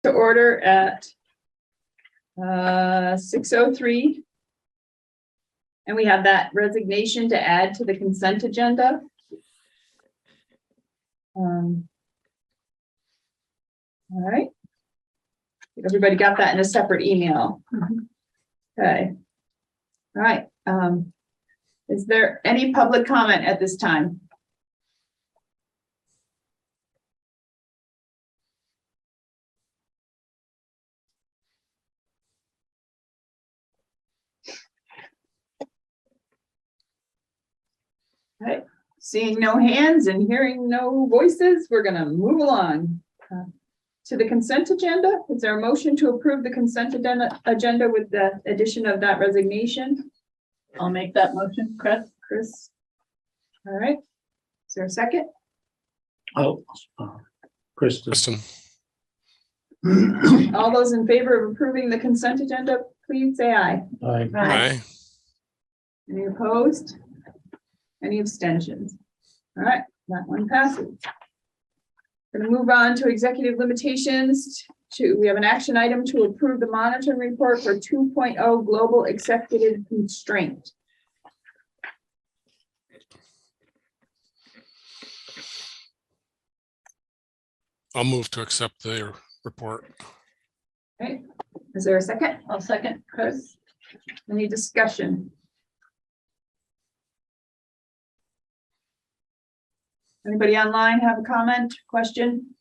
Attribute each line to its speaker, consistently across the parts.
Speaker 1: to order at 6:03. And we have that resignation to add to the consent agenda. All right. Everybody got that in a separate email. Okay. All right. Is there any public comment at this time? All right. Seeing no hands and hearing no voices, we're going to move along to the consent agenda. Is there a motion to approve the consent agenda with the addition of that resignation?
Speaker 2: I'll make that motion,
Speaker 1: Chris. All right. Is there a second?
Speaker 3: Oh, Kristen.
Speaker 1: All those in favor of approving the consent agenda, please say aye.
Speaker 3: Aye.
Speaker 2: Aye.
Speaker 1: Any opposed? Any abstentions? All right, that one passes. Going to move on to executive limitations. We have an action item to approve the monitoring report for 2.0 global executive constraint.
Speaker 4: I'll move to accept the report.
Speaker 1: Okay, is there a second?
Speaker 2: I'll second.
Speaker 1: Chris, any discussion? Anybody online have a comment, question?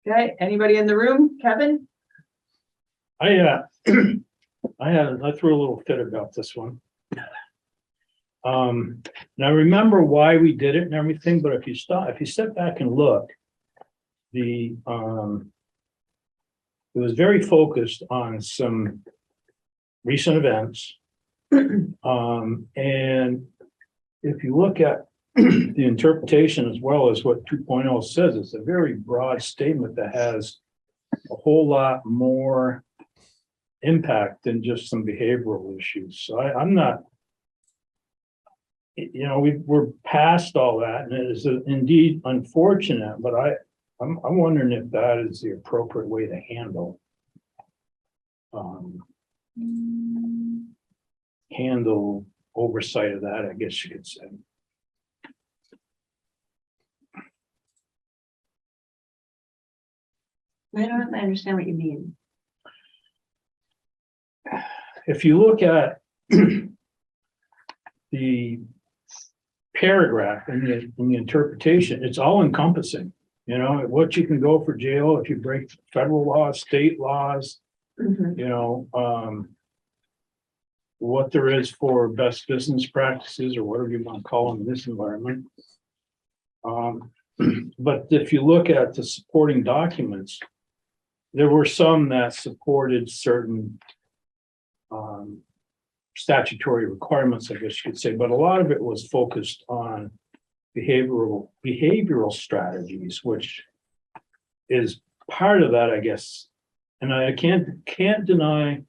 Speaker 1: Okay, anybody in the room? Kevin?
Speaker 3: I threw a little fit about this one. And I remember why we did it and everything, but if you step back and look, it was very focused on some recent events. And if you look at the interpretation as well as what 2.0 says, it's a very broad statement that has a whole lot more impact than just some behavioral issues. So I'm not, we're past all that, and it is indeed unfortunate, but I'm wondering if that is the appropriate way to handle oversight of that, I guess you could say.
Speaker 2: I don't understand what you mean.
Speaker 3: If you look at the paragraph in the interpretation, it's all encompassing. What you can go for jail if you break federal laws, state laws, what there is for best business practices or whatever you want to call them in this environment. But if you look at the supporting documents, there were some that supported certain statutory requirements, I guess you could say, but a lot of it was focused on behavioral strategies, which is part of that, I guess. And I can't deny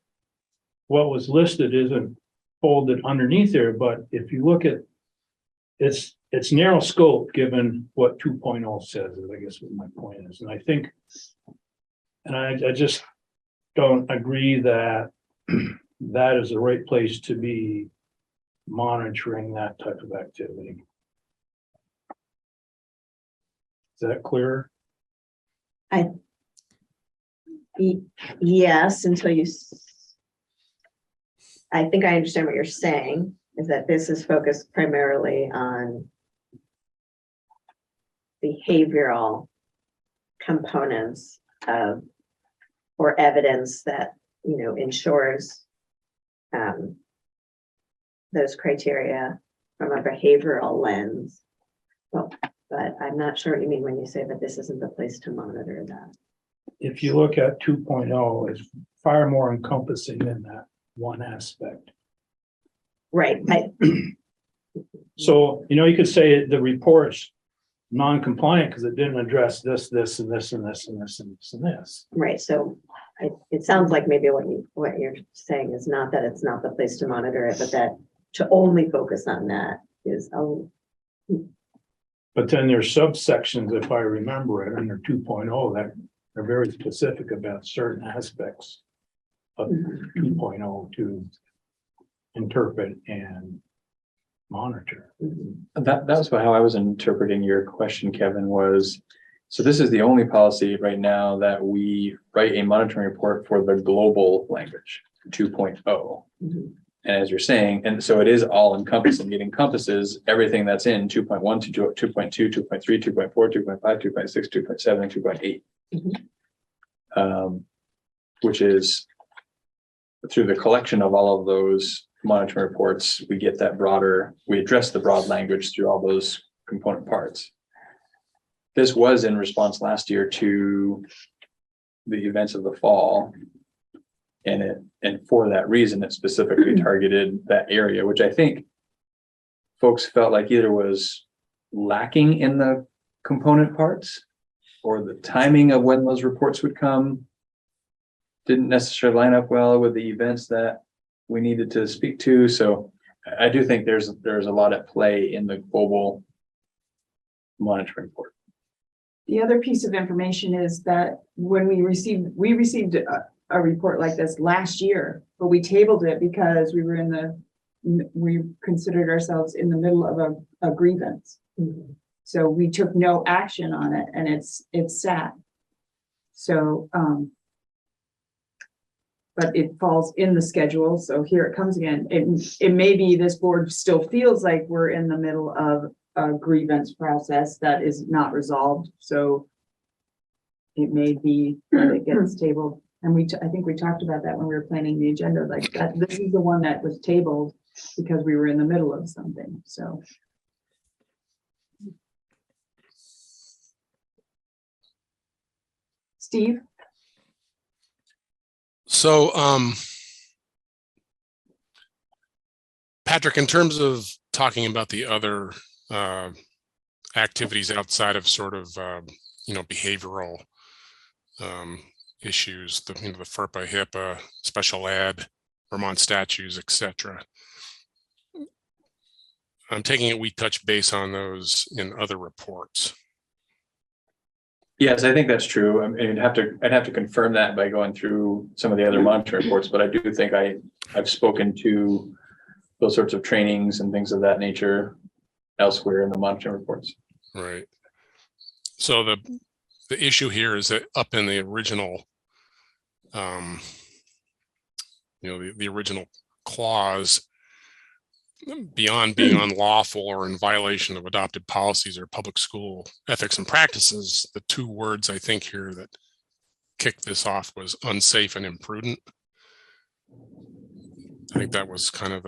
Speaker 3: what was listed isn't folded underneath there, but if you look at it's narrow scope given what 2.0 says, I guess what my point is. And I think, and I just don't agree that that is the right place to be monitoring that type of activity. Is that clear?
Speaker 5: Yes, until I think I understand what you're saying, is that this is focused primarily on behavioral components of, or evidence that, ensures those criteria from a behavioral lens. Well, but I'm not sure what you mean when you say that this isn't the place to monitor that.
Speaker 3: If you look at 2.0, it's far more encompassing than that one aspect.
Speaker 5: Right.
Speaker 3: So, you could say the report's non-compliant because it didn't address this, this, and this, and this, and this, and this, and this.
Speaker 5: Right. So it sounds like maybe what you're saying is not that it's not the place to monitor it, but that to only focus on that is
Speaker 3: But then there's subsections, if I remember it, under 2.0 that are very specific about certain aspects of 2.0 to interpret and monitor.
Speaker 6: That was how I was interpreting your question, Kevin, was, so this is the only policy right now that we write a monitoring report for the global language, 2.0.
Speaker 5: Mhm.
Speaker 6: And as you're saying, and so it is all encompassing, it encompasses everything that's in 2.1 to 2.2, 2.3, 2.4, 2.5, 2.6, 2.7, 2.8. Which is through the collection of all of those monitoring reports, we get that broader, we address the broad language through all those component parts. This was in response last year to the events of the fall. And for that reason, it specifically targeted that area, which I think folks felt like either was lacking in the component parts or the timing of when those reports would come didn't necessarily line up well with the events that we needed to speak to. So I do think there's a lot at play in the global monitoring report.
Speaker 1: The other piece of information is that when we received a report like this last year, but we tabled it because we considered ourselves in the middle of a grievance. So we took no action on it, and it's sat. So, but it falls in the schedule. So here it comes again. It may be this board still feels like we're in the middle of a grievance process that is not resolved. So it may be that it gets tabled. And I think we talked about that when we were planning the agenda, like that. This is the one that was tabled because we were in the middle of something. So. Steve?
Speaker 4: So, Patrick, in terms of talking about the other activities outside of sort of, behavioral issues, the FERPA, HIPAA, special ed, Vermont statutes, etc. I'm taking it we touch base on those in other reports.
Speaker 6: Yes, I think that's true. I mean, I'd have to confirm that by going through some of the other monitoring reports, but I do think I've spoken to those sorts of trainings and things of that nature elsewhere in the monitoring reports.
Speaker 4: Right. So the issue here is that up in the original, the original clause, beyond being unlawful or in violation of adopted policies or public school ethics and practices, the two words I think here that kicked this off was unsafe and imprudent. I think that was kind of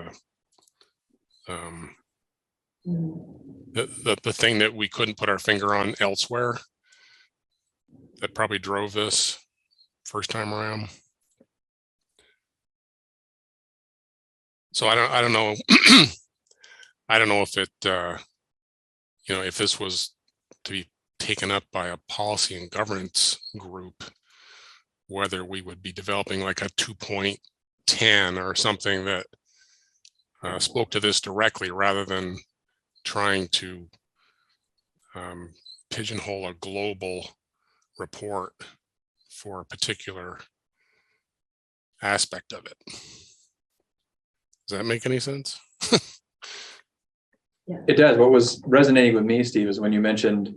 Speaker 4: the thing that we couldn't put our finger on elsewhere that probably drove this first time around. So I don't know. I don't know if it, if this was to be taken up by a policy and governance group, whether we would be developing like a 2.10 or something that spoke to this directly rather than trying to pigeonhole a global report for a particular aspect of it. Does that make any sense?
Speaker 5: Yeah.
Speaker 6: It does. What was resonating with me, Steve, is when you mentioned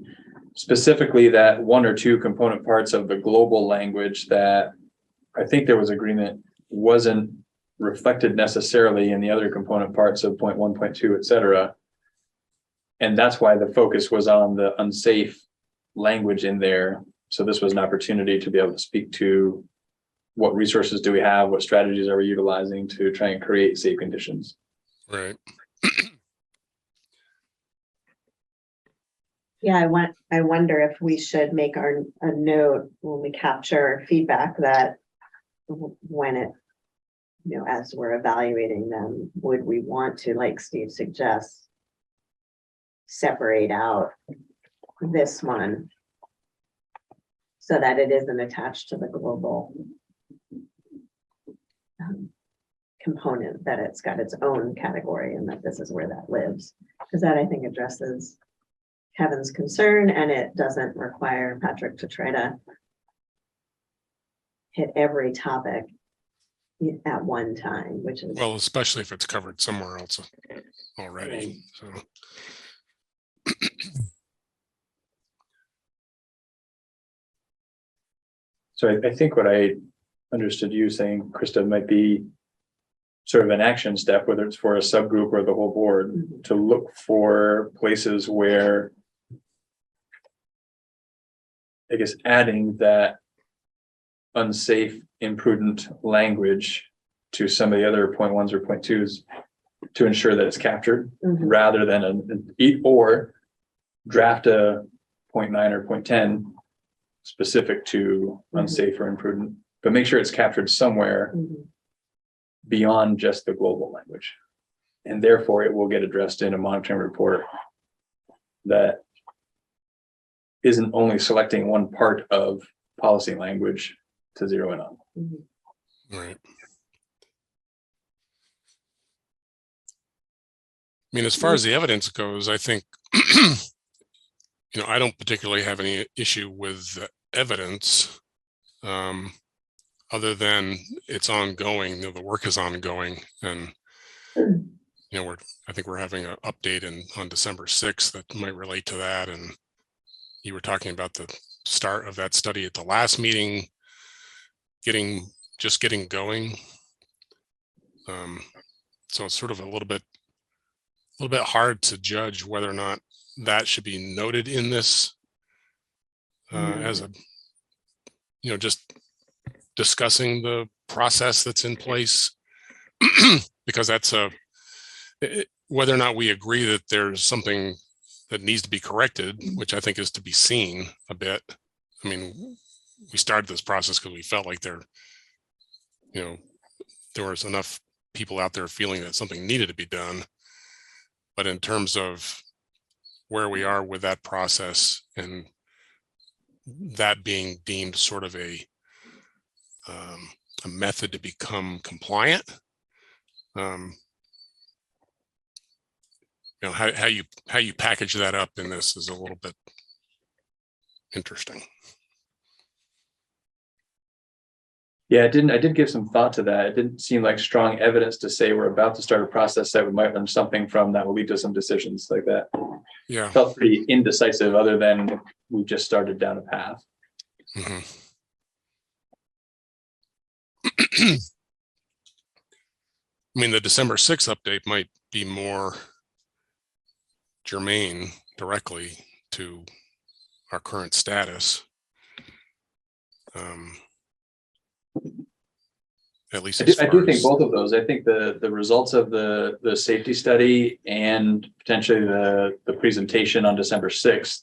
Speaker 6: specifically that one or two component parts of the global language that I think there was agreement wasn't reflected necessarily in the other component parts of 0.1, 0.2, et cetera. And that's why the focus was on the unsafe language in there. So this was an opportunity to be able to speak to what resources do we have, what strategies are we utilizing to try and create safe conditions.
Speaker 4: Right.
Speaker 5: Yeah, I wonder if we should make a note when we capture feedback that when it, as we're evaluating them, would we want to, like Steve suggests, separate out this one so that it isn't attached to the global component, that it's got its own category and that this is where that lives, because that I think addresses Kevin's concern, and it doesn't require Patrick to try to hit every topic at one time, which is.
Speaker 4: Well, especially if it's covered somewhere else already, so.
Speaker 6: So I think what I understood you saying, Krista, might be sort of an action step, whether it's for a subgroup or the whole board, to look for places where, I guess, adding that unsafe, imprudent language to some of the other point ones or point twos to ensure that it's captured,
Speaker 5: Mhm.
Speaker 6: rather than or draft a 0.9 or 0.10 specific to unsafe or imprudent, but make sure it's captured somewhere
Speaker 5: Mhm.
Speaker 6: beyond just the global language. And therefore it will get addressed in a monitoring report that isn't only selecting one part of policy language to zero in on.
Speaker 5: Mhm.
Speaker 4: Right. I mean, as far as the evidence goes, I think, I don't particularly have any issue with the evidence, other than it's ongoing, the work is ongoing, and, I think we're having an update on December 6th that might relate to that, and you were talking about the start of that study at the last meeting, getting going. So it's sort of a little bit hard to judge whether or not that should be noted in this as a, just discussing the process that's in place, because that's whether or not we agree that there's something that needs to be corrected, which I think is to be seen a bit. I mean, we started this process because we felt like there was enough people out there feeling that something needed to be done. But in terms of where we are with that process and that being deemed sort of a method to become compliant, how you package that up in this is a little bit interesting.
Speaker 6: Yeah, I did give some thought to that. It didn't seem like strong evidence to say we're about to start a process that we might learn something from that will lead to some decisions like that.
Speaker 4: Yeah.
Speaker 6: Felt pretty indecisive, other than we just started down a path.
Speaker 4: Mm-hmm. I mean, the December 6th update might be more germane directly to our current status. At least
Speaker 6: I do think both of those. I think the results of the safety study and potentially the presentation on December 6th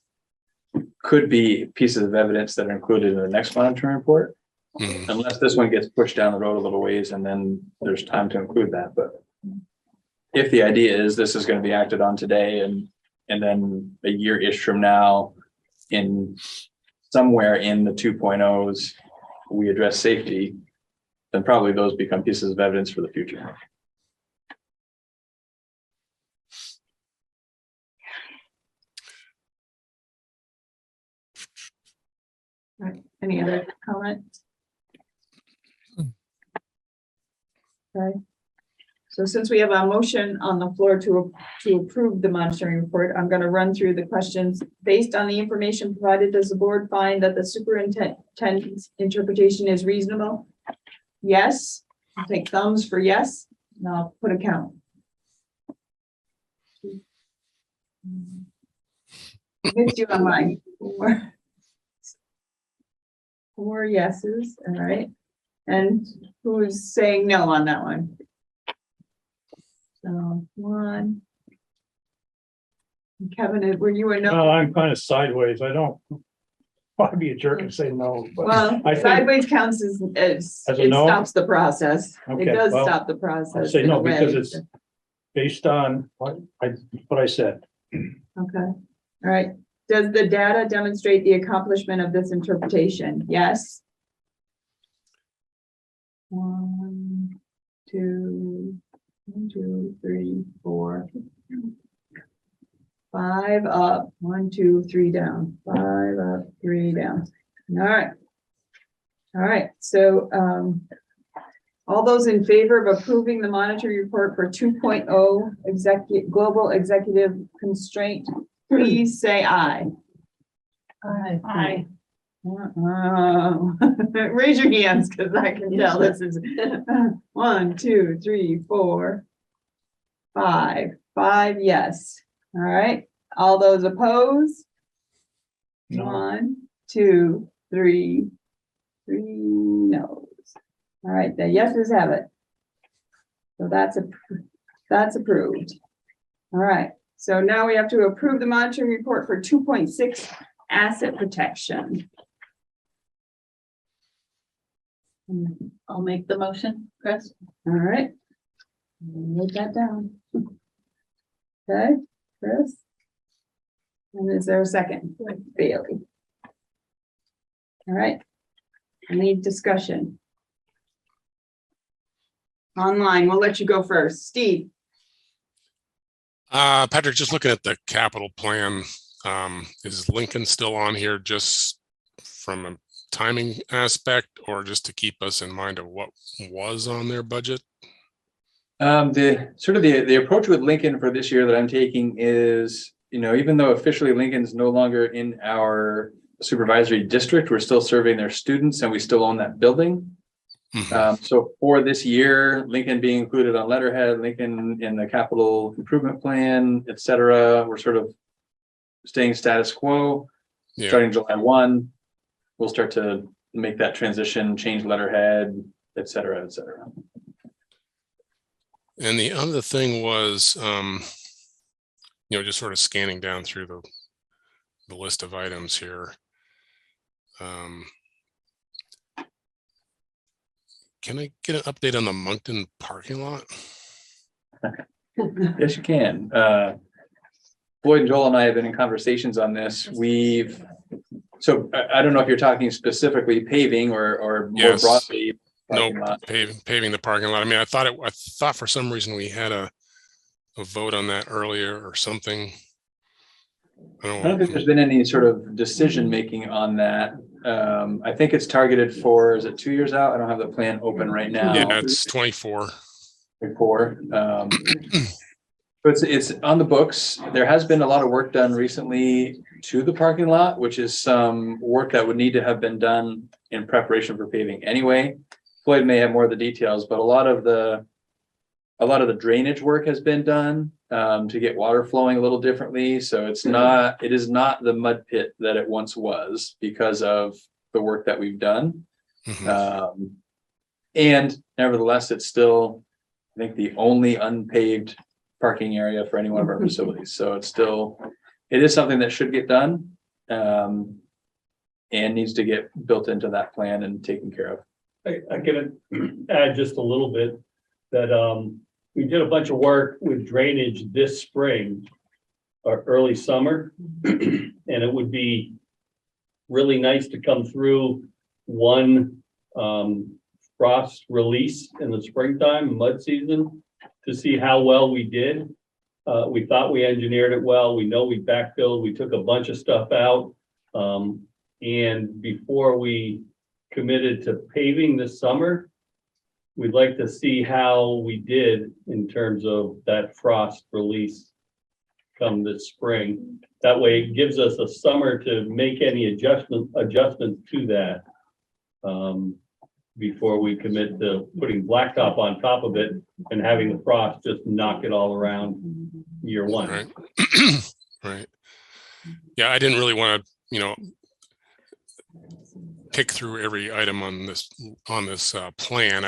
Speaker 6: could be pieces of evidence that are included in the next monitoring report, unless this one gets pushed down the road a little ways and then there's time to include that. But if the idea is this is going to be acted on today and then a year-ish from now, in somewhere in the 2.0s, we address safety, then probably those become pieces of evidence for the future.
Speaker 1: Right. Any other comments? Okay. So since we have a motion on the floor to approve the monitoring report, I'm going to run through the questions. Based on the information provided, does the board find that the superintendent's interpretation is reasonable? Yes. I'll take thumbs for yes. And I'll put a count. Missed you on mine. Four yeses. All right. And who is saying no on that one? So one. Kevin, were you a no?
Speaker 3: Well, I'm kind of sideways. I don't want to be a jerk and say no, but
Speaker 1: Well,
Speaker 3: I think
Speaker 1: sideways counts as
Speaker 3: As a
Speaker 1: it
Speaker 3: no?
Speaker 1: stops the process. It
Speaker 3: Okay,
Speaker 1: does
Speaker 3: well,
Speaker 1: stop the
Speaker 3: I'll
Speaker 1: process.
Speaker 3: say
Speaker 1: in
Speaker 3: no
Speaker 1: a way.
Speaker 3: because it's based on what I said.
Speaker 1: Okay, all right. Does the data demonstrate the accomplishment of this interpretation? Yes. 1, 2, 3, 4, 5 up, 1, 2, 3 down, 5 up, 3 down. All right. All right, so, all those in favor of approving the monitoring report for 2.0 global executive constraint, please say aye.
Speaker 2: Aye.
Speaker 1: Raise your hands, because I can tell this is 1, 2, 3, 4, 5. 5 yes. All right, all those opposed?
Speaker 3: No.
Speaker 1: 1, 2, 3, 3 no's. All right, the yeses have it. So that's approved. All right, so now we have to approve the monitoring report for 2.6 asset protection.
Speaker 2: I'll make the motion, Chris.
Speaker 1: All right. Note that down. Okay, Chris? And is there a second? Bailey. All right. Any discussion? Online, we'll let you go first. Steve?
Speaker 4: Patrick, just looking at the capital plan, is Lincoln still on here just from a timing aspect or just to keep us in mind of what was on their budget?
Speaker 6: The approach with Lincoln for this year that I'm taking is, even though officially Lincoln's no longer in our supervisory district, we're still serving their students and we still own that building. So for this year, Lincoln being included on letterhead, Lincoln in the capital improvement plan, et cetera, we're sort of staying status quo.
Speaker 4: Yeah.
Speaker 6: Starting July 1, we'll start to make that transition, change letterhead, et cetera, et cetera.
Speaker 4: And the other thing was, just sort of scanning down through the list of items here. Can I get an update on the Moncton parking lot?
Speaker 6: Yes, you can. Floyd and Joel and I have been in conversations on this. So I don't know if you're talking specifically paving or more
Speaker 4: Yes.
Speaker 6: broadly.
Speaker 4: No,
Speaker 6: parking lot.
Speaker 4: paving the parking lot. I mean, I thought for some reason we had a vote on that earlier or something.
Speaker 6: I don't think there's been any sort of decision making on that. I think it's targeted for, is it 2 years out? I don't have the plan open right now.
Speaker 4: Yeah, it's 24.
Speaker 6: Before. But it's on the books. There has been a lot of work done recently to the parking lot, which is some work that would need to have been done in preparation for paving anyway. Floyd may have more of the details, but a lot of the drainage work has been done to get water flowing a little differently. So it is not the mud pit that it once was because of the work that we've done. And nevertheless, it's still, I think, the only unpaved parking area for any one of our facilities. So it is something that should get done and needs to get built into that plan and taken care of.
Speaker 7: I can add just a little bit that we did a bunch of work with drainage this spring or early summer. And it would be really nice to come through one frost release in the springtime, mud season, to see how well we did. We thought we engineered it well. We know we backfilled. We took a bunch of stuff out. And before we committed to paving this summer, we'd like to see how we did in terms of that frost release come this spring. That way it gives us a summer to make any adjustments to that before we commit to putting blacktop on top of it and having the frost just knock it all around year one.
Speaker 4: Right. Right. Yeah, I didn't really want to, pick through every item on this plan.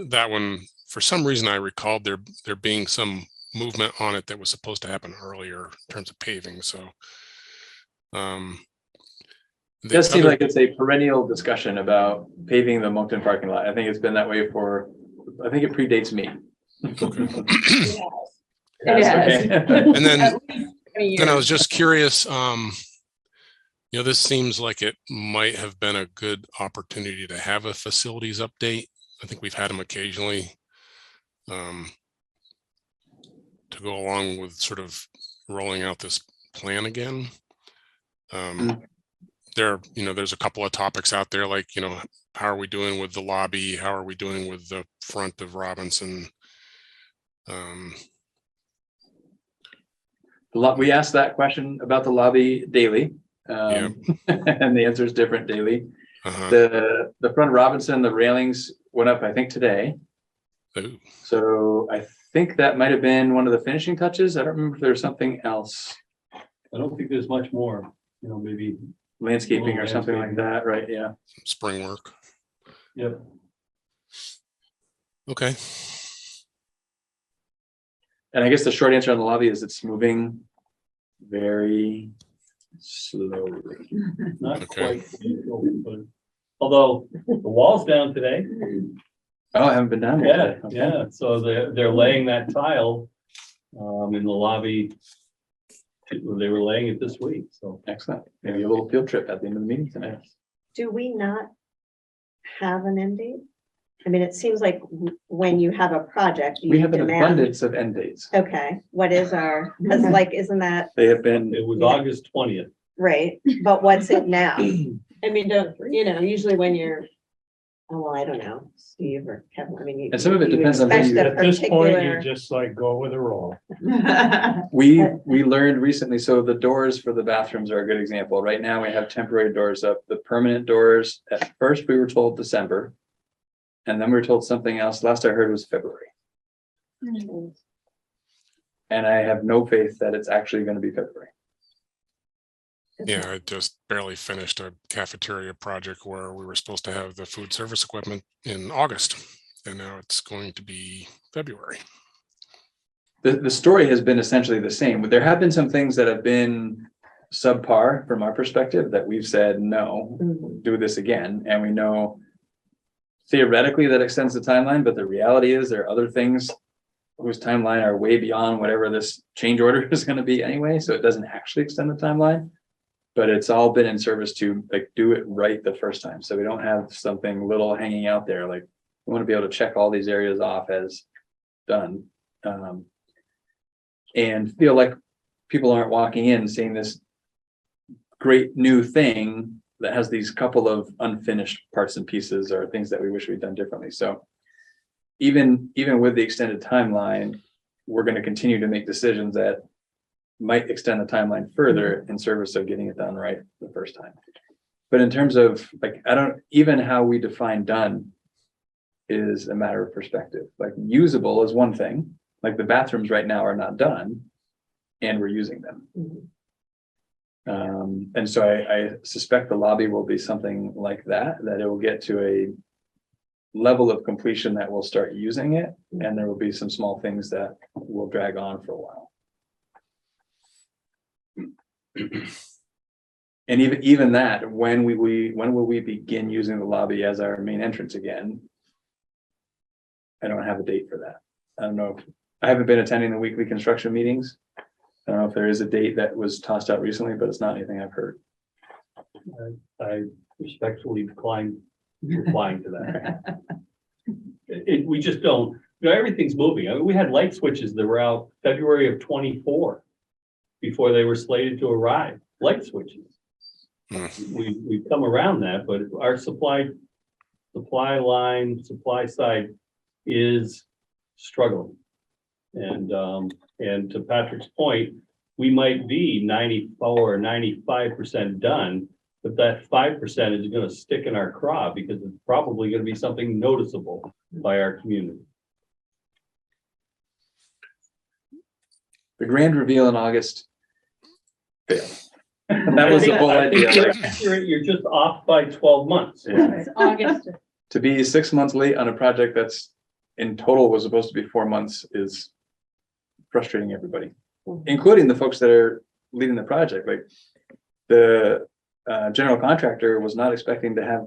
Speaker 4: That one, for some reason, I recalled there being some movement on it that was supposed to happen earlier in terms of paving. So
Speaker 6: It does seem like it's a perennial discussion about paving the Moncton parking lot. I think it's been that way I think it predates me.
Speaker 1: It has.
Speaker 4: And then I
Speaker 1: I
Speaker 4: was just curious, this seems like it might have been a good opportunity to have a facilities update. I think we've had them occasionally to go along with sort of rolling out this plan again. There's a couple of topics out there, like, how are we doing with the lobby? How are we doing with the front of Robinson?
Speaker 6: We asked that question about the lobby daily.
Speaker 4: Yeah.
Speaker 6: And the answer is different daily.
Speaker 4: Uh-huh.
Speaker 6: The front of Robinson, the railings went up, I think, today.
Speaker 4: Ooh.
Speaker 6: So I think that might have been one of the finishing touches. I don't remember if there was something else,
Speaker 7: I don't think there's much more, maybe.
Speaker 6: landscaping or
Speaker 7: Little
Speaker 6: something like
Speaker 7: landscaping.
Speaker 6: that, right? Yeah.
Speaker 4: Spring work.
Speaker 7: Yep.
Speaker 4: Okay.
Speaker 6: And I guess the short answer on the lobby is it's moving very slowly.
Speaker 7: Not
Speaker 4: Okay.
Speaker 7: quite. But although the wall's down today.
Speaker 6: Oh, I haven't been down there.
Speaker 7: Yeah,
Speaker 6: today. Okay.
Speaker 7: yeah. So they're laying that tile in the lobby. They were laying it this week, so.
Speaker 6: Excellent. Maybe a little field trip at the end of the meeting tonight.
Speaker 5: Do we not have an end date? I mean, it seems like when you have a project,
Speaker 6: We
Speaker 5: you
Speaker 6: have an
Speaker 5: demand.
Speaker 6: abundance of end dates.
Speaker 5: Okay, what is our, because like, isn't that
Speaker 6: They have been,
Speaker 7: It was
Speaker 5: Yeah.
Speaker 7: August 20th.
Speaker 5: right? But what's it now? I mean, usually when you're, oh, well, I don't know, Steve or Kevin, I mean.
Speaker 6: And some of it
Speaker 5: you
Speaker 6: depends on who
Speaker 5: expect
Speaker 6: you-
Speaker 5: a
Speaker 3: At this point, you
Speaker 5: particular-
Speaker 3: just like go with a roll.
Speaker 6: we learned recently, so the doors for the bathrooms are a good example. Right now, we have temporary doors up. The permanent doors, at first, we were told December. And then we were told something else. Last I heard was February. And I have no faith that it's actually going to be February.
Speaker 4: Yeah, I just barely finished a cafeteria project where we were supposed to have the food service equipment in August, and now it's going to be February.
Speaker 6: The story has been essentially the same. There have been some things that have been subpar from our perspective that we've said, no, do this again. And we know theoretically that extends the timeline, but the reality is there are other things whose timeline are way beyond whatever this change order is going to be anyway. So it doesn't actually extend the timeline, but it's all been in service to like do it right the first time. So we don't have something little hanging out there. Like we want to be able to check all these areas off as done. And feel like people aren't walking in seeing this great new thing that has these couple of unfinished parts and pieces or things that we wish we'd done differently. So even with the extended timeline, we're going to continue to make decisions that might extend the timeline further in service of getting it done right the first time. But in terms of like, even how we define done is a matter of perspective. Like usable is one thing. Like the bathrooms right now are not done and we're using them. And so I suspect the lobby will be something like that it will get to a level of completion that we'll start using it. And there will be some small things that will drag on for a while. And even that, when will we begin using the lobby as our main entrance again? I don't have a date for that. I don't know if I haven't been attending the weekly construction meetings. I don't know if there is a date that was tossed out recently, but it's not anything I've heard.
Speaker 7: I respectfully decline replying to that. We just don't, everything's moving. I mean, we had light switches that were out February of 24 before they were slated to arrive, light switches. We've come around that, but our supply side is struggling. And to Patrick's point, we might be 94 or 95% done, but that 5% is going to stick in our craw because it's probably going to be something noticeable by our community.
Speaker 6: The grand reveal in August failed. That was the whole
Speaker 7: I think
Speaker 6: idea.
Speaker 7: you're
Speaker 6: Like,
Speaker 7: accurate. You're just off by 12 months.
Speaker 6: yeah.
Speaker 2: It's August.
Speaker 6: To be 6 months late on a project that's in total was supposed to be 4 months is frustrating everybody, including the folks that are leading the project. Like the general contractor was not expecting to have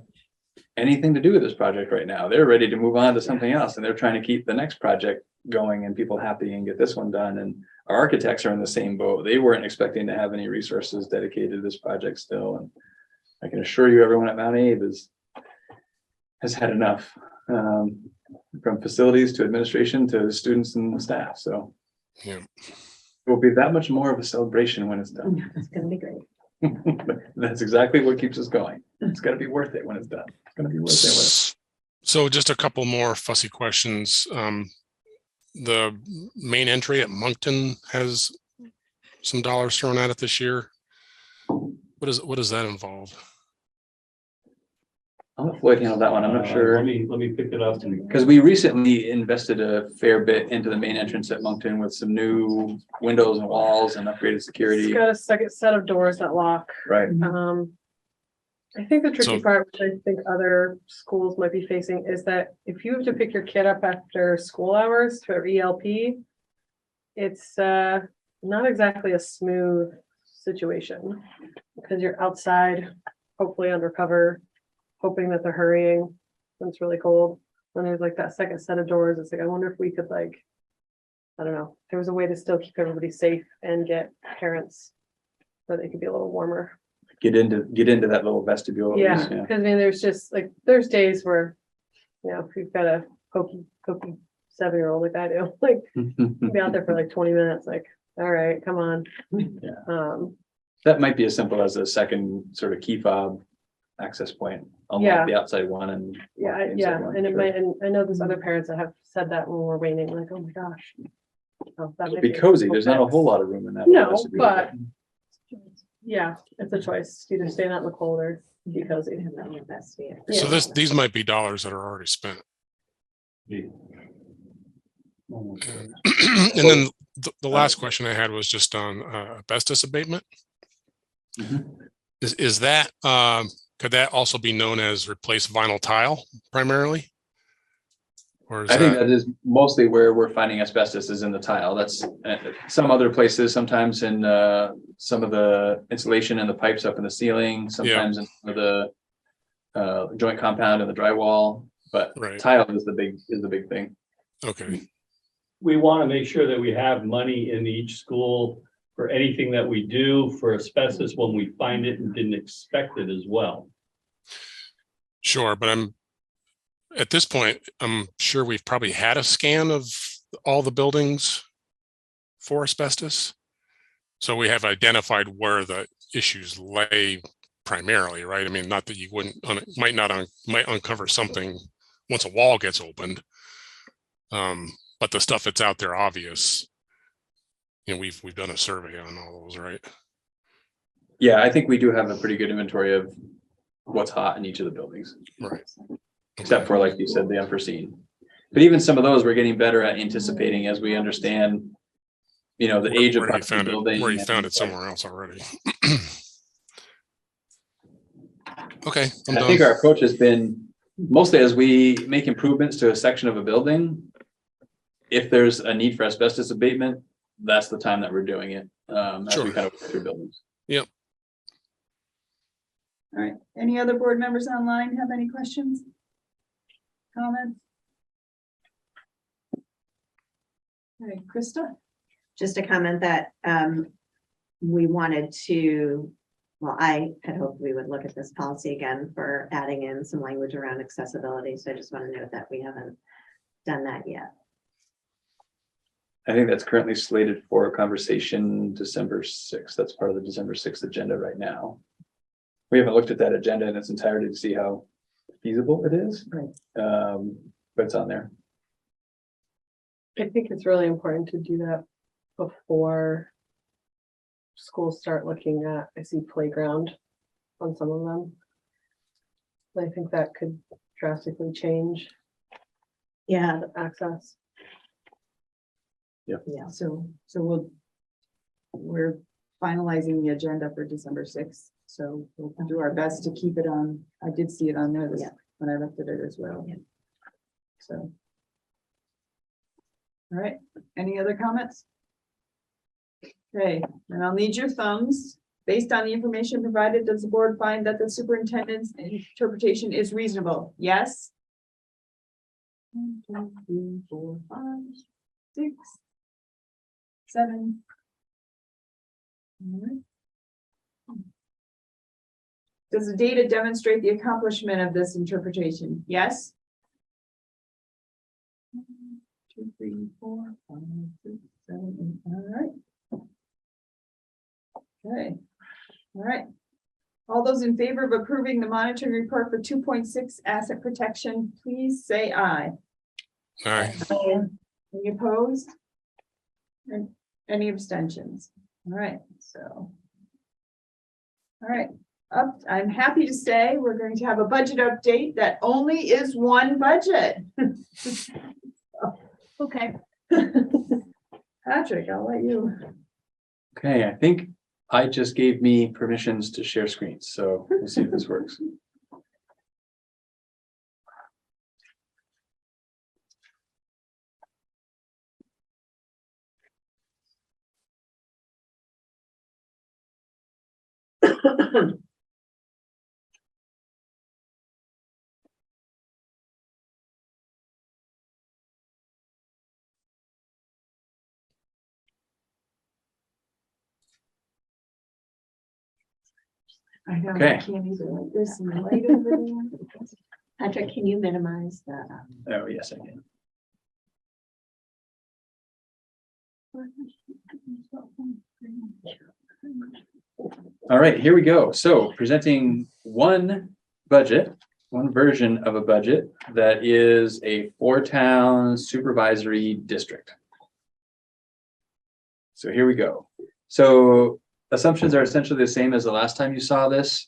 Speaker 6: anything to do with this project right now. They're ready to move on to something else, and they're trying to keep the next project going and people happy and get this one done. And our architects are in the same boat. They weren't expecting to have any resources dedicated to this project still. And I can assure you, everyone at Mount Abe has had enough, from facilities to administration to students and staff. So
Speaker 4: Yeah.
Speaker 6: It will be that much more of a celebration when it's done.
Speaker 5: It's gonna be great.
Speaker 6: That's exactly what keeps us going. It's gonna be worth it when it's done. It's gonna be worth it.
Speaker 4: So just a couple more fussy questions. The main entry at Moncton has some dollars thrown at it this year. What does that involve?
Speaker 6: I'll let Floyd handle that one. I'm not sure.
Speaker 7: Let me pick it up.
Speaker 6: Because we recently invested a fair bit into the main entrance at Moncton with some new windows and walls and upgraded
Speaker 8: It's
Speaker 6: security.
Speaker 8: got a second set of doors that lock.
Speaker 6: Right.
Speaker 8: I think the tricky
Speaker 4: So-
Speaker 8: part, which I think other schools might be facing, is that if you have to pick your kid up after school hours for ELP, it's not exactly a smooth situation because you're outside, hopefully under cover, hoping that they're hurrying when it's really cold. When there's like that second set of doors, it's like, I wonder if we could like, I don't know, if there was a way to still keep everybody safe and get parents so they could be a little warmer.
Speaker 6: Get into that little vestibule. at
Speaker 8: Yeah,
Speaker 6: least,
Speaker 8: because I mean, there's just like, there's days where, you know, if you've got a pokey 7-year-old like I do, like be out there for like 20 minutes, like, all right, come on.
Speaker 6: Yeah. That might be as simple as a second sort of key fob access point.
Speaker 8: Yeah.
Speaker 6: Unlock the outside one and.
Speaker 8: Yeah,
Speaker 6: lock the
Speaker 8: yeah,
Speaker 6: inside one,
Speaker 8: and it
Speaker 6: sure.
Speaker 8: might, and I know there's other parents that have said that when we're waiting, like, oh my gosh. Oh, that might
Speaker 6: Be cozy. There's not a
Speaker 8: fix.
Speaker 6: whole lot of room in that.
Speaker 8: No,
Speaker 6: vestibule.
Speaker 8: but- Yeah, it's a choice, either stay out in the cold or be cozy.
Speaker 4: So
Speaker 8: Yeah.
Speaker 4: these might be dollars that are already spent. And then the last question I had was just on asbestos abatement.
Speaker 6: Mhm.
Speaker 4: Is that, could that also be known as replace vinyl tile primarily? Or is
Speaker 6: I think
Speaker 4: that,
Speaker 6: that is mostly where we're finding asbestos is in the tile. That's some other places, sometimes in some of the insulation and the pipes up in the ceiling, sometimes in some of the joint compound and the drywall, but
Speaker 4: Right.
Speaker 6: tile is the big thing.
Speaker 4: okay,
Speaker 7: We want to make sure that we have money in each school for anything that we do for asbestos when we find it and didn't expect it as well.
Speaker 4: sure, but at this point, I'm sure we've probably had a scan of all the buildings for asbestos. So we have identified where the issues lay primarily, right? I mean, not that you might uncover something once a wall gets opened. But the stuff that's out there obvious, you know, we've done a survey on all those, right?
Speaker 6: Yeah, I think we do have a pretty good inventory of what's hot in each of the buildings,
Speaker 4: Right.
Speaker 6: except for, like you said, the unforeseen. But even some of those, we're getting better at anticipating as we understand, you know, the age of
Speaker 4: where you
Speaker 6: parts of the
Speaker 4: found it,
Speaker 6: building.
Speaker 4: where you
Speaker 6: and-
Speaker 4: found it somewhere else already. Okay, I'm
Speaker 6: I
Speaker 4: done.
Speaker 6: think our approach has been mostly as we make improvements to a section of a building. If there's a need for asbestos abatement, that's the time that we're doing it. As we
Speaker 4: Sure.
Speaker 6: kind of go through buildings.
Speaker 1: All right, any other board members online have any questions? Comments? All right, Krista?
Speaker 5: Just a comment that we wanted to, well, I had hoped we would look at this policy again for adding in some language around accessibility. So I just want to note that we haven't done that yet.
Speaker 6: I think that's currently slated for a conversation December 6th. That's part of the December 6th agenda right now. We haven't looked at that agenda in its entirety to see how feasible it is.
Speaker 1: Right.
Speaker 6: But it's on there.
Speaker 8: I think it's really important to do that before schools start looking at, I see playground on some of them. I think that could drastically change
Speaker 5: Yeah,
Speaker 8: access.
Speaker 5: yeah.
Speaker 1: So we're finalizing the agenda for December 6th, so we'll do our best to keep it on. I did see it on there
Speaker 5: Yeah.
Speaker 1: when I looked at it as well.
Speaker 5: Yeah.
Speaker 1: So. All right, any other comments? Okay, and I'll need your thumbs. Based on the information provided, does the board find that the superintendent's interpretation is reasonable? Yes? 1, 2, 3, 4, 5, 6, 7. All right. Does the data demonstrate the accomplishment of this interpretation? Yes? 1, 2, 3, 4, 5, 6, 7, 8. All right. Okay, all right. All those in favor of approving the monitoring report for 2.6 asset protection, please say aye.
Speaker 4: All right.
Speaker 1: Any opposed? And any abstentions? All right, so. All right, I'm happy to say we're going to have a budget update that only is one budget.
Speaker 2: Okay.
Speaker 1: Patrick, I'll let you.
Speaker 6: Okay, I think I just gave me permissions to share screens, so we'll see if this works.
Speaker 1: I know, I
Speaker 6: Okay.
Speaker 1: can't either, like this and the light over there.
Speaker 5: Patrick, can you minimize that?
Speaker 6: Oh, yes, I can. All right, here we go. So presenting one budget, one version of a budget that is a 4-town supervisory district. So here we go. So assumptions are essentially the same as the last time you saw this.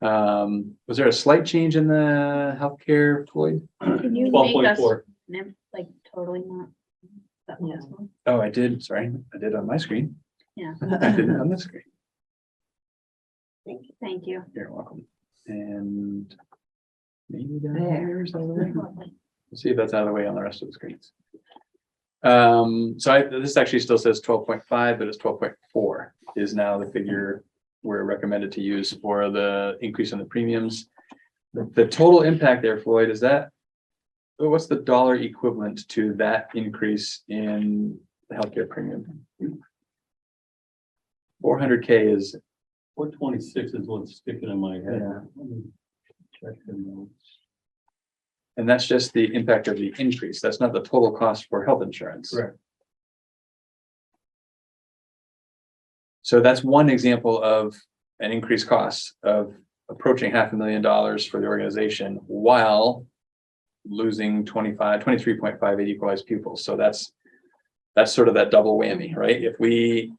Speaker 6: Was there a slight change in the healthcare, Floyd?
Speaker 2: Can you
Speaker 7: Twelve
Speaker 2: make
Speaker 7: point
Speaker 2: us,
Speaker 7: four.
Speaker 2: like, totally not? that
Speaker 5: Yeah.
Speaker 2: possible?
Speaker 6: Oh, I did, sorry, I did on my screen.
Speaker 2: Yeah,
Speaker 6: I didn't on the screen.
Speaker 2: thank you.
Speaker 6: You're welcome. And maybe down
Speaker 1: There.
Speaker 6: here is out of the way. Let's see if that's out of the way on the rest of the screens. This actually still says 12.5, but it's 12.4 is now the figure we're recommended to use for the increase in the premiums. The total impact there, Floyd, is that, what's the dollar equivalent to that increase in the healthcare premium? 400K is,
Speaker 7: 426 is what's sticking in my head.
Speaker 6: Yeah.
Speaker 7: Let me check the notes.
Speaker 6: and that's just the impact of the increase. That's not the total cost for health insurance.
Speaker 7: Correct.
Speaker 6: So that's one example of an increased cost of approaching $500,000 for the organization while losing 23.58 equalized pupils. So that's sort of that double whammy, right? If we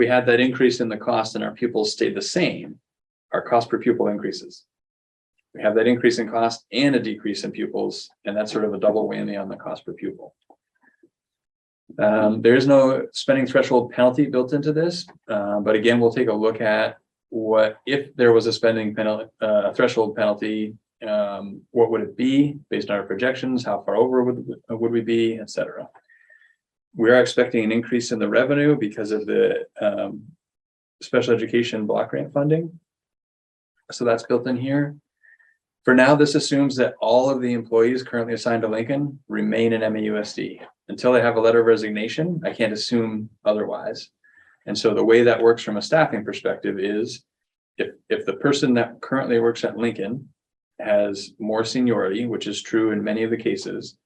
Speaker 6: had that increase in the cost and our pupils stayed the same, our cost per pupil increases. We have that increase in cost and a decrease in pupils, and that's sort of a double whammy on the cost per pupil. There is no spending threshold penalty built into this, but again, we'll take a look at what if there was a spending penalty, threshold penalty, what would it be based on our projections, how far over would we be, et cetera. We are expecting an increase in the revenue because of the special education block grant funding. So that's built in here. For now, this assumes that all of the employees currently assigned to Lincoln remain in MAUSD. Until they have a letter of resignation, I can't assume otherwise. And so the way that works from a staffing perspective is if the person that currently works at Lincoln has more seniority, which is true in many of the cases,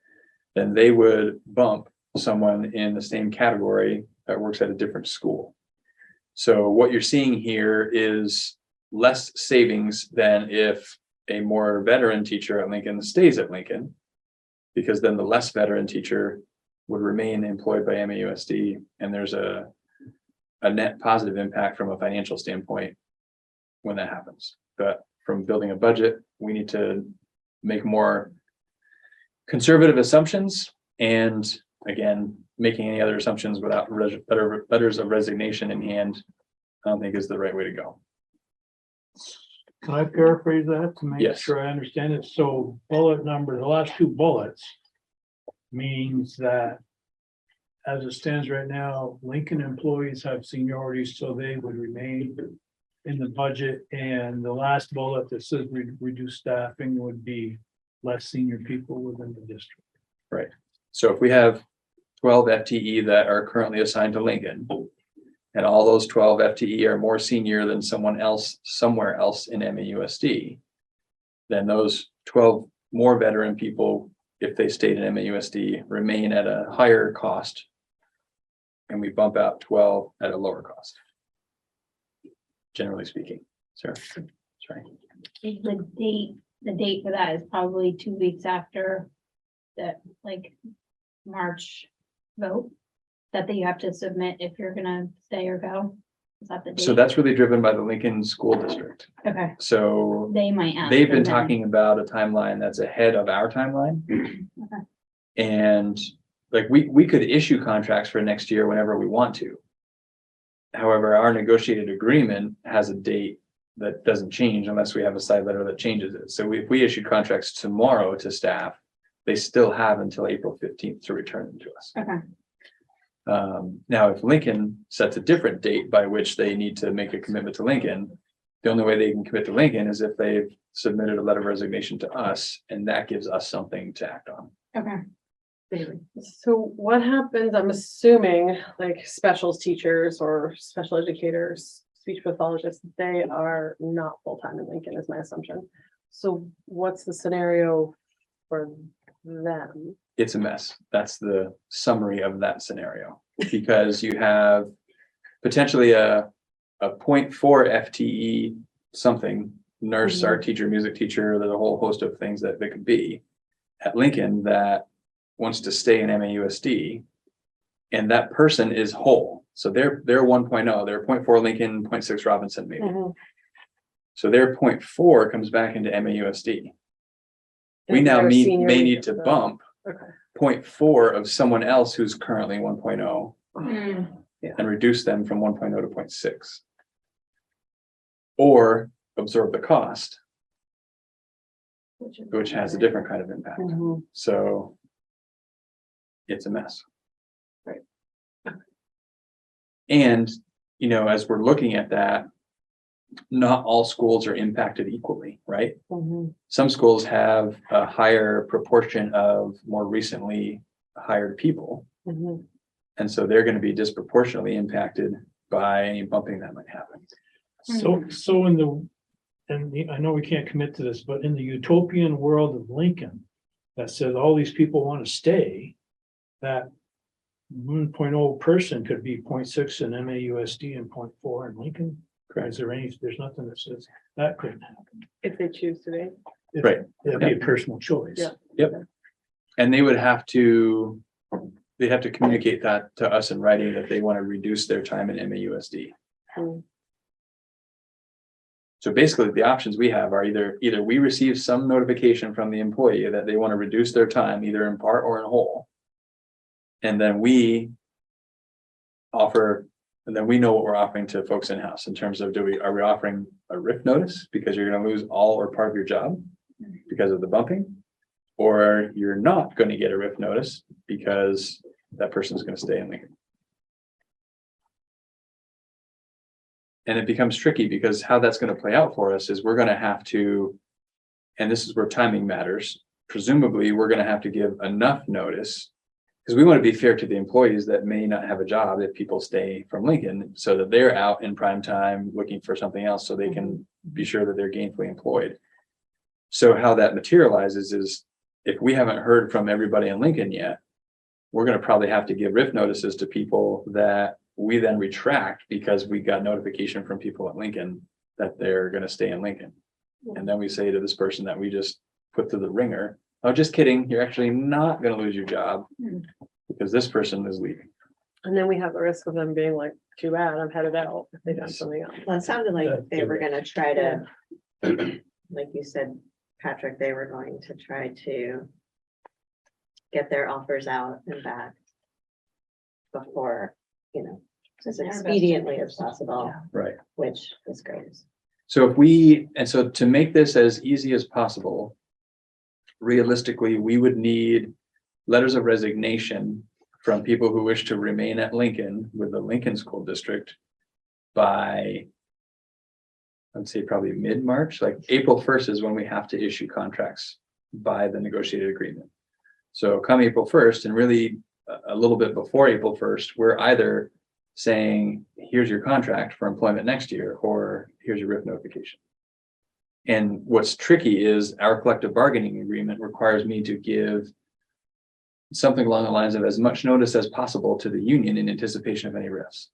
Speaker 6: then they would bump someone in the same category that works at a different school. So what you're seeing here is less savings than if a more veteran teacher at Lincoln stays at Lincoln, because then the less veteran teacher would remain employed by MAUSD, and there's a net positive impact from a financial standpoint when that happens. But from building a budget, we need to make more conservative assumptions, and again, making any other assumptions without letters of resignation in hand, I don't think is the right way to go.
Speaker 3: Can I paraphrase that to make
Speaker 6: Yes.
Speaker 3: sure I understand it? So bullet number, the last two bullets means that as it stands right now, Lincoln employees have seniority, so they would remain in the budget. And the last bullet that says reduce staffing would be less senior people within the district.
Speaker 6: Right. So if we have 12 FTE that are currently assigned to Lincoln, and all those 12 FTE are more senior than someone else somewhere else in MAUSD, then those 12 more veteran people, if they stayed in MAUSD, remain at a higher cost, and we bump out 12 at a lower cost. generally speaking. Sir, sorry.
Speaker 9: The date for that is probably 2 weeks after the, like, March vote that you have to submit if you're gonna stay or go. Is that the date?
Speaker 6: So that's really driven by the Lincoln School District.
Speaker 9: Okay,
Speaker 6: So
Speaker 9: they might ask.
Speaker 6: they've been
Speaker 9: them then.
Speaker 6: talking about a timeline that's ahead of our timeline.
Speaker 9: Okay.
Speaker 6: And like, we could issue contracts for next year whenever we want to. However, our negotiated agreement has a date that doesn't change unless we have a side letter that changes it. So if we issue contracts tomorrow to staff, they still have until April 15th to return them to us.
Speaker 9: Okay,
Speaker 6: Now, if Lincoln sets a different date by which they need to make a commitment to Lincoln, the only way they can commit to Lincoln is if they've submitted a letter of resignation to us, and that gives us something to act on.
Speaker 9: okay.
Speaker 8: So what happens, I'm assuming, like specials teachers or special educators, speech pathologists, they are not full-time in Lincoln is my assumption. So what's the scenario for them?
Speaker 6: It's a mess. That's the summary of that scenario, because you have potentially a 0.4 FTE something, nurse, art teacher, music teacher, there's a whole host of things that they could be at Lincoln that wants to stay in MAUSD, and that person is whole. So they're 1.0, they're 0.4 Lincoln, 0.6 Robinson maybe.
Speaker 8: Mhm.
Speaker 6: So their 0.4 comes back into MAUSD. We
Speaker 8: And
Speaker 6: now
Speaker 8: they're
Speaker 6: may
Speaker 8: senior
Speaker 6: need to
Speaker 8: leader, so-
Speaker 6: bump
Speaker 8: Okay.
Speaker 6: 0.4 of someone else who's currently 1.0
Speaker 9: Hmm,
Speaker 6: and reduce them from 1.0 to 0.6. Or absorb the cost, which has a different kind of impact.
Speaker 8: Mhm.
Speaker 6: So it's a mess.
Speaker 8: Right.
Speaker 6: And, as we're looking at that, not all schools are impacted equally, right?
Speaker 8: Mhm.
Speaker 6: Some schools have a higher proportion of more recently hired people.
Speaker 8: Mhm.
Speaker 6: And so they're going to be disproportionately impacted by any bumping that might happen.
Speaker 3: So I know we can't commit to this, but in the utopian world of Lincoln, that says all these people want to stay, that 1.0 person could be 0.6 in MAUSD and 0.4 in Lincoln. Is there there's nothing that says that couldn't happen.
Speaker 8: If they choose to be.
Speaker 6: Right.
Speaker 3: It'd be a personal choice.
Speaker 8: Yeah.
Speaker 6: And they'd have to communicate that to us in writing that they want to reduce their time in MAUSD.
Speaker 8: Mm.
Speaker 6: So basically, the options we have are either we receive some notification from the employee that they want to reduce their time, either in part or in whole. And then we offer, and then we know what we're offering to folks in-house in terms of are we offering a RIF notice because you're going to lose all or part of your job because of the bumping? Or you're not going to get a RIF notice because that person's going to stay in Lincoln. And it becomes tricky because how that's going to play out for us is we're going to have to, and this is where timing matters, presumably we're going to have to give enough notice because we want to be fair to the employees that may not have a job if people stay from Lincoln so that they're out in prime time looking for something else so they can be sure that they're gainfully employed. So how that materializes is if we haven't heard from everybody in Lincoln yet, we're going to probably have to give RIF notices to people that we then retract because we got notification from people at Lincoln that they're going to stay in Lincoln. And then we say to this person that we just put through the ringer, oh, just kidding, you're actually not going to lose your job because this person is leaving.
Speaker 8: And then we have the risk of them being like, too bad, I'm headed out if they done something else.
Speaker 5: Well, it sounded like they were gonna try to,
Speaker 8: Yeah.
Speaker 5: like you said, Patrick, they were going to try to get their offers out and back before, as expediently as possible,
Speaker 6: Right.
Speaker 5: which is great.
Speaker 6: So so to make this as easy as possible, realistically, we would need letters of resignation from people who wish to remain at Lincoln with the Lincoln School District by, I'd say probably mid-March, like April 1st is when we have to issue contracts by the negotiated agreement. So come April 1st and really a little bit before April 1st, we're either saying, here's your contract for employment next year, or here's your RIF notification. And what's tricky is our collective bargaining agreement requires me to give something along the lines of as much notice as possible to the union in anticipation of any RIFs.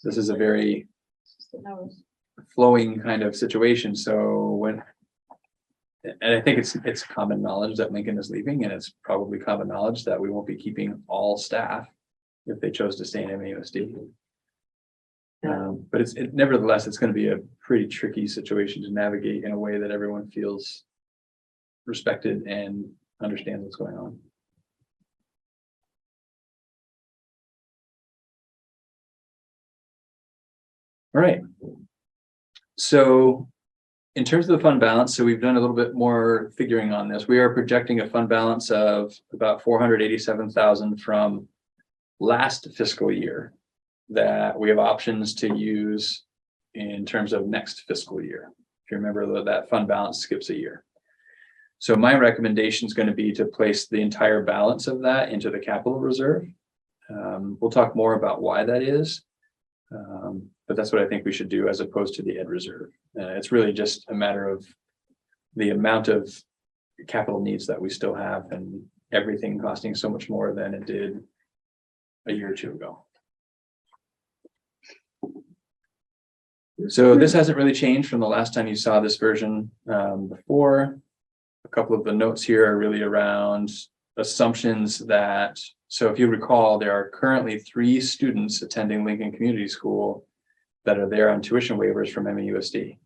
Speaker 6: This is a very flowing kind of situation. So when, and I think it's common knowledge that Lincoln is leaving, and it's probably common knowledge that we won't be keeping all staff if they chose to stay in MAUSD. But nevertheless, it's going to be a pretty tricky situation to navigate in a way that everyone feels respected and understands what's going on. All right. So in terms of the fund balance, so we've done a little bit more figuring on this. We are projecting a fund balance of about 487,000 from last fiscal year that we have options to use in terms of next fiscal year. If you remember, that fund balance skips a year. So my recommendation is going to be to place the entire balance of that into the capital reserve. We'll talk more about why that is. But that's what I think we should do as opposed to the ed reserve. It's really just a matter of the amount of capital needs that we still have, and everything costing so much more than it did a year or two ago. So this hasn't really changed from the last time you saw this version before. A couple of the notes here are really around assumptions that, so if you recall, there are currently 3 students attending Lincoln Community School that are there on tuition waivers from MAUSD.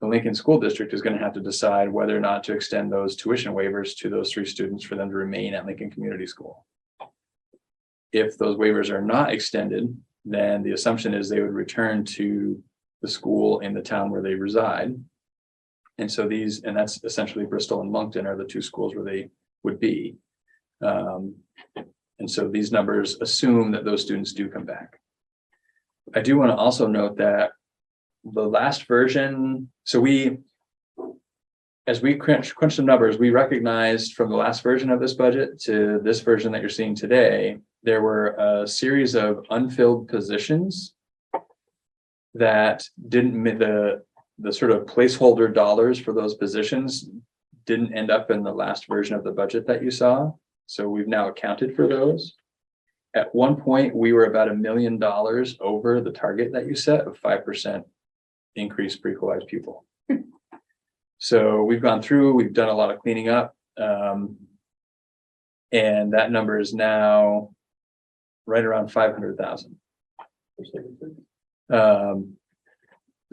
Speaker 6: The Lincoln School District is going to have to decide whether or not to extend those tuition waivers to those 3 students for them to remain at Lincoln Community School. If those waivers are not extended, then the assumption is they would return to the school in the town where they reside. And so and that's essentially Bristol and Moncton are the 2 schools where they would be. And so these numbers assume that those students do come back. I do want to also note that the last version, so as we crunch some numbers, we recognized from the last version of this budget to this version that you're seeing today, there were a series of unfilled positions that didn't, the sort of placeholder dollars for those positions didn't end up in the last version of the budget that you saw. So we've now accounted for those. At one point, we were about $1 million over the target that you set of 5% increase pre-equalized pupil. So we've gone through, we've done a lot of cleaning up. And that number is now right around 500,000.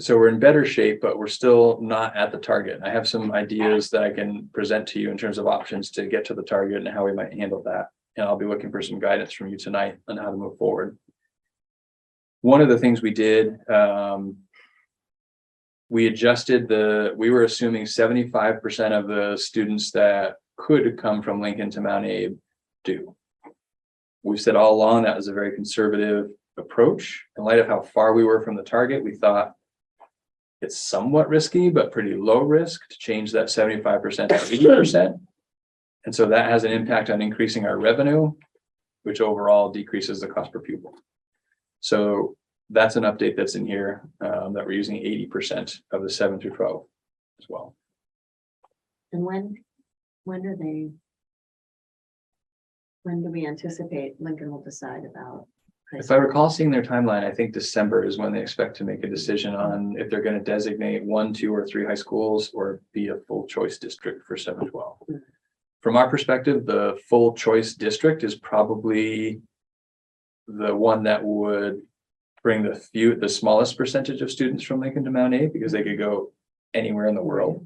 Speaker 6: So we're in better shape, but we're still not at the target. I have some ideas that I can present to you in terms of options to get to the target and how we might handle that. And I'll be looking for some guidance from you tonight on how to move forward. One of the things we did, we adjusted we were assuming 75% of the students that could come from Lincoln to Mount Abe do. We've said all along that was a very conservative approach. In light of how far we were from the target, we thought it's somewhat risky, but pretty low risk to change that 75% to 80%. And so that has an impact on increasing our revenue, which overall decreases the cost per pupil. So that's an update that's in here, that we're using 80% of the 7 through 12 as well.
Speaker 5: And when do we anticipate Lincoln will decide about?
Speaker 6: If I recall seeing their timeline, I think December is when they expect to make a decision on if they're going to designate 1, 2, or 3 high schools or be a full choice district for 7-12. From our perspective, the full choice district is probably the one that would bring the smallest percentage of students from Lincoln to Mount Abe, because they could go anywhere in the world.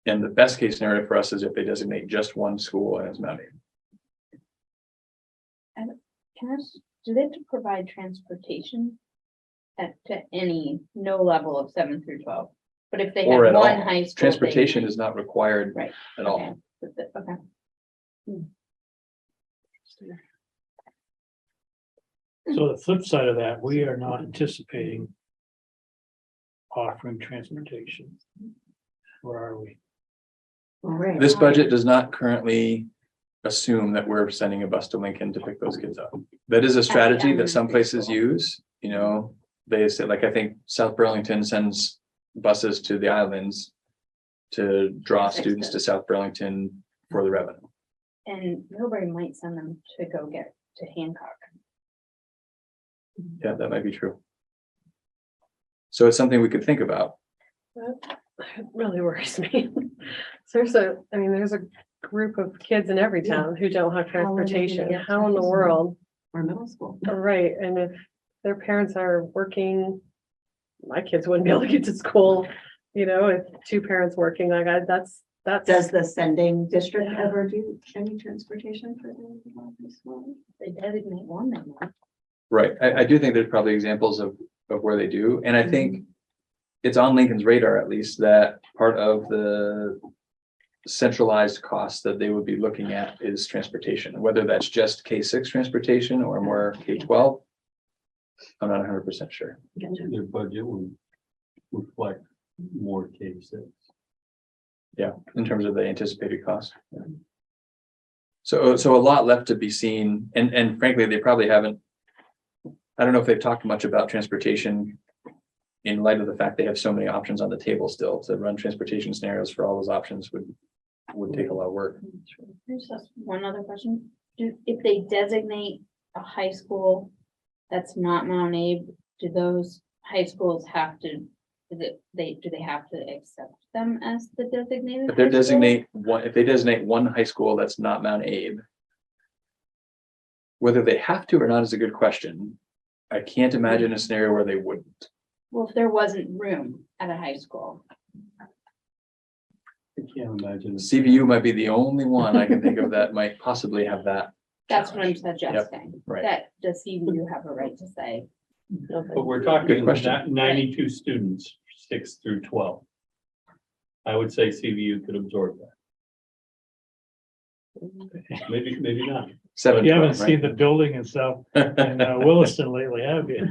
Speaker 6: And the best case scenario for us is if they designate just one school and it's Mount Abe.
Speaker 9: Do they have to provide transportation to no level of 7 through 12? But if they have
Speaker 6: Or at
Speaker 9: one
Speaker 6: all.
Speaker 9: high school.
Speaker 6: Transportation is not required
Speaker 9: Right.
Speaker 6: at all.
Speaker 9: Okay.
Speaker 3: So the flip side of that, we are not anticipating offering transportation. Where are we?
Speaker 5: All right.
Speaker 6: This budget does not currently assume that we're sending a bus to Lincoln to pick those kids up. That is a strategy that some places use. You know, they say, like, I think South Burlington sends buses to the islands to draw students to South Burlington for the revenue.
Speaker 9: And Middlebury might send them to go get to Hancock.
Speaker 6: Yeah, that might be true. So it's something we could think about.
Speaker 8: It really worries me. So there's a group of kids in every town who don't have
Speaker 5: How are they gonna
Speaker 8: transportation.
Speaker 5: get
Speaker 8: How in the
Speaker 5: to
Speaker 8: world?
Speaker 5: Or middle school.
Speaker 8: Right, and if their parents are working, my kids wouldn't be able to get to school, if two parents working, like that's.
Speaker 5: Does the sending district ever do any transportation for them?
Speaker 9: They designate one, they might.
Speaker 6: Right. I do think there's probably examples of where they do. And I think it's on Lincoln's radar, at least, that part of the centralized costs that they would be looking at is transportation, whether that's just K-6 transportation or more K-12. I'm not 100% sure.
Speaker 7: Their budget would reflect more K-6.
Speaker 6: Yeah, in terms of the anticipated cost. Yeah. So a lot left to be seen, and frankly, they probably haven't. I don't know if they've talked much about transportation in light of the fact they have so many options on the table still. To run transportation scenarios for all those options would take a lot of work.
Speaker 9: There's just one other question. If they designate a high school that's not Mount Abe, do those high schools have to, do they have to accept them as the designated?
Speaker 6: If they
Speaker 9: high school?
Speaker 6: designate one high school that's not Mount Abe, whether they have to or not is a good question. I can't imagine a scenario where they wouldn't.
Speaker 9: Well, if there wasn't room at a high school.
Speaker 7: I can't imagine.
Speaker 6: CVU might be the only one I can think of that might possibly have that.
Speaker 9: That's what I'm
Speaker 6: challenge.
Speaker 9: suggesting.
Speaker 6: right.
Speaker 9: That does CVU have a right to say?
Speaker 7: But we're
Speaker 6: Good
Speaker 7: talking
Speaker 6: question.
Speaker 7: 92 students, 6 through 12. I would say CVU could absorb that. Maybe not.
Speaker 6: 7,
Speaker 3: You haven't
Speaker 6: 12, right?
Speaker 3: seen the building and stuff in Williston lately, have you?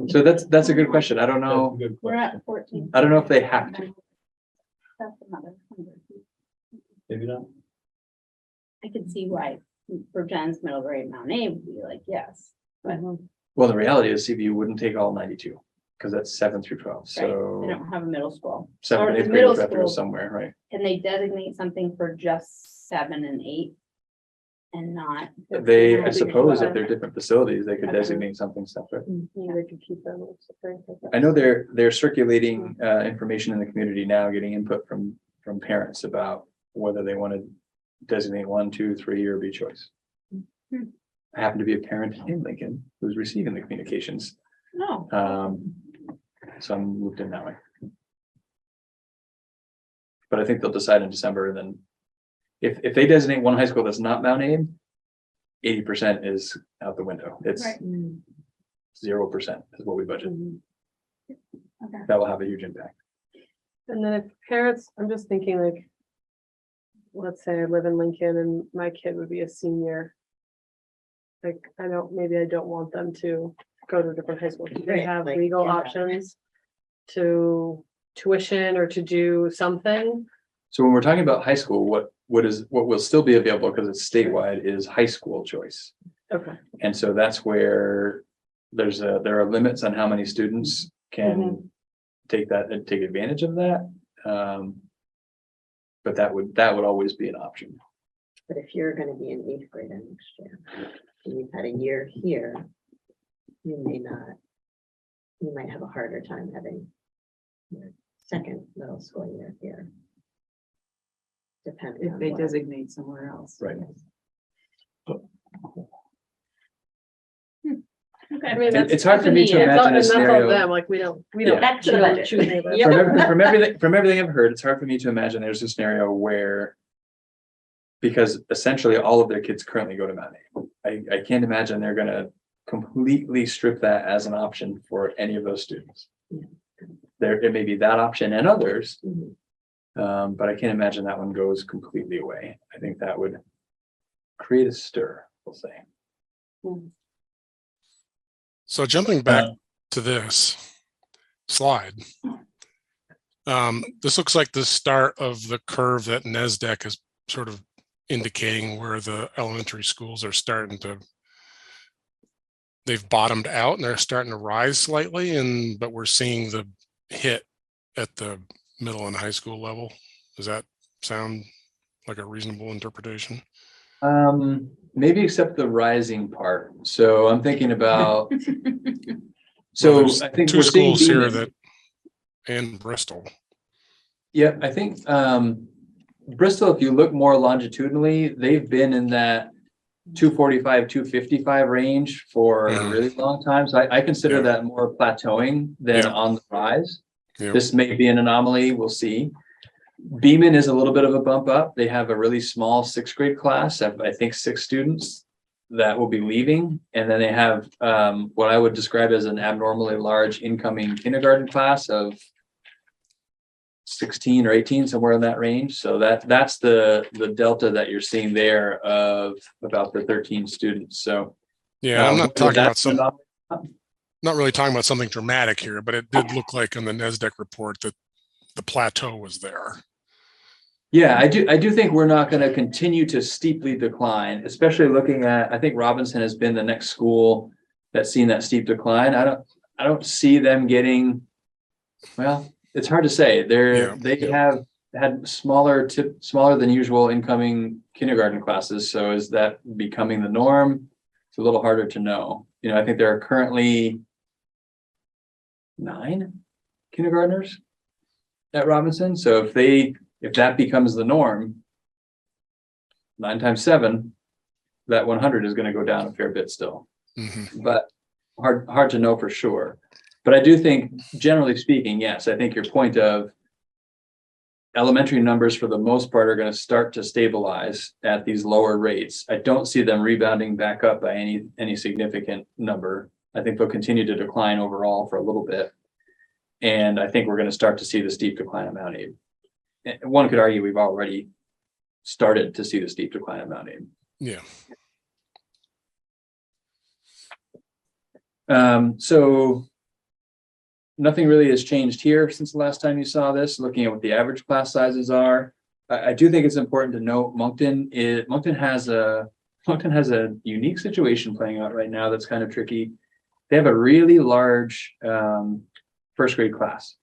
Speaker 6: So that's a good question. I don't
Speaker 7: That's a
Speaker 6: know.
Speaker 7: good
Speaker 9: We're
Speaker 7: question.
Speaker 9: at 14.
Speaker 6: I don't know if they have to.
Speaker 9: That's another 100.
Speaker 7: Maybe not.
Speaker 9: I could see why for Jen's middle grade Mount Abe would be like, yes, but
Speaker 6: Well, the reality is CVU wouldn't take all 92 because that's 7 through 12.
Speaker 9: right,
Speaker 6: So
Speaker 9: they don't have a middle school.
Speaker 6: 7
Speaker 9: Or
Speaker 6: and
Speaker 9: the
Speaker 6: 8th
Speaker 9: middle
Speaker 6: graders have to go
Speaker 9: school.
Speaker 6: somewhere, right?
Speaker 9: Can they designate something for just 7 and 8? And not?
Speaker 6: I suppose if they're different facilities, they could
Speaker 9: Okay.
Speaker 6: designate something separate.
Speaker 8: Yeah, they could keep them.
Speaker 6: I know they're circulating information in the community now, getting input from parents about whether they want to designate 1, 2, 3, or B choice.
Speaker 9: Hmm.
Speaker 6: I happen to be a parent in Lincoln who's receiving the communications.
Speaker 9: No.
Speaker 6: So I'm looped in that way. But I think they'll decide in December, and then if they designate one high school that's not Mount Abe, 80% is out the window. It's
Speaker 9: Right.
Speaker 6: 0% is what we budget.
Speaker 9: Okay.
Speaker 6: That will have a huge impact.
Speaker 8: And then if parents, I'm just thinking like, let's say I live in Lincoln and my kid would be a senior. Like, maybe I don't want them to go to a different high school. Do they
Speaker 5: Right,
Speaker 8: have
Speaker 5: like,
Speaker 8: legal
Speaker 5: yeah.
Speaker 8: options to tuition or to do something?
Speaker 6: So when we're talking about high school, what will still be available because it's statewide is high school choice.
Speaker 8: Okay.
Speaker 6: And so that's where there are limits on how many students can take advantage of that. But that would always be an option.
Speaker 5: But if you're gonna be an 8th grader next year, and you've had a year here, you might have a harder time having your second middle school year here. Depending
Speaker 2: If
Speaker 5: on
Speaker 2: they
Speaker 5: what-
Speaker 2: designate somewhere else.
Speaker 6: Right.
Speaker 8: I mean,
Speaker 6: It's hard for me to
Speaker 8: It's all-
Speaker 6: imagine
Speaker 8: and
Speaker 6: a
Speaker 8: that's all
Speaker 6: scenario.
Speaker 8: them, like, we don't
Speaker 6: Yeah.
Speaker 5: Back to the budget.
Speaker 8: choose any of this.
Speaker 5: Yep.
Speaker 6: From everything I've heard, it's hard for me to imagine there's a scenario where, because essentially all of their kids currently go to Mount Abe. I can't imagine they're gonna completely strip that as an option for any of those students. It may be that option and others,
Speaker 5: Mhm.
Speaker 6: but I can't imagine that one goes completely away. I think that would create a stir, we'll say.
Speaker 4: So jumping back to this slide. This looks like the start of the curve that NESDEC is sort of indicating where the elementary schools are starting to, they've bottomed out and they're starting to rise slightly, but we're seeing the hit at the middle and high school level. Does that sound like a reasonable interpretation?
Speaker 6: Maybe except the rising part. So I'm thinking about.
Speaker 4: Well,
Speaker 6: So
Speaker 4: there's
Speaker 6: I think
Speaker 4: two
Speaker 6: we're seeing
Speaker 4: schools here
Speaker 6: beaming.
Speaker 4: that and Bristol.
Speaker 6: Yeah, I think Bristol, if you look more longitudinally, they've been in that 245, 255 range for a
Speaker 4: Mhm.
Speaker 6: really long time. So I consider
Speaker 4: Yeah.
Speaker 6: that more plateauing than
Speaker 4: Yeah.
Speaker 6: on the rise.
Speaker 4: Yeah.
Speaker 6: This may be an anomaly, we'll see. Beaman is a little bit of a bump up. They have a really small sixth grade class of, I think, 6 students that will be leaving. And then they have what I would describe as an abnormally large incoming kindergarten class of 16 or 18, somewhere in that range. So that's the delta that you're seeing there of about the 13 students. So
Speaker 4: Yeah, I'm not
Speaker 6: whether
Speaker 4: talking about
Speaker 6: that's
Speaker 4: some,
Speaker 6: an
Speaker 4: not really talking about something dramatic here, but it did look like on the NASDAQ report that the plateau was there.
Speaker 6: Yeah, I do think we're not going to continue to steeply decline, especially looking at, I think Robinson has been the next school that's seen that steep decline. I don't see them getting, well, it's hard to say. They have had smaller than usual incoming kindergarten classes. So is that becoming the norm? It's a little harder to know. I think there are currently 9 kindergartners at Robinson. So if that becomes the norm, 9 times 7, that 100 is going to go down a fair bit still, but hard to know for sure. But I do think, generally speaking, yes, I think your point of elementary numbers for the most part are going to start to stabilize at these lower rates. I don't see them rebounding back up by any significant number. I think they'll continue to decline overall for a little bit. And I think we're going to start to see the steep decline of Mount Aid. One could argue we've already started to see the steep decline of Mount Aid.
Speaker 4: Yeah.
Speaker 6: So nothing really has changed here since the last time you saw this, looking at what the average class sizes are. I do think it's important to note Moncton has a unique situation playing out right now that's kind of tricky. They have a really large first grade class.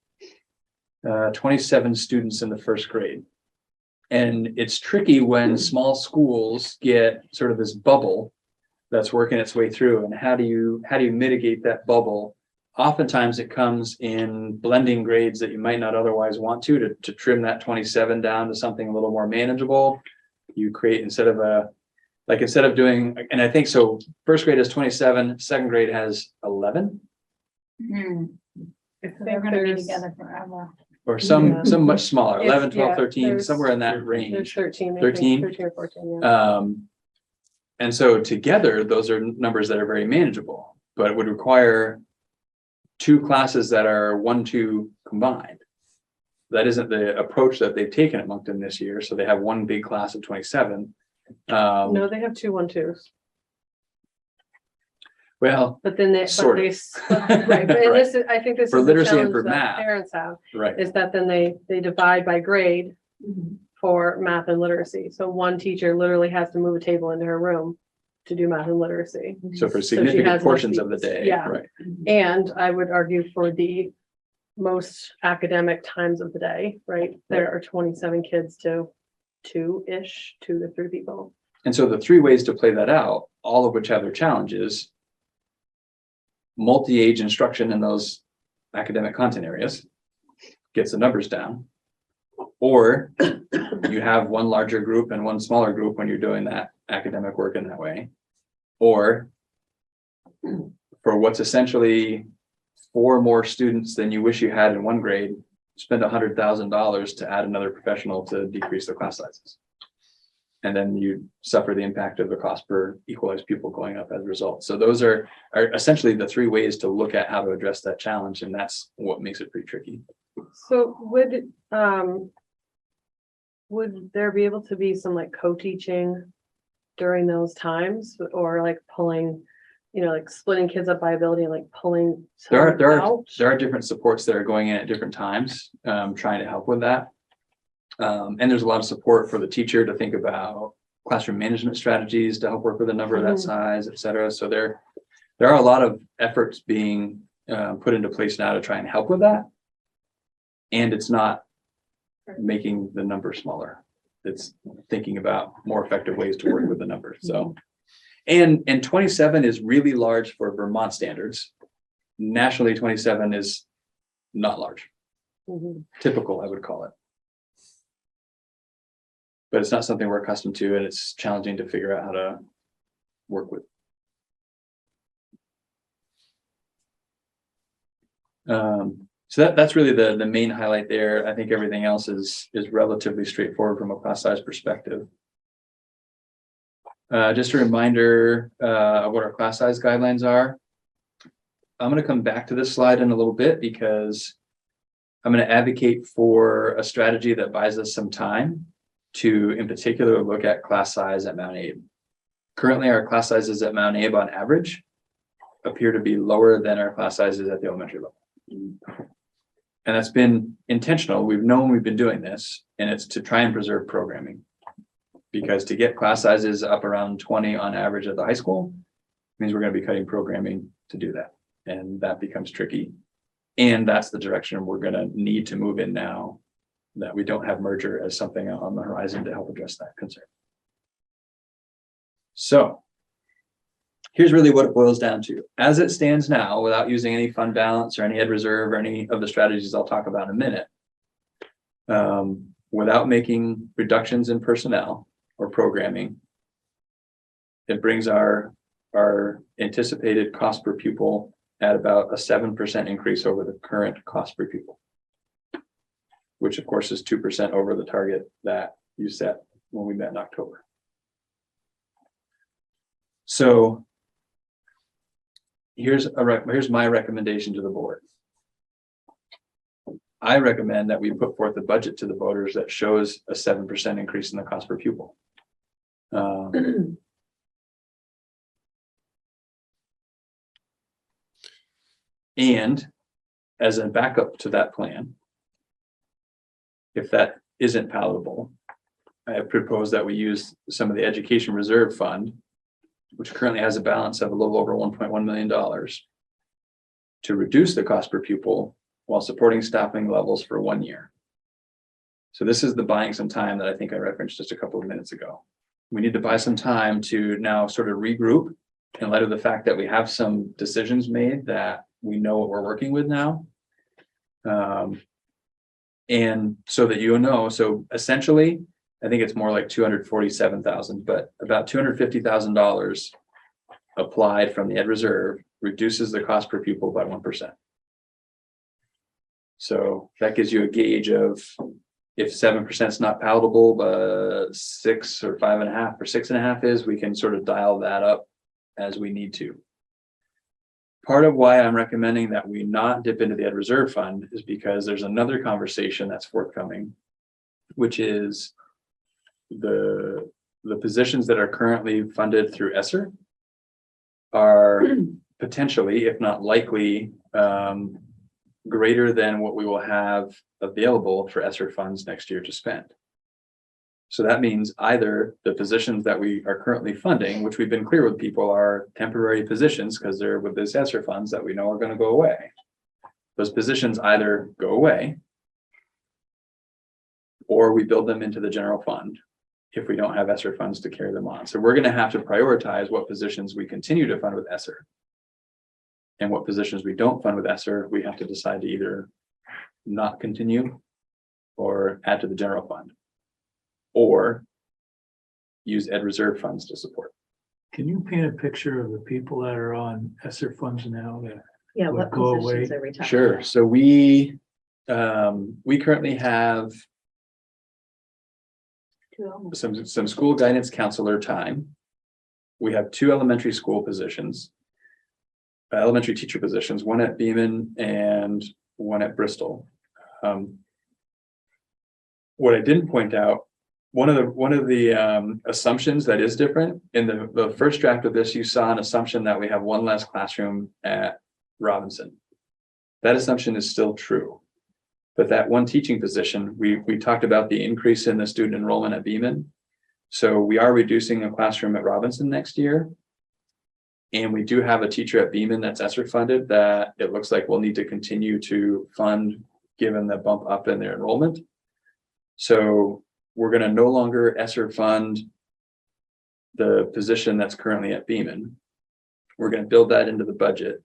Speaker 6: 27 students in the first grade. And it's tricky when small schools get sort of this bubble that's working its way through. And how do you mitigate that bubble? Oftentimes it comes in blending grades that you might not otherwise want to trim that 27 down to something a little more manageable. You create instead of doing, and I think so, first grade has 27, second grade has 11.
Speaker 9: They're gonna be together forever.
Speaker 6: Or some
Speaker 8: Yeah.
Speaker 6: much smaller, 11,
Speaker 8: It's-
Speaker 6: 12,
Speaker 8: yeah,
Speaker 6: 13,
Speaker 8: there's-
Speaker 6: somewhere in that
Speaker 8: There's
Speaker 6: range.
Speaker 8: 13. I think,
Speaker 6: 13?
Speaker 8: 13 or 14, yeah.
Speaker 6: And so together, those are numbers that are very manageable, but would require 2 classes that are 1-2 combined. That isn't the approach that they've taken at Moncton this year. So they have one big class of 27.
Speaker 8: No, they have 2 1-2s,
Speaker 6: Well,
Speaker 8: but then
Speaker 6: Sort of.
Speaker 8: right, but
Speaker 6: Right.
Speaker 8: this is, I think this
Speaker 6: For
Speaker 8: is the
Speaker 6: literacy and
Speaker 8: challenge
Speaker 6: for
Speaker 8: that
Speaker 6: math.
Speaker 8: parents have,
Speaker 6: right.
Speaker 8: is that then they divide by grade for math and literacy. So one teacher literally has to move a table into her room to do math and literacy.
Speaker 6: So for
Speaker 8: she
Speaker 6: significant
Speaker 8: has
Speaker 6: portions
Speaker 8: less
Speaker 6: of the day,
Speaker 8: yeah.
Speaker 6: right.
Speaker 8: And I would argue for the most academic times of the day, right? There are 27 kids to 2-ish, 2 to 3 people.
Speaker 6: And so the 3 ways to play that out, all of which have their challenges, multi-age instruction in those academic content areas gets the numbers down, or you have one larger group and one smaller group when you're doing that academic work in that way, or for what's essentially 4 more students than you wish you had in one grade, spend $100,000 to add another professional to decrease the class sizes. And then you suffer the impact of the cost per equalized pupil going up as a result. So those are essentially the 3 ways to look at how to address that challenge. And that's what makes it pretty tricky.
Speaker 8: So would there be able to be some like co-teaching during those times, or like pulling, like splitting kids up by ability and like pulling
Speaker 6: There
Speaker 8: some out?
Speaker 6: are different supports that are going in at different times, trying to help with that. And there's a lot of support for the teacher to think about classroom management strategies to help work with a number of that size, et cetera. So there are a lot of efforts being put into place now to try and help with that. And it's not making the number smaller. It's thinking about more effective ways to work with the numbers. So, and 27 is really large for Vermont standards. Nationally, 27 is not large.
Speaker 8: Mhm.
Speaker 6: typical, I would call it. But it's not something we're accustomed to, and it's challenging to figure out how to work with. So that's really the main highlight there. I think everything else is relatively straightforward from a class size perspective. Just a reminder of what our class size guidelines are. I'm going to come back to this slide in a little bit because I'm going to advocate for a strategy that buys us some time to, in particular, look at class size at Mount Abe. Currently, our class sizes at Mount Abe on average appear to be lower than our class sizes at the elementary level. And that's been intentional. We've known we've been doing this, and it's to try and preserve programming. Because to get class sizes up around 20 on average at the high school means we're going to be cutting programming to do that. And that becomes tricky. And that's the direction we're going to need to move in now, that we don't have merger as something on the horizon to help address that concern. So here's really what it boils down to. As it stands now, without using any fund balance or any ed reserve or any of the strategies I'll talk about in a minute, without making reductions in personnel or programming, it brings our anticipated cost per pupil at about a 7% increase over the current cost per pupil, which of course is 2% over the target that you set when we met in October. So here's my recommendation to the board. I recommend that we put forth a budget to the voters that shows a 7% increase in the cost per pupil. And as a backup to that plan, if that isn't palatable, I have proposed that we use some of the education reserve fund, which currently has a balance of a little over $1.1 million, to reduce the cost per pupil while supporting staffing levels for 1 year. So this is the buying some time that I think I referenced just a couple of minutes ago. We need to buy some time to now sort of regroup in light of the fact that we have some decisions made that we know what we're working with now. And so that you know, so essentially, I think it's more like 247,000, but about $250,000 applied from the ed reserve reduces the cost per pupil by 1%. So that gives you a gauge of if 7% is not palatable, but 6 or 5.5 or 6.5 is, we can sort of dial that up as we need to. Part of why I'm recommending that we not dip into the ed reserve fund is because there's another conversation that's forthcoming, which is the positions that are currently funded through ESSER are potentially, if not likely, greater than what we will have available for ESSER funds next year to spend. So that means either the positions that we are currently funding, which we've been clear with people are temporary positions because they're with this ESSER funds that we know are going to go away. Those positions either go away or we build them into the general fund if we don't have ESSER funds to carry them on. So we're going to have to prioritize what positions we continue to fund with ESSER. And what positions we don't fund with ESSER, we have to decide to either not continue or add to the general fund, or use ed reserve funds to support.
Speaker 3: Can you paint a picture of the people that are on ESSER funds now that
Speaker 5: Yeah,
Speaker 3: would
Speaker 5: what
Speaker 3: go
Speaker 5: positions
Speaker 3: away?
Speaker 5: are we talking
Speaker 6: Sure.
Speaker 5: about?
Speaker 6: So we currently have some school guidance counselor time. We have 2 elementary school positions, elementary teacher positions, one at Beeman and one at Bristol. What I didn't point out, one of the assumptions that is different in the first draft of this, you saw an assumption that we have 1 less classroom at Robinson. That assumption is still true. But that 1 teaching position, we talked about the increase in the student enrollment at Beeman. So we are reducing a classroom at Robinson next year. And we do have a teacher at Beeman that's ESSER funded that it looks like we'll need to continue to fund given the bump up in their enrollment. So we're going to no longer ESSER fund the position that's currently at Beeman. We're going to build that into the budget.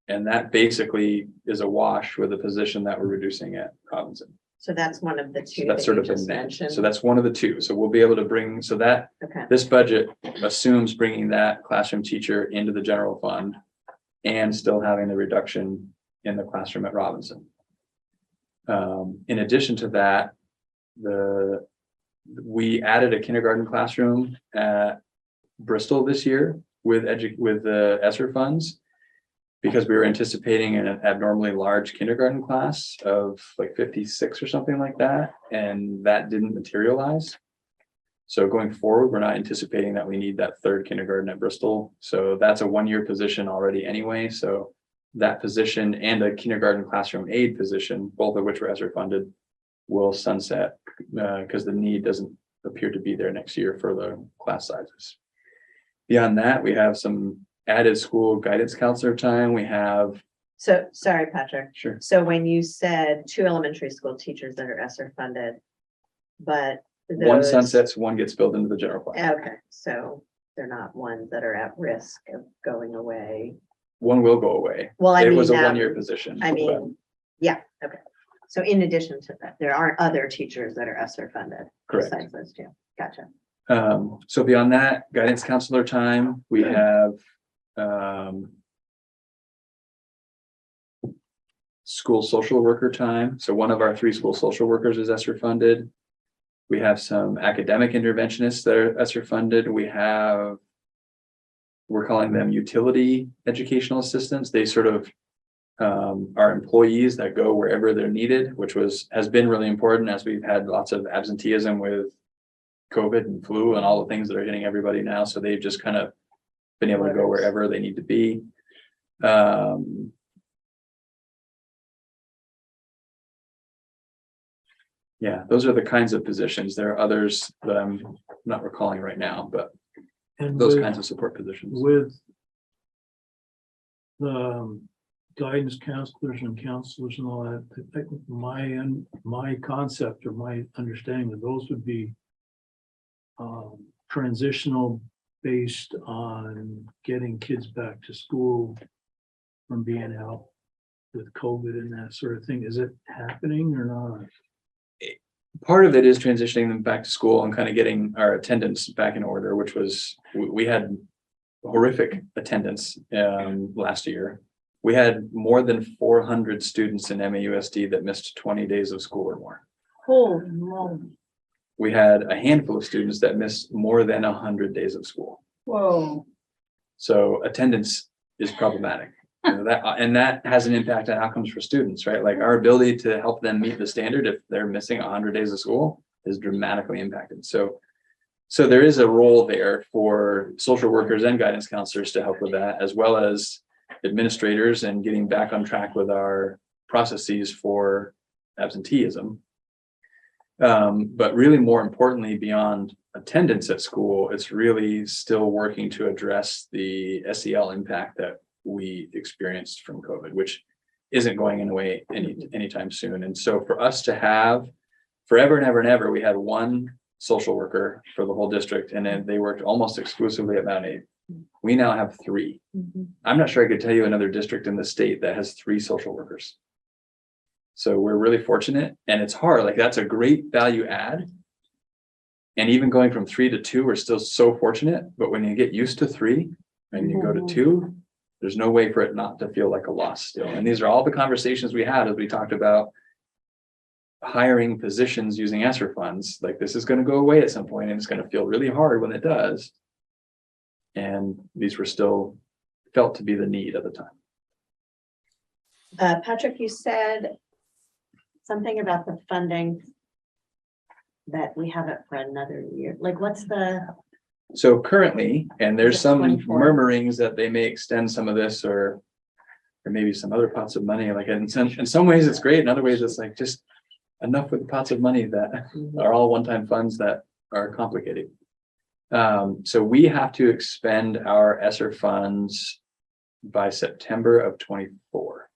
Speaker 6: And that basically is a wash with the position that we're reducing at Robinson.
Speaker 5: So that's one of the
Speaker 6: So
Speaker 5: two
Speaker 6: that's
Speaker 5: that
Speaker 6: sort
Speaker 5: you
Speaker 6: of the
Speaker 5: just
Speaker 6: net.
Speaker 5: mentioned.
Speaker 6: So that's one of the two. So we'll be able to bring, so that
Speaker 5: Okay,
Speaker 6: this budget assumes bringing that classroom teacher into the general fund and still having the reduction in the classroom at Robinson. In addition to that, we added a kindergarten classroom at Bristol this year with the ESSER funds, because we were anticipating an abnormally large kindergarten class of like 56 or something like that, and that didn't materialize. So going forward, we're not anticipating that we need that third kindergarten at Bristol. So that's a one-year position already anyway. So that position and a kindergarten classroom aide position, both of which were ESSER funded, will sunset because the need doesn't appear to be there next year for the class sizes. Beyond that, we have some added school guidance counselor time. We have,
Speaker 5: so, sorry, Patrick.
Speaker 6: sure,
Speaker 5: So when you said 2 elementary school teachers that are ESSER funded, but
Speaker 6: one
Speaker 5: those-
Speaker 6: sunsets, one gets billed into the general fund.
Speaker 5: Okay, so they're not ones that are at risk of going away.
Speaker 6: One will go away.
Speaker 5: Well, I
Speaker 6: It
Speaker 5: mean,
Speaker 6: was a one-year position.
Speaker 5: I
Speaker 6: but-
Speaker 5: mean, yeah, okay. So in addition to that, there aren't other teachers that are ESSER funded.
Speaker 6: Correct.
Speaker 5: Besides those two. Gotcha.
Speaker 6: So beyond that, guidance counselor time, we have, school social worker time. So one of our 3 school social workers is ESSER funded. We have some academic interventionists that are ESSER funded. We're calling them utility educational assistants. They sort of are employees that go wherever they're needed, which has been really important as we've had lots of absenteeism with COVID and flu and all the things that are hitting everybody now. So they've just kind of been able to go wherever they need to be. Yeah, those are the kinds of positions. There are others that I'm not recalling right now, but
Speaker 3: And
Speaker 6: those
Speaker 3: with-
Speaker 6: kinds of support positions.
Speaker 3: With the guidance counselors and counselors and all that, I think my concept or my understanding of those would be transitional based on getting kids back to school from being out with COVID and that sort of thing. Is it happening or not?
Speaker 6: Part of it is transitioning them back to school and kind of getting our attendance back in order, which was, we had horrific attendance last year. We had more than 400 students in MAUSD that missed 20 days of school or more.
Speaker 2: Holy moly.
Speaker 6: We had a handful of students that missed more than 100 days of school.
Speaker 2: Whoa.
Speaker 6: So attendance is problematic. You know, that has an impact on outcomes for students, right? Like our ability to help them meet the standard if they're missing 100 days of school is dramatically impacted. So there is a role there for social workers and guidance counselors to help with that, as well as administrators and getting back on track with our processes for absenteeism. But really more importantly, beyond attendance at school, it's really still working to address the SEL impact that we experienced from COVID, which isn't going away anytime soon. And so for us to have forever and ever and ever, we had one social worker for the whole district, and then they worked almost exclusively at Mount Aid. We now have 3. I'm not sure I could tell you another district in the state that has 3 social workers. So we're really fortunate, and it's hard. Like that's a great value add. And even going from 3 to 2, we're still so fortunate. But when you get used to 3 and you go to 2, there's no way for it not to feel like a loss still. And these are all the conversations we had as we talked about hiring positions using ESSER funds. Like this is going to go away at some point, and it's going to feel really hard when it does. And these were still felt to be the need at the time.
Speaker 5: Patrick, you said something about the funding that we have it for another year. Like what's the,
Speaker 6: So currently, and there's
Speaker 5: Is it
Speaker 6: some
Speaker 5: 24?
Speaker 6: murmurings that they may extend some of this or maybe some other pots of money, like in some ways it's great. In other ways, it's like just enough with the pots of money that are all one-time funds that are complicated. So we have to expend our ESSER funds by September of 24.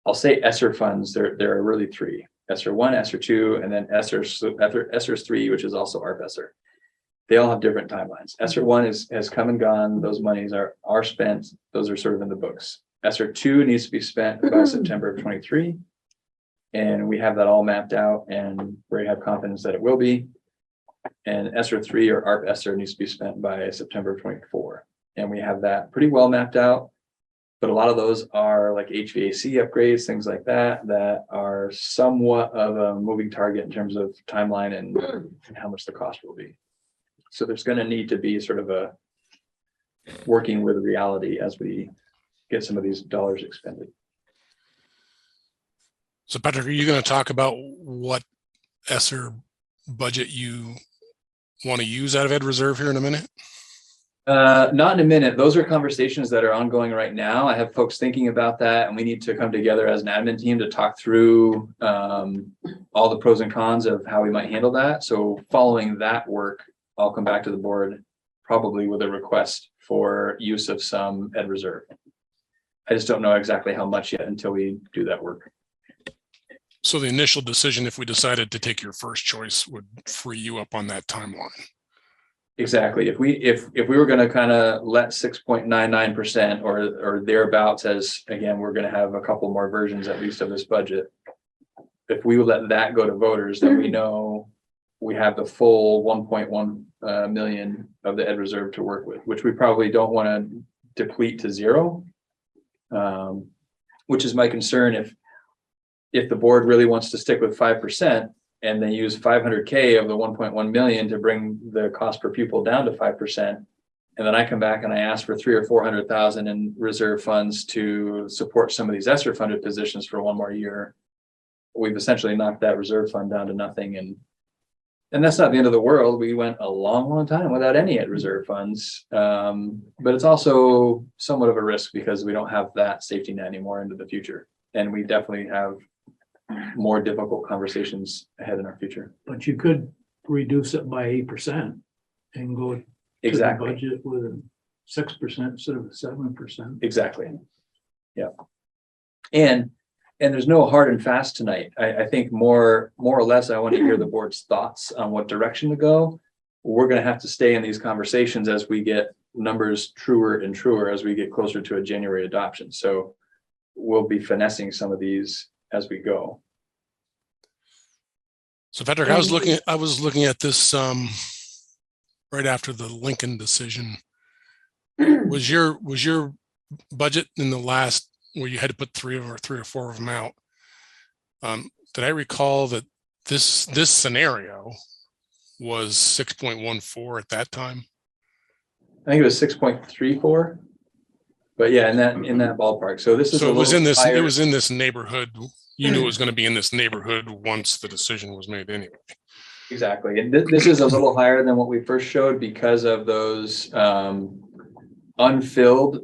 Speaker 6: I'll say ESSER funds, there are really 3, ESSER 1, ESSER 2, and then ESSER 3, which is also ARP ESSER. They all have different timelines. ESSER 1 has come and gone. Those monies are spent. Those are sort of in the books. ESER 2 needs to be spent by September of 23. And we have that all mapped out and we have confidence that it will be. And ESER 3 or ARP ESER needs to be spent by September of 24. And we have that pretty well mapped out. But a lot of those are like HVAC upgrades, things like that, that are somewhat of a moving target in terms of timeline and how much the cost will be. So there's going to need to be sort of a working with reality as we get some of these dollars expended.
Speaker 4: So Patrick, are you going to talk about what ESER budget you want to use out of Ed Reserve here in a minute?
Speaker 6: Not in a minute. Those are conversations that are ongoing right now. I have folks thinking about that, and we need to come together as an admin team to talk through all the pros and cons of how we might handle that. So following that work, I'll come back to the board probably with a request for use of some Ed Reserve. I just don't know exactly how much yet until we do that work.
Speaker 4: So the initial decision, if we decided to take your first choice, would free you up on that timeline.
Speaker 6: Exactly. If we were going to kind of let 6.99% or thereabouts, as again, we're going to have a couple more versions at least of this budget. If we would let that go to voters, then we know we have the full 1.1 million of the Ed Reserve to work with, which we probably don't want to deplete to zero. Which is my concern. If the board really wants to stick with 5%, and they use 500K of the 1.1 million to bring the cost per pupil down to 5%. And then I come back and I ask for 300,000 or 400,000 in reserve funds to support some of these ESSER funded positions for one more year. We've essentially knocked that reserve fund down to nothing. And that's not the end of the world. We went a long time without any Ed Reserve funds. But it's also somewhat of a risk because we don't have that safety net anymore into the future. And we definitely have more difficult conversations ahead in our future.
Speaker 3: But you could reduce it by 8% and go to the budget with a 6% instead of a 7%.
Speaker 6: Exactly. Yeah. And there's no hard and fast tonight. I think more or less, I want to hear the board's thoughts on what direction to go. We're going to have to stay in these conversations as we get numbers truer and truer as we get closer to a January adoption. So we'll be finessing some of these as we go.
Speaker 4: So Patrick, I was looking at this right after the Lincoln decision. Was your budget in the last where you had to put three or four of them out? Did I recall that this scenario was 6.14 at that time?
Speaker 6: I think it was 6.34. But yeah, in that ballpark. So this is
Speaker 4: it was in this
Speaker 6: higher.
Speaker 4: It was in this neighborhood. You knew it was going to be in this neighborhood once the decision was made anyway.
Speaker 6: Exactly. And this is a little higher than what we first showed because of those unfilled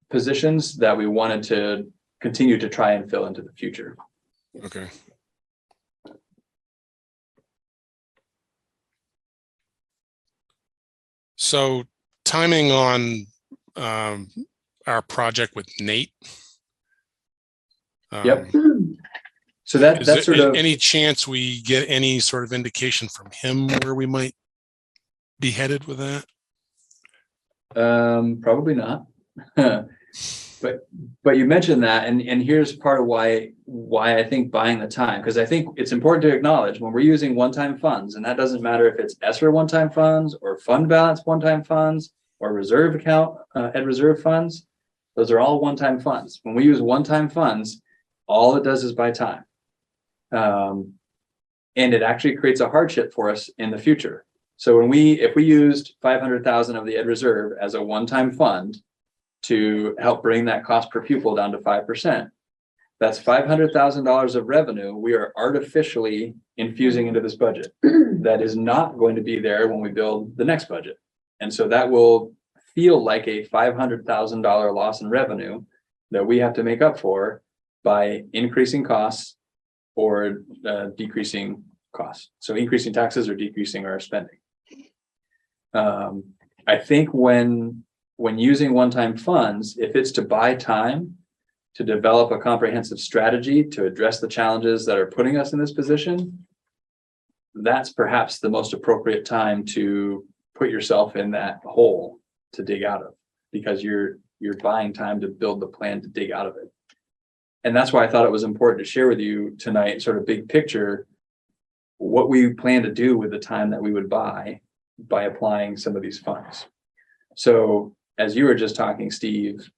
Speaker 6: positions that we wanted to continue to try and fill into the future.
Speaker 4: Okay. So timing on our project with Nate.
Speaker 6: Yep. So that's sort of
Speaker 4: any chance we get any sort of indication from him where we might be headed with that?
Speaker 6: Probably not. But you mentioned that, and here's part of why I think buying the time, because I think it's important to acknowledge when we're using one-time funds, and that doesn't matter if it's ESSER one-time funds or fund balance one-time funds or reserve account Ed Reserve funds. Those are all one-time funds. When we use one-time funds, all it does is buy time. And it actually creates a hardship for us in the future. So if we used 500,000 of the Ed Reserve as a one-time fund to help bring that cost per pupil down to 5%, that's $500,000 of revenue we are artificially infusing into this budget. That is not going to be there when we build the next budget. And so that will feel like a $500,000 loss in revenue that we have to make up for by increasing costs or decreasing costs. So increasing taxes or decreasing our spending. I think when using one-time funds, if it's to buy time to develop a comprehensive strategy to address the challenges that are putting us in this position, that's perhaps the most appropriate time to put yourself in that hole to dig out of, because you're you're buying time to build the plan to dig out of it. And that's why I thought it was important to share with you tonight, sort of big picture, what we plan to do with the time that we would buy by applying some of these funds. So as you were just talking, Steve,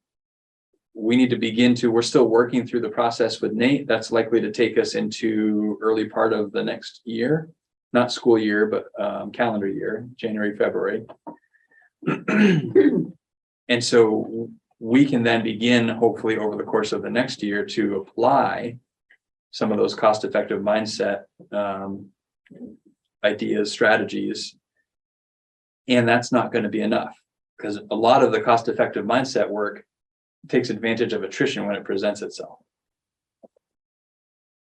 Speaker 6: we need to begin to, we're still working through the process with Nate. That's likely to take us into early part of the next year, not school year, but calendar year, January, February. And so we can then begin, hopefully over the course of the next year, to apply some of those cost-effective mindset ideas, strategies. And that's not going to be enough, because a lot of the cost-effective mindset work takes advantage of attrition when it presents itself.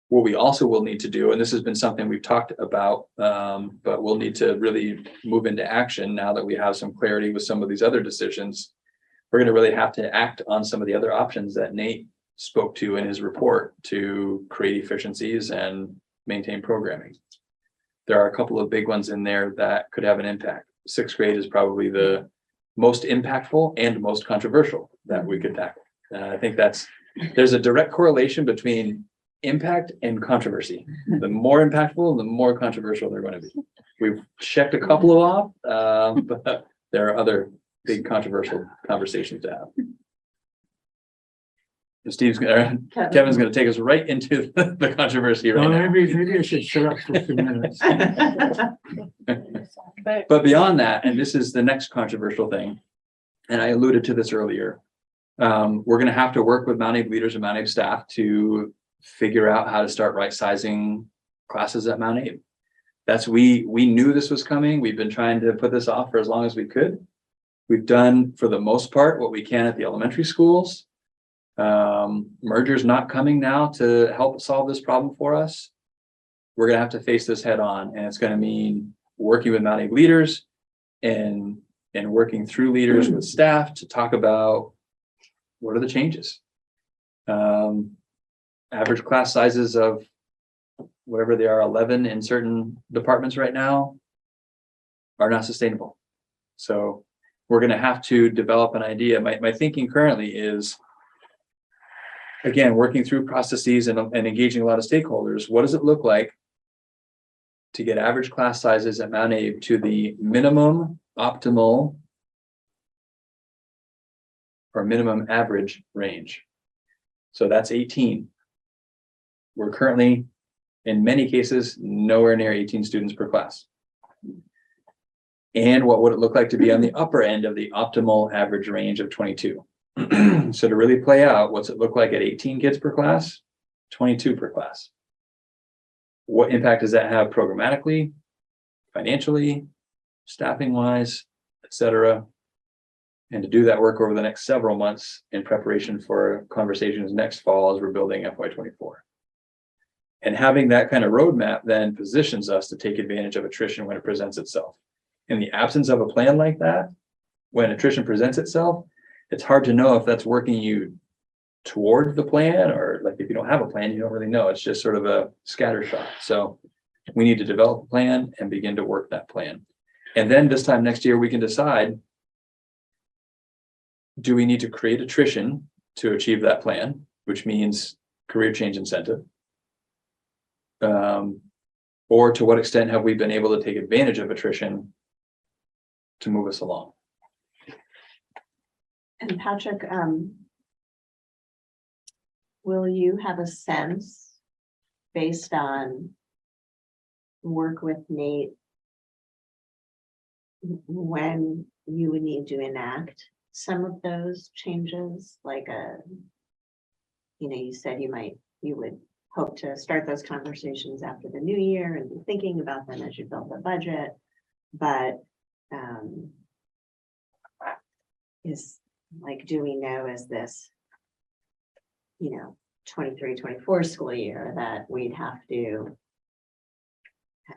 Speaker 6: What we also will need to do, and this has been something we've talked about, but we'll need to really move into action now that we have some clarity with some of these other decisions. We're going to really have to act on some of the other options that Nate spoke to in his report to create efficiencies and maintain programming. There are a couple of big ones in there that could have an impact. Sixth grade is probably the most impactful and most controversial that we could tackle. I think there's a direct correlation between impact and controversy. The more impactful, the more controversial they're going to be. We've checked a couple of off, but there are other big controversial conversations to have. And Kevin's going to take us right into the controversy right now.
Speaker 3: Maybe I should shut up for a few minutes.
Speaker 6: But beyond that, and this is the next controversial thing, and I alluded to this earlier, we're going to have to work with Mount Abe leaders and Mount Abe staff to figure out how to start right sizing classes at Mount Abe. We knew this was coming. We've been trying to put this off for as long as we could. We've done, for the most part, what we can at the elementary schools. Merger's not coming now to help solve this problem for us. We're going to have to face this head on, and it's going to mean working with Mount Abe leaders and working through leaders with staff to talk about what are the changes. Average class sizes of whatever they are, 11 in certain departments right now, are not sustainable. So we're going to have to develop an idea. My thinking currently is, again, working through processes and engaging a lot of stakeholders. What does it look like to get average class sizes at Mount Abe to the minimum optimal or minimum average range? So that's 18. We're currently, in many cases, nowhere near 18 students per class. And what would it look like to be on the upper end of the optimal average range of 22? So to really play out, what's it look like at 18 kids per class, 22 per class? What impact does that have programmatically, financially, staffing wise, et cetera? And to do that work over the next several months in preparation for conversations next fall as we're building FY24. And having that kind of roadmap then positions us to take advantage of attrition when it presents itself. In the absence of a plan like that, when attrition presents itself, it's hard to know if that's working you toward the plan, or like if you don't have a plan, you don't really know. It's just sort of a scatter shot. So we need to develop a plan and begin to work that plan. And then this time next year, we can decide, do we need to create attrition to achieve that plan, which means career change incentive? Or to what extent have we been able to take advantage of attrition to move us along?
Speaker 5: And Patrick, will you have a sense based on work with Nate when you would need to enact some of those changes? Like you said you would hope to start those conversations after the new year and be thinking about them as you build the budget, but do we know, is this 23-24 school year that we'd have to,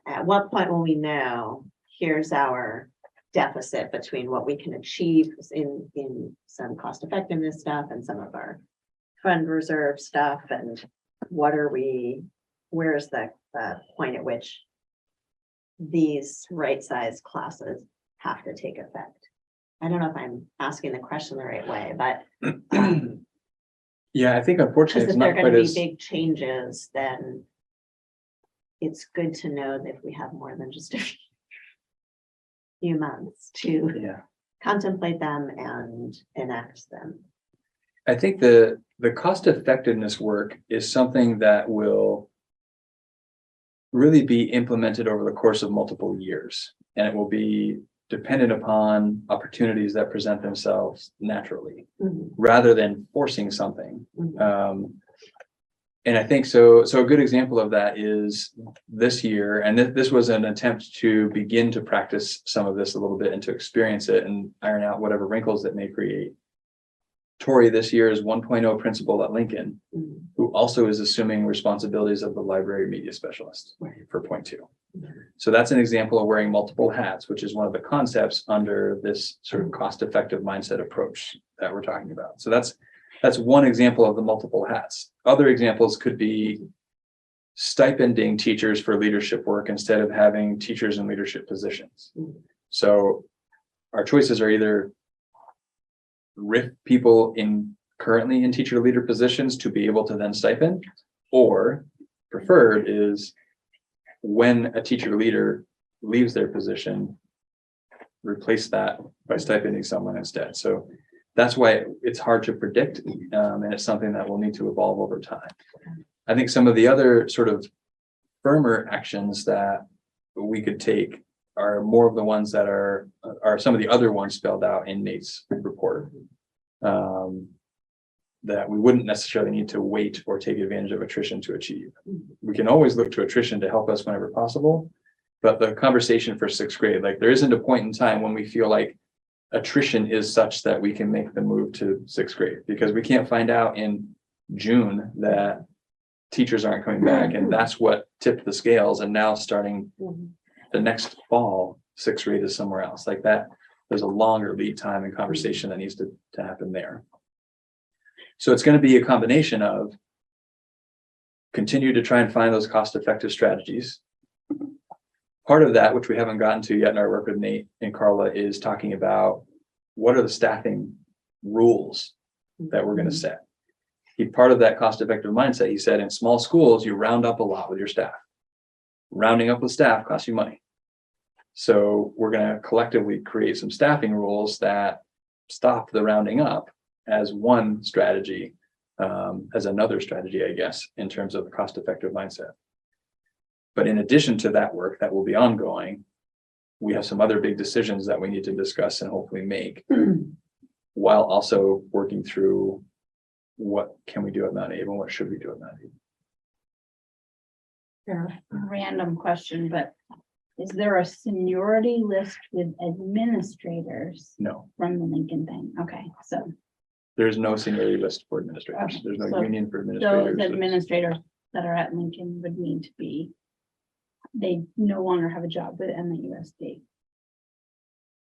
Speaker 5: at what point will we know here's our deficit between what we can achieve in some cost effectiveness stuff and some of our fund reserve stuff, and where's the point at which these right-sized classes have to take effect? I don't know if I'm asking the question the right way, but
Speaker 6: Yeah, I think unfortunately
Speaker 5: because
Speaker 6: it's
Speaker 5: if there are
Speaker 6: not
Speaker 5: gonna
Speaker 6: quite
Speaker 5: be
Speaker 6: as,
Speaker 5: big changes, then it's good to know that we have more than just a few months to
Speaker 6: yeah.
Speaker 5: contemplate them and enact them.
Speaker 6: I think the cost effectiveness work is something that will really be implemented over the course of multiple years. And it will be dependent upon opportunities that present themselves naturally, rather than forcing something. And I think so a good example of that is this year, and this was an attempt to begin to practice some of this a little bit and to experience it and iron out whatever wrinkles that may create. Tori this year is 1.0 principal at Lincoln, who also is assuming responsibilities of the library media specialist for 0.2. So that's an example of wearing multiple hats, which is one of the concepts under this sort of cost-effective mindset approach that we're talking about. So that's one example of the multiple hats. Other examples could be stipending teachers for leadership work instead of having teachers in leadership positions. So our choices are either RIF people currently in teacher leader positions to be able to then stipend, or preferred is when a teacher leader leaves their position, replace that by stipending someone instead. So that's why it's hard to predict, and it's something that will need to evolve over time. I think some of the other sort of firmer actions that we could take are more of the ones that are some of the other ones spelled out in Nate's report. That we wouldn't necessarily need to wait or take advantage of attrition to achieve. We can always look to attrition to help us whenever possible, but the conversation for sixth grade, like there isn't a point in time when we feel like attrition is such that we can make the move to sixth grade, because we can't find out in June that teachers aren't coming back, and that's what tipped the scales. And now starting the next fall, sixth grade is somewhere else like that. There's a longer lead time and conversation that needs to happen there. So it's going to be a combination of continue to try and find those cost-effective strategies. Part of that, which we haven't gotten to yet in our work with Nate and Carla, is talking about what are the staffing rules that we're going to set. Part of that cost-effective mindset, he said, in small schools, you round up a lot with your staff. Rounding up with staff costs you money. So we're going to collectively create some staffing rules that stop the rounding up as one strategy, as another strategy, I guess, in terms of the cost-effective mindset. But in addition to that work that will be ongoing, we have some other big decisions that we need to discuss and hopefully make, while also working through what can we do at Mount Abe and what should we do at Mount Abe.
Speaker 9: Random question, but is there a seniority list with administrators
Speaker 6: No,
Speaker 9: from the Lincoln thing? Okay, so
Speaker 6: there's no seniority list for administrators.
Speaker 9: Okay,
Speaker 6: There's no
Speaker 9: so
Speaker 6: union for
Speaker 9: those
Speaker 6: administrators.
Speaker 9: administrators that are at Lincoln would need to be, they no longer have a job with MAUSD.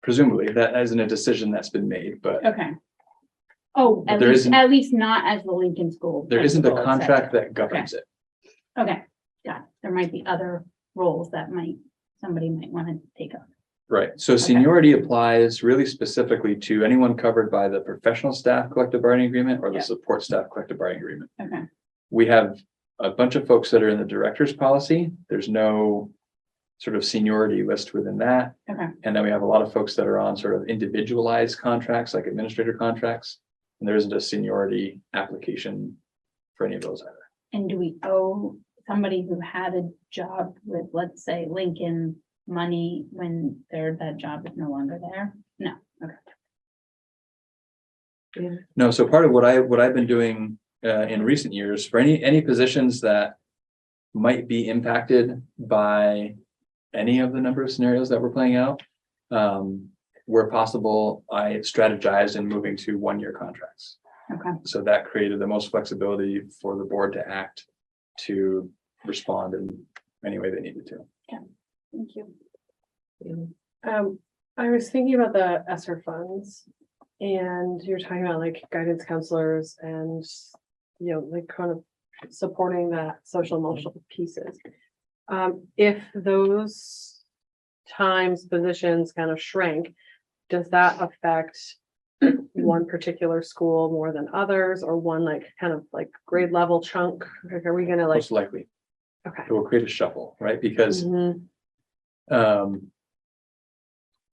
Speaker 6: Presumably, that isn't a decision that's been made, but
Speaker 9: Okay. Oh,
Speaker 6: But there isn't-
Speaker 9: at least not as the Lincoln School.
Speaker 6: there isn't a
Speaker 9: principal, et
Speaker 6: contract
Speaker 9: cetera.
Speaker 6: that governs it.
Speaker 9: Okay, got it. There might be other roles that somebody might want to take up.
Speaker 6: Right. So seniority applies really specifically to anyone covered by the professional staff collective bargaining agreement or the
Speaker 9: Yeah.
Speaker 6: support staff collective bargaining agreement.
Speaker 9: Okay,
Speaker 6: We have a bunch of folks that are in the director's policy. There's no sort of seniority list within that.
Speaker 9: okay.
Speaker 6: And then we have a lot of folks that are on sort of individualized contracts, like administrator contracts. And there isn't a seniority application for any of those either.
Speaker 9: And do we owe somebody who had a job with, let's say, Lincoln money when that job is no longer there? No, okay.
Speaker 6: No, so part of what I've been doing in recent years for any positions that might be impacted by any of the number of scenarios that we're playing out, where possible, I strategized in moving to 1-year contracts.
Speaker 9: Okay,
Speaker 6: So that created the most flexibility for the board to act, to respond in any way they needed to.
Speaker 9: thank you.
Speaker 8: I was thinking about the ESSER funds, and you're talking about like guidance counselors and, you know, like kind of supporting that social emotional pieces. If those times, positions kind of shrank, does that affect like, one particular school more than others, or one like kind of like grade level chunk? Like, are we gonna like,
Speaker 6: Most likely,
Speaker 8: okay.
Speaker 6: it will create a shuffle, right? Because
Speaker 8: Mhm.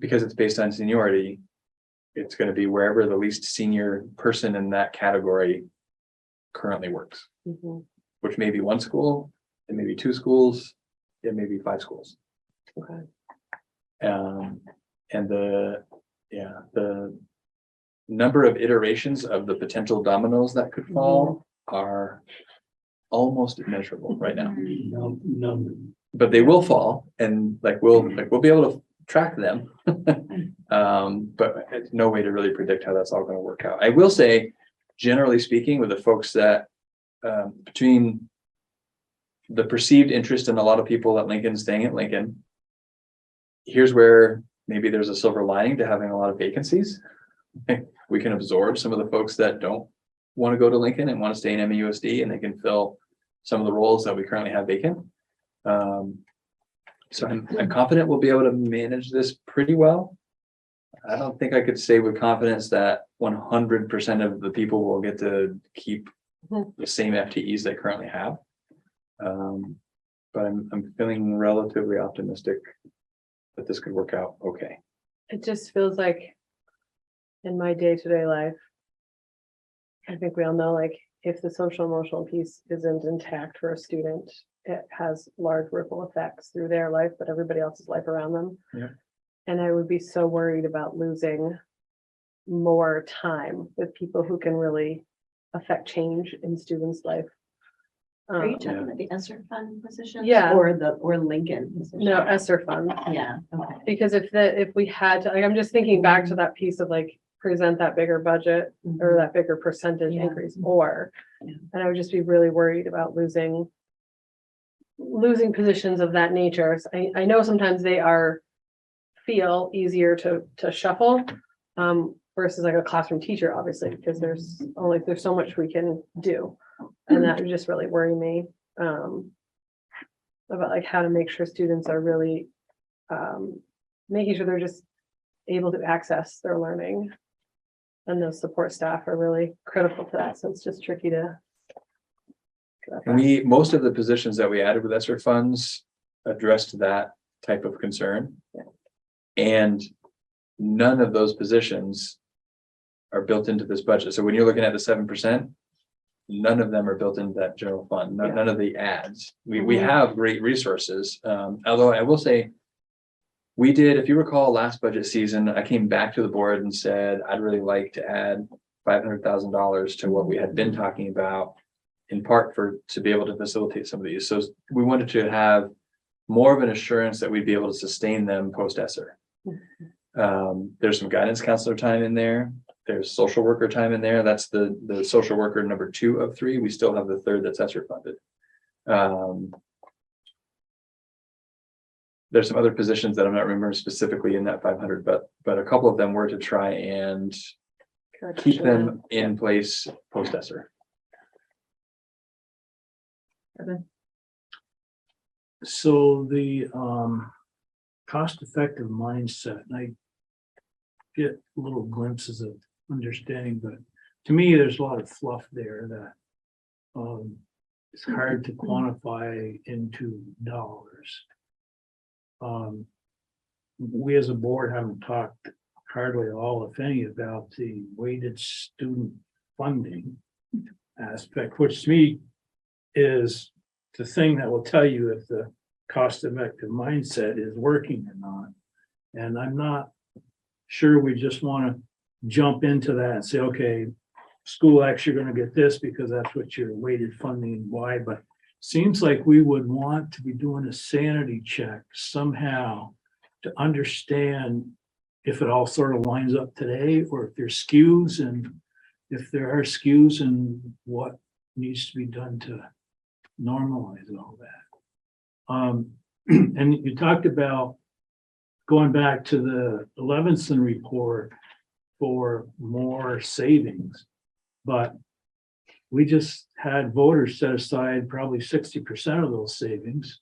Speaker 6: because it's based on seniority, it's gonna be wherever the least senior person in that category currently works,
Speaker 8: Mhm.
Speaker 6: which may be one school, it may be two schools, it may be five schools.
Speaker 8: Okay.
Speaker 6: And the number of iterations of the potential dominoes that could fall are almost immeasurable right now,
Speaker 7: No,
Speaker 6: but they will fall and we'll be able to track them. But it's no way to really predict how that's all going to work out. I will say, generally speaking, with the folks that between the perceived interest in a lot of people at Lincoln staying at Lincoln, here's where maybe there's a silver lining to having a lot of vacancies. We can absorb some of the folks that don't want to go to Lincoln and want to stay in MUSD, and they can fill some of the roles that we currently have vacant. So I'm confident we'll be able to manage this pretty well. I don't think I could say with confidence that 100% of the people will get to keep the same FTEs they currently have. But I'm feeling relatively optimistic that this could work out okay.
Speaker 8: It just feels like in my day-to-day life, I think we all know, like, if the social emotional piece isn't intact for a student, it has large ripple effects through their life, but everybody else's life around them.
Speaker 6: Yeah.
Speaker 8: And I would be so worried about losing more time with people who can really affect change in students' life.
Speaker 2: Are you
Speaker 8: Um,
Speaker 2: talking about the ESSER fund positions?
Speaker 8: Yeah.
Speaker 2: Or Lincoln? position?
Speaker 8: No, ESSER funds.
Speaker 2: Yeah, okay.
Speaker 8: Because if we had to, like, I'm just thinking back to that piece of like, present that bigger budget or that bigger percentage
Speaker 2: Yeah.
Speaker 8: increase, or,
Speaker 2: Yeah.
Speaker 8: and I would just be really worried about losing positions of that nature. So I know sometimes they feel easier to shuffle, versus like a classroom teacher, obviously, because there's so much we can do. And that would just really worry me, about like how to make sure students are really, making sure they're just able to access their learning. And those support staff are really critical to that, so it's just tricky to.
Speaker 6: And most of the positions that we added with ESSER funds addressed that type of concern.
Speaker 8: Yeah.
Speaker 6: And none of those positions are built into this budget. So when you're looking at the 7%, none of them are built into that general fund,
Speaker 8: Yeah.
Speaker 6: none of the ads. We
Speaker 8: Mhm.
Speaker 6: have great resources. Although I will say, we did, if you recall, last budget season, I came back to the board and said, I'd really like to add $500,000 to what we had been talking about, in part to be able to facilitate some of these. So we wanted to have more of an assurance that we'd be able to sustain them post ESSER. There's some guidance counselor time in there. There's social worker time in there. That's the social worker number 2 of 3. We still have the third that's ESSER funded. There's some other positions that I'm not remembering specifically in that 500, but a couple of them were to try and keep them in place post ESSER.
Speaker 3: So the cost-effective mindset, and I get little glimpses of understanding, but to me, there's a lot of fluff there that it's hard to quantify into dollars. We as a board haven't talked hardly at all, if any, about the weighted student funding aspect, which to me is the thing that will tell you if the cost-effective mindset is working or not. And I'm not sure we just want to jump into that and say, okay, school X, you're going to get this because that's what your weighted funding and why, but seems like we would want to be doing a sanity check somehow to understand if it all sort of lines up today, or if there's skews, and if there are skews, and what needs to be done to normalize all that. And you talked about going back to the Levinson report for more savings, but we just had voters set aside probably 60% of those savings.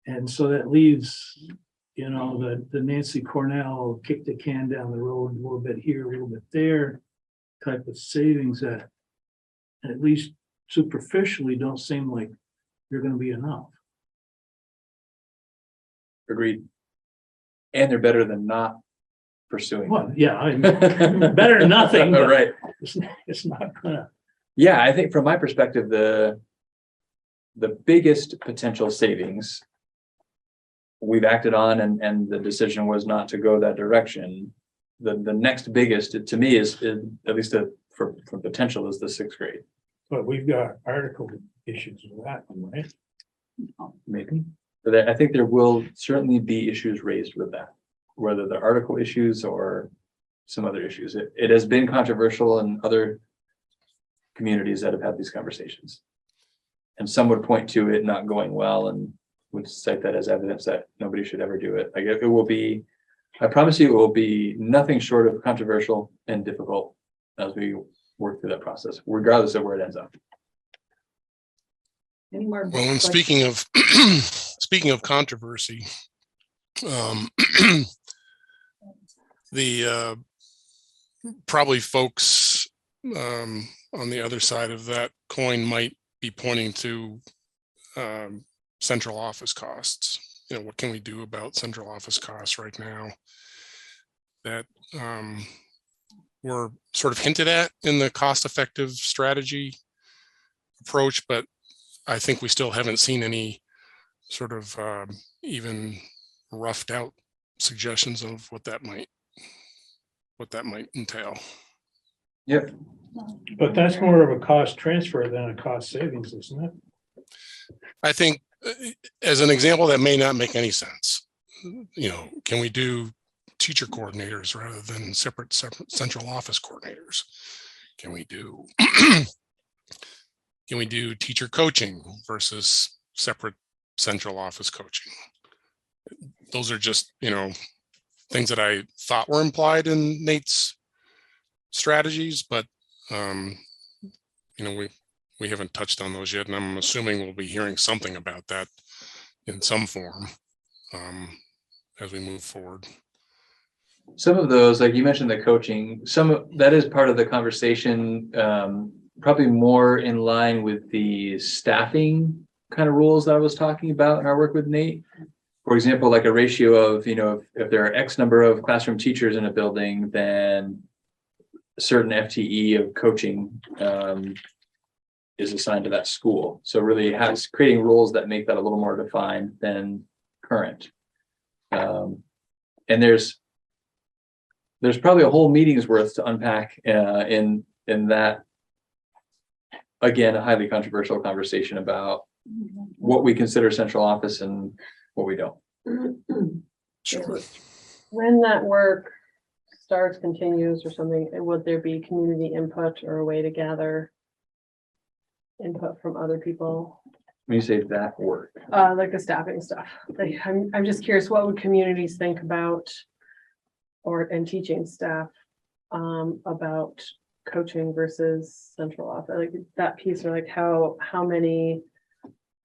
Speaker 3: And so that leaves you know, the Nancy Cornell kick the can down the road a little bit here, a little bit there type of savings that at least superficially don't seem like they're gonna be enough.
Speaker 6: Agreed. And they're better than not pursuing.
Speaker 3: Well, yeah, I'm better than nothing, but
Speaker 6: Right.
Speaker 3: it's not gonna.
Speaker 6: Yeah, I think from my perspective, the biggest potential savings we've acted on, and the decision was not to go that direction. The next biggest to me is at least for potential is the 6th grade.
Speaker 3: But we've got article issues with that one, right?
Speaker 6: Maybe. But I think there will certainly be issues raised with that, whether they're article issues or some other issues. It has been controversial in other communities that have had these conversations. And some would point to it not going well and would cite that as evidence that nobody should ever do it. Like it will be, I promise you, it will be nothing short of controversial and difficult as we work through that process, regardless of where it ends up.
Speaker 1: Any more?
Speaker 4: Well, and
Speaker 1: questions?
Speaker 4: speaking of controversy, the probably folks on the other side of that coin might be pointing to central office costs. You know, what can we do about central office costs right now that were sort of hinted at in the cost-effective strategy approach, but I think we still haven't seen any sort of even roughed out suggestions of what that might entail.
Speaker 6: Yep.
Speaker 3: But that's more of a cost transfer than a cost savings, isn't it?
Speaker 4: I think as an example, that may not make any sense. You know, can we do teacher coordinators rather than separate central office coordinators? Can we do teacher coaching versus separate central office coaching? Those are just, you know, things that I thought were implied in Nate's strategies, but you know, we haven't touched on those yet, and I'm assuming we'll be hearing something about that in some form as we move forward.
Speaker 6: Some of those, like you mentioned, the coaching, that is part of the conversation, probably more in line with the staffing kind of rules that I was talking about in our work with Nate. For example, like a ratio of, you know, if there are X number of classroom teachers in a building, then a certain FTE of coaching is assigned to that school. So really creating rules that make that a little more defined than current. And there's probably a whole meeting's worth to unpack in that, again, a highly controversial conversation about what we consider central office and what we don't.
Speaker 4: Sure.
Speaker 8: When that work starts, continues or something, would there be community input or a way to gather input from other people?
Speaker 6: When you say that work,
Speaker 8: Like the staffing stuff, like I'm just curious, what would communities think about and teaching staff about coaching versus central office, like that piece, or like how many,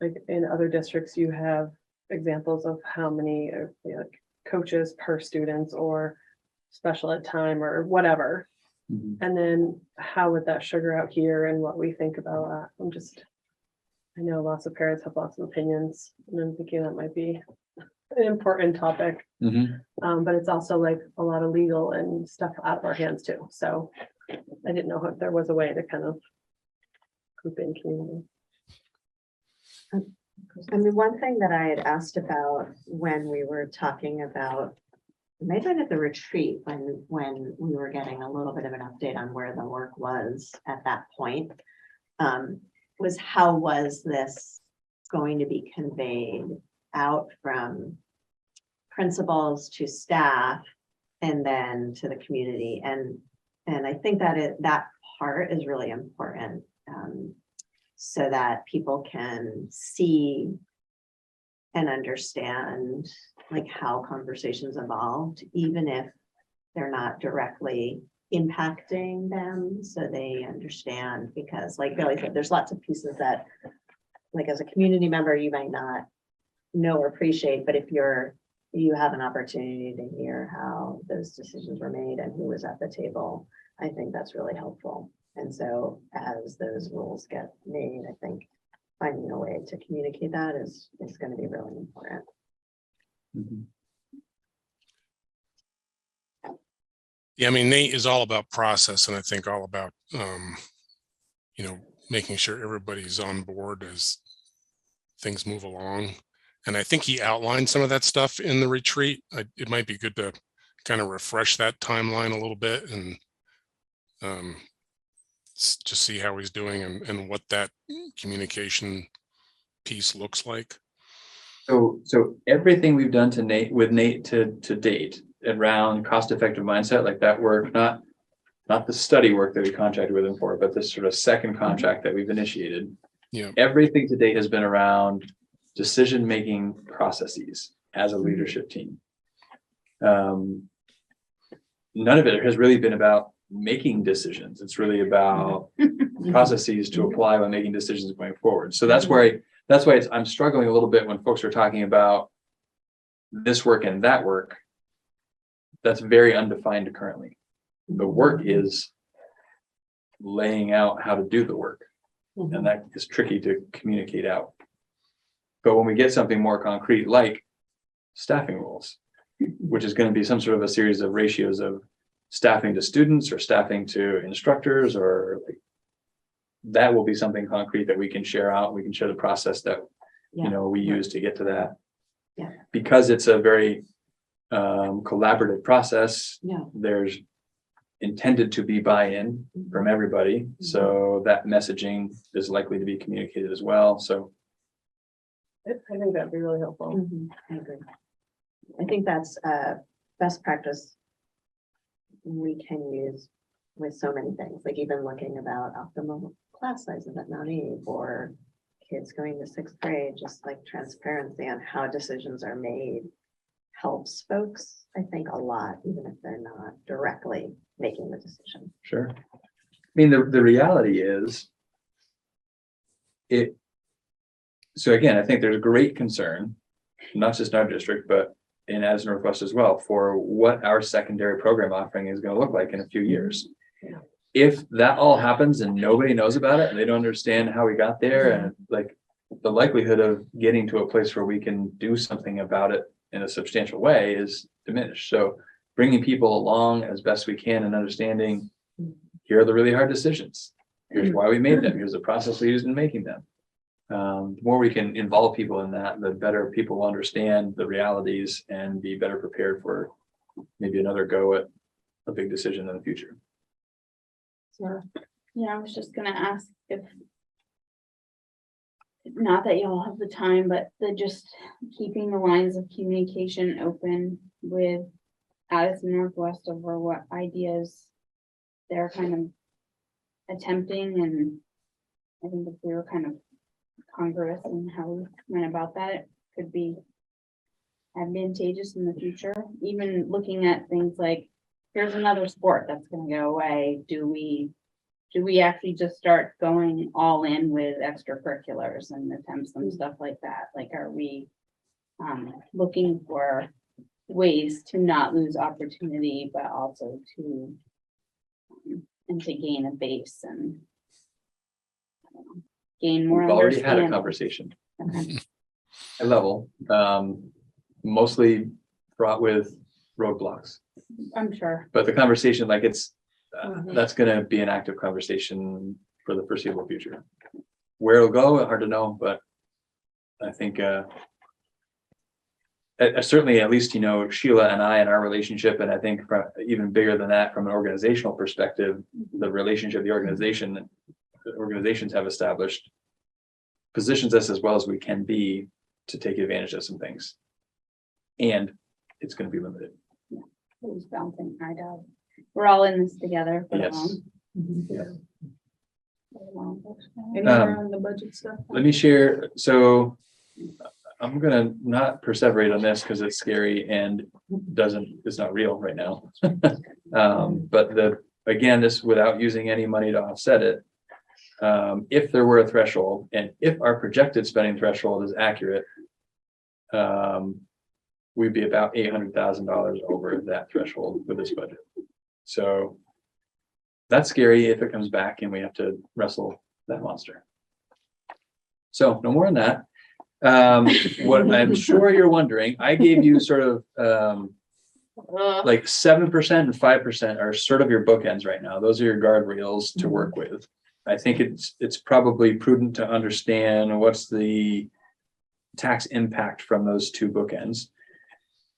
Speaker 8: like in other districts you have examples of how many like coaches per students or special ed time or whatever. And then how would that sugar out here and what we think about that? I know lots of parents have lots of opinions, and I'm thinking that might be an important topic. But it's also like a lot of legal and stuff out of our hands too. So I didn't know if there was a way to kind of group in community.
Speaker 5: I mean, one thing that I had asked about when we were talking about, maybe at the retreat, when we were getting a little bit of an update on where the work was at that point, was how was this going to be conveyed out from principals to staff and then to the community, and I think that part is really important, so that people can see and understand like how conversations evolved, even if they're not directly impacting them, so they understand, because like Billy said, there's lots of pieces that like as a community member you might not know or appreciate, but if you're you have an opportunity to hear how those decisions were made and who was at the table. I think that's really helpful. And so as those rules get made, I think finding a way to communicate that is going to be really important.
Speaker 6: Mhm.
Speaker 4: Yeah, I mean, Nate is all about process, and I think all about, you know, making sure everybody's on board as things move along. And I think he outlined some of that stuff in the retreat. It might be good to kind of refresh that timeline a little bit and just see how he's doing and what that communication piece looks like.
Speaker 6: So everything we've done to Nate to date around cost-effective mindset, like that work, not the study work that we contracted with him for, but this sort of second contract that we've initiated.
Speaker 4: Yeah.
Speaker 6: Everything to date has been around decision-making processes as a leadership team. None of it has really been about making decisions. It's really about processes to apply when making decisions going forward. So that's why I'm struggling a little bit when folks are talking about this work and that work. That's very undefined currently. The work is laying out how to do the work, and that is tricky to communicate out. But when we get something more concrete, like staffing rules, which is going to be some sort of a series of ratios of staffing to students or staffing to instructors, or like, that will be something concrete that we can share out. We can share the process that we use to get to that.
Speaker 5: Yeah.
Speaker 6: Because it's a very collaborative process.
Speaker 5: Yeah.
Speaker 6: There's intended to be buy-in from everybody, so that messaging is likely to be communicated as well. So
Speaker 8: I think that'd be really helpful.
Speaker 5: I agree. I think that's best practice we can use with so many things, like even looking about optimal class sizes at Mount Eve or kids going to 6th grade, just like transparency on how decisions are made helps folks, I think, a lot, even if they're not directly making the decision.
Speaker 6: sure. I mean, the reality is so again, I think there's great concern, not just in our district, but in Addison Northwest as well, for what our secondary program offering is going to look like in a few years.
Speaker 8: Yeah.
Speaker 6: If that all happens and nobody knows about it and they don't understand how we got there, and like the likelihood of getting to a place where we can do something about it in a substantial way is diminished. So bringing people along as best we can and understanding, here are the really hard decisions. Here's why we made them. Here's the process we used in making them. The more we can involve people in that, the better people will understand the realities and be better prepared for maybe another go at a big decision in the future.
Speaker 9: Yeah, I was just gonna ask if, not that y'all have the time, but just keeping the lines of communication open with Addison Northwest over what ideas they're kind of attempting, and I think if we were kind of congruous in how we went about that, it could be advantageous in the future. Even looking at things like, here's another sport that's going to go away. Do we actually just start going all in with extracurriculars and attempts and stuff like that? Like, are we looking for ways to not lose opportunity, but also to and to gain a base and I don't know, gain more
Speaker 6: We've already had a
Speaker 9: understanding?
Speaker 6: conversation.
Speaker 9: Okay.
Speaker 6: High level, mostly fraught with roadblocks,
Speaker 9: I'm sure.
Speaker 6: but the conversation, like that's going to be an active conversation for the foreseeable future. Where it'll go, hard to know, but I think certainly, at least, Sheila and I and our relationship, and I think even bigger than that, from an organizational perspective, the relationship the organizations have established positions us as well as we can be to take advantage of some things. And it's going to be limited.
Speaker 9: Who's bouncing right out. We're all in this together. For
Speaker 6: Yes.
Speaker 1: Anywhere on the budget stuff?
Speaker 6: Let me share. So I'm gonna not perseverate on this because it's scary and it's not real right now. But again, this without using any money to offset it. If there were a threshold and if our projected spending threshold is accurate, we'd be about $800,000 over that threshold with this budget. So that's scary if it comes back and we have to wrestle that monster. So no more on that. What I'm sure you're wondering, I gave you sort of like 7% and 5% are sort of your bookends right now. Those are your guardrails to work with. I think it's probably prudent to understand what's the tax impact from those two bookends.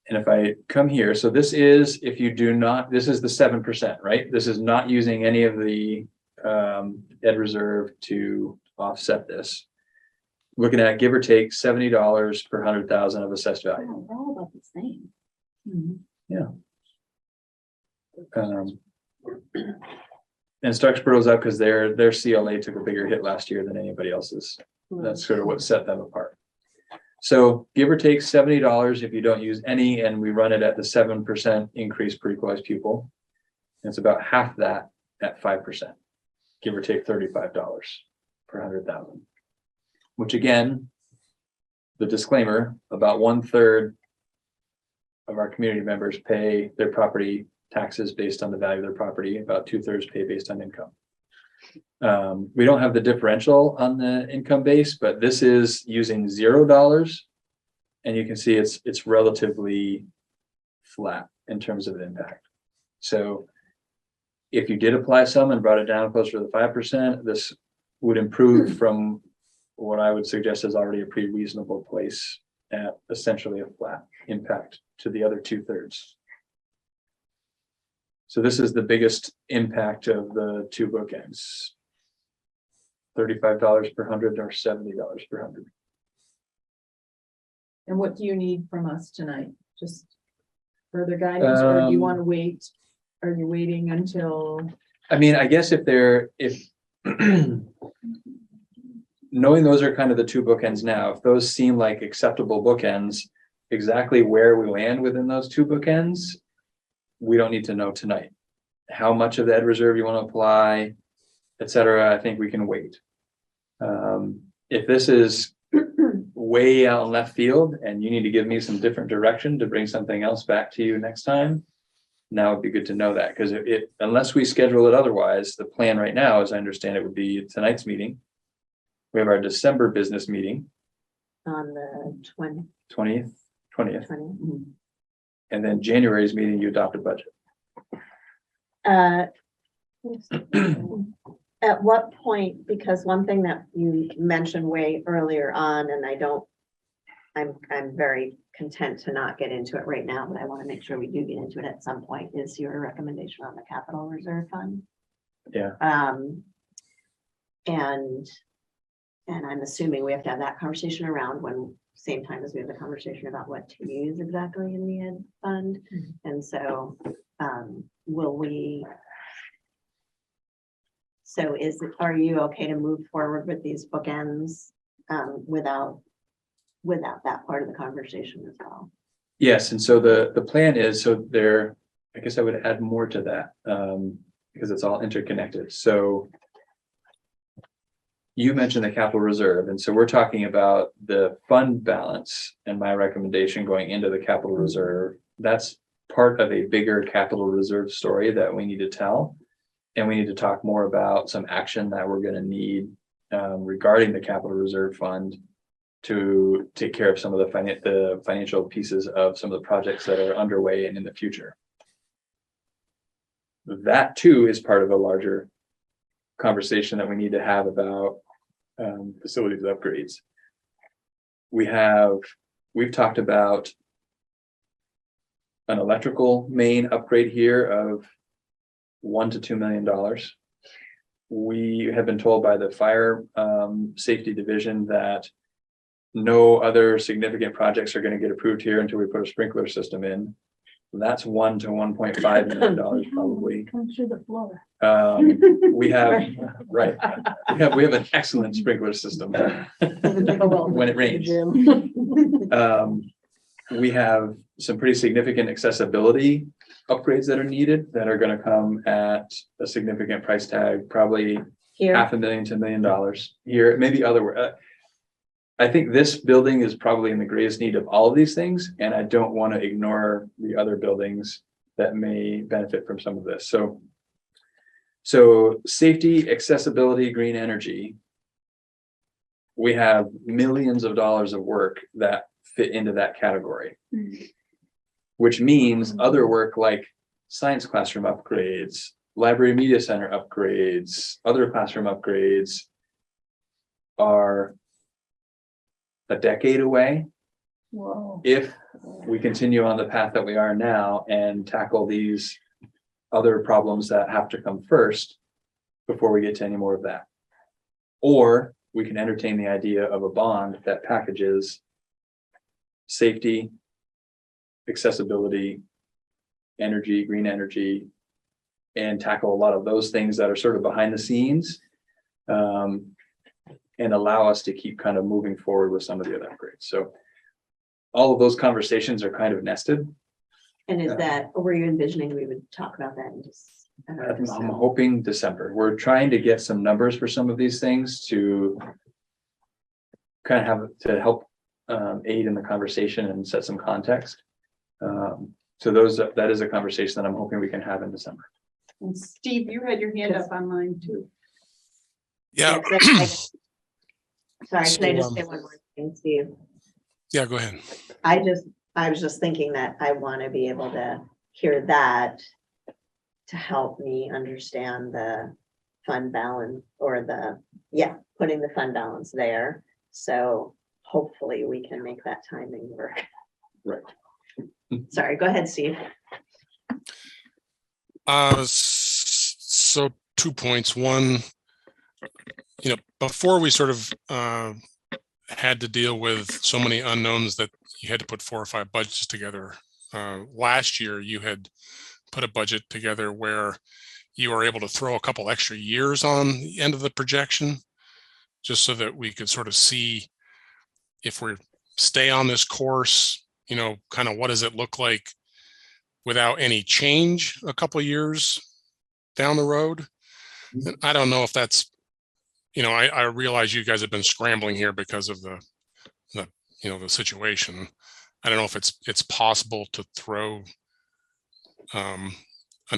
Speaker 6: And if I come here, so this is, if you do not, this is the 7%, right? This is not using any of the ed reserve to offset this. Looking at give or take $70 per 100,000 of assessed value.
Speaker 2: Oh, they're all about the same.
Speaker 6: And Starksboro's up because their CLA took a bigger hit last year than anybody else's. That's sort of what set them apart. So give or take $70 if you don't use any, and we run it at the 7% increase per equalized pupil. And it's about half that at 5%, give or take $35 per 100,000. Which again, the disclaimer, about 1/3 of our community members pay their property taxes based on the value of their property, about 2/3 pay based on income. We don't have the differential on the income base, but this is using $0. And you can see it's relatively flat in terms of impact. So if you did apply some and brought it down closer to the 5%, this would improve from what I would suggest is already a pretty reasonable place at essentially a flat impact to the other 2/3. So this is the biggest impact of the two bookends. $35 per 100 or $70 per 100.
Speaker 1: And what do you need from us tonight? Just further guidance, or do you want to wait? Are you waiting until?
Speaker 6: I mean, I guess if knowing those are kind of the two bookends now, if those seem like acceptable bookends, exactly where we land within those two bookends, we don't need to know tonight. How much of the ed reserve you want to apply, et cetera, I think we can wait. If this is way out in left field and you need to give me some different direction to bring something else back to you next time, now it'd be good to know that, because unless we schedule it otherwise, the plan right now, as I understand it, would be tonight's meeting. We have our December business meeting
Speaker 5: On the
Speaker 6: 20th,
Speaker 5: 20.
Speaker 6: and then January's meeting, you adopt a budget.
Speaker 5: At what point, because one thing that you mentioned way earlier on, and I'm very content to not get into it right now, but I want to make sure we do get into it at some point, is your recommendation on the capital reserve fund.
Speaker 6: Yeah.
Speaker 5: And I'm assuming we have to have that conversation around same time as we have the conversation about what to use exactly in the ed fund. And so, are you okay to move forward with these bookends, without that part of the conversation as well?
Speaker 6: Yes, and so the plan is, I guess I would add more to that, because it's all interconnected. So you mentioned the capital reserve, and so we're talking about the fund balance and my recommendation going into the capital reserve. That's part of a bigger capital reserve story that we need to tell. And we need to talk more about some action that we're going to need regarding the capital reserve fund to take care of some of the financial pieces of some of the projects that are underway and in the future. That too is part of a larger conversation that we need to have about facilities upgrades. We've talked about an electrical main upgrade here of $1 to $2 million. We have been told by the fire safety division that no other significant projects are going to get approved here until we put a sprinkler system in. That's $1 to $1.5 million probably.
Speaker 2: Come through the floor.
Speaker 6: We have an excellent sprinkler system when it rains. We have some pretty significant accessibility upgrades that are needed that are going to come at a significant price tag, probably
Speaker 5: Here,
Speaker 6: $500,000 to $1 million here, maybe other. I think this building is probably in the greatest need of all of these things, and I don't want to ignore the other buildings that may benefit from some of this. So safety, accessibility, green energy. We have millions of dollars of work that fit into that category. Which means other work like science classroom upgrades, library media center upgrades, other classroom upgrades are a decade away
Speaker 2: Whoa.
Speaker 6: if we continue on the path that we are now and tackle these other problems that have to come first before we get to any more of that. Or we can entertain the idea of a bond that packages safety, accessibility, energy, green energy, and tackle a lot of those things that are sort of behind the scenes, and allow us to keep kind of moving forward with some of the other upgrades. So all of those conversations are kind of nested.
Speaker 5: And is that, or were you envisioning we would talk about that in just?
Speaker 6: I'm hoping December. We're trying to get some numbers for some of these things to kind of have to help aid in the conversation and set some context. So that is a conversation that I'm hoping we can have in December.
Speaker 1: And Steve, you had your hand up online too.
Speaker 4: Yeah.
Speaker 5: Sorry, can I just
Speaker 4: So,
Speaker 5: say one more thing, Steve?
Speaker 4: Yeah, go ahead.
Speaker 5: I was just thinking that I want to be able to hear that to help me understand the fund balance or putting the fund balance there. So hopefully we can make that timing work.
Speaker 6: Right.
Speaker 5: Sorry, go ahead, Steve.
Speaker 4: So 2 points. One, before we sort of had to deal with so many unknowns that you had to put 4 or 5 budgets together. Last year, you had put a budget together where you were able to throw a couple extra years on the end of the projection, just so that we could sort of see if we stay on this course, kind of what does it look like without any change a couple of years down the road. And I don't know if that's, I realize you guys have been scrambling here because of the situation. I don't know if it's possible to throw an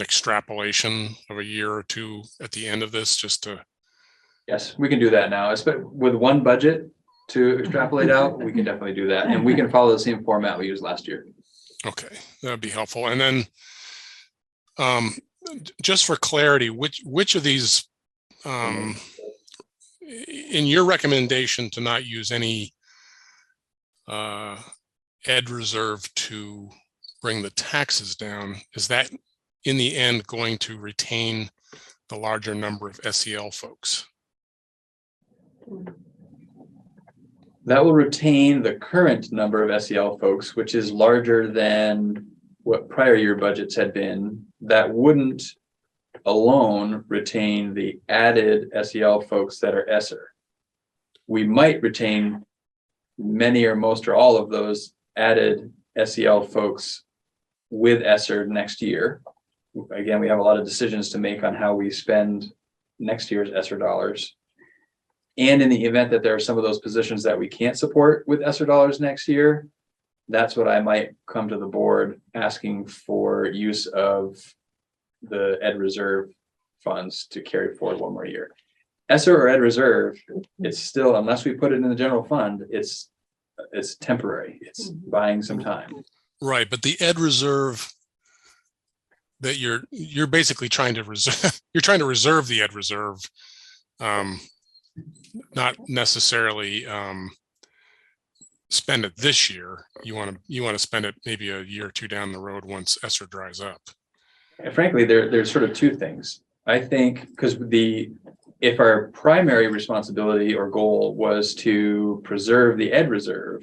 Speaker 4: extrapolation of a year or two at the end of this, just to.
Speaker 6: Yes, we can do that now. With one budget to extrapolate out, we can definitely do that. And we can follow the same format we used last year.
Speaker 4: Okay, that'd be helpful. And then just for clarity, which of these, in your recommendation to not use any ed reserve to bring the taxes down, is that in the end going to retain the larger number of SEL folks?
Speaker 6: That will retain the current number of SEL folks, which is larger than what prior year budgets had been. That wouldn't alone retain the added SEL folks that are ESSER. We might retain many or most or all of those added SEL folks with ESSER next year. Again, we have a lot of decisions to make on how we spend next year's ESSER dollars. And in the event that there are some of those positions that we can't support with ESSER dollars next year, that's what I might come to the board asking for use of the ed reserve funds to carry forward one more year. ESSER or ed reserve, it's still, unless we put it in the general fund, it's temporary. It's buying some time.
Speaker 4: Right, but the ed reserve that you're basically trying to reserve, you're trying to reserve the ed reserve, not necessarily spend it this year. You want to spend it maybe a year or two down the road once ESSER dries up.
Speaker 6: And frankly, there's sort of two things. I think because if our primary responsibility or goal was to preserve the ed reserve,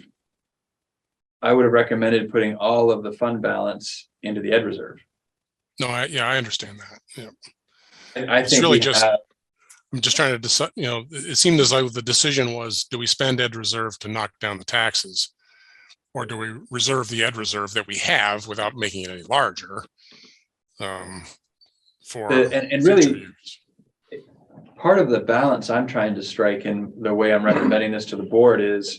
Speaker 6: I would have recommended putting all of the fund balance into the ed reserve.
Speaker 4: No, I understand that. Yeah,
Speaker 6: I
Speaker 4: it's
Speaker 6: think
Speaker 4: really
Speaker 6: we
Speaker 4: just.
Speaker 6: have,
Speaker 4: I'm just trying to decide. It seemed as though the decision was: do we spend ed reserve to knock down the taxes, or do we reserve the ed reserve that we have without making it any larger? For
Speaker 6: and
Speaker 4: future
Speaker 6: really,
Speaker 4: years?
Speaker 6: part of the balance I'm trying to strike, and the way I'm recommending this to the board is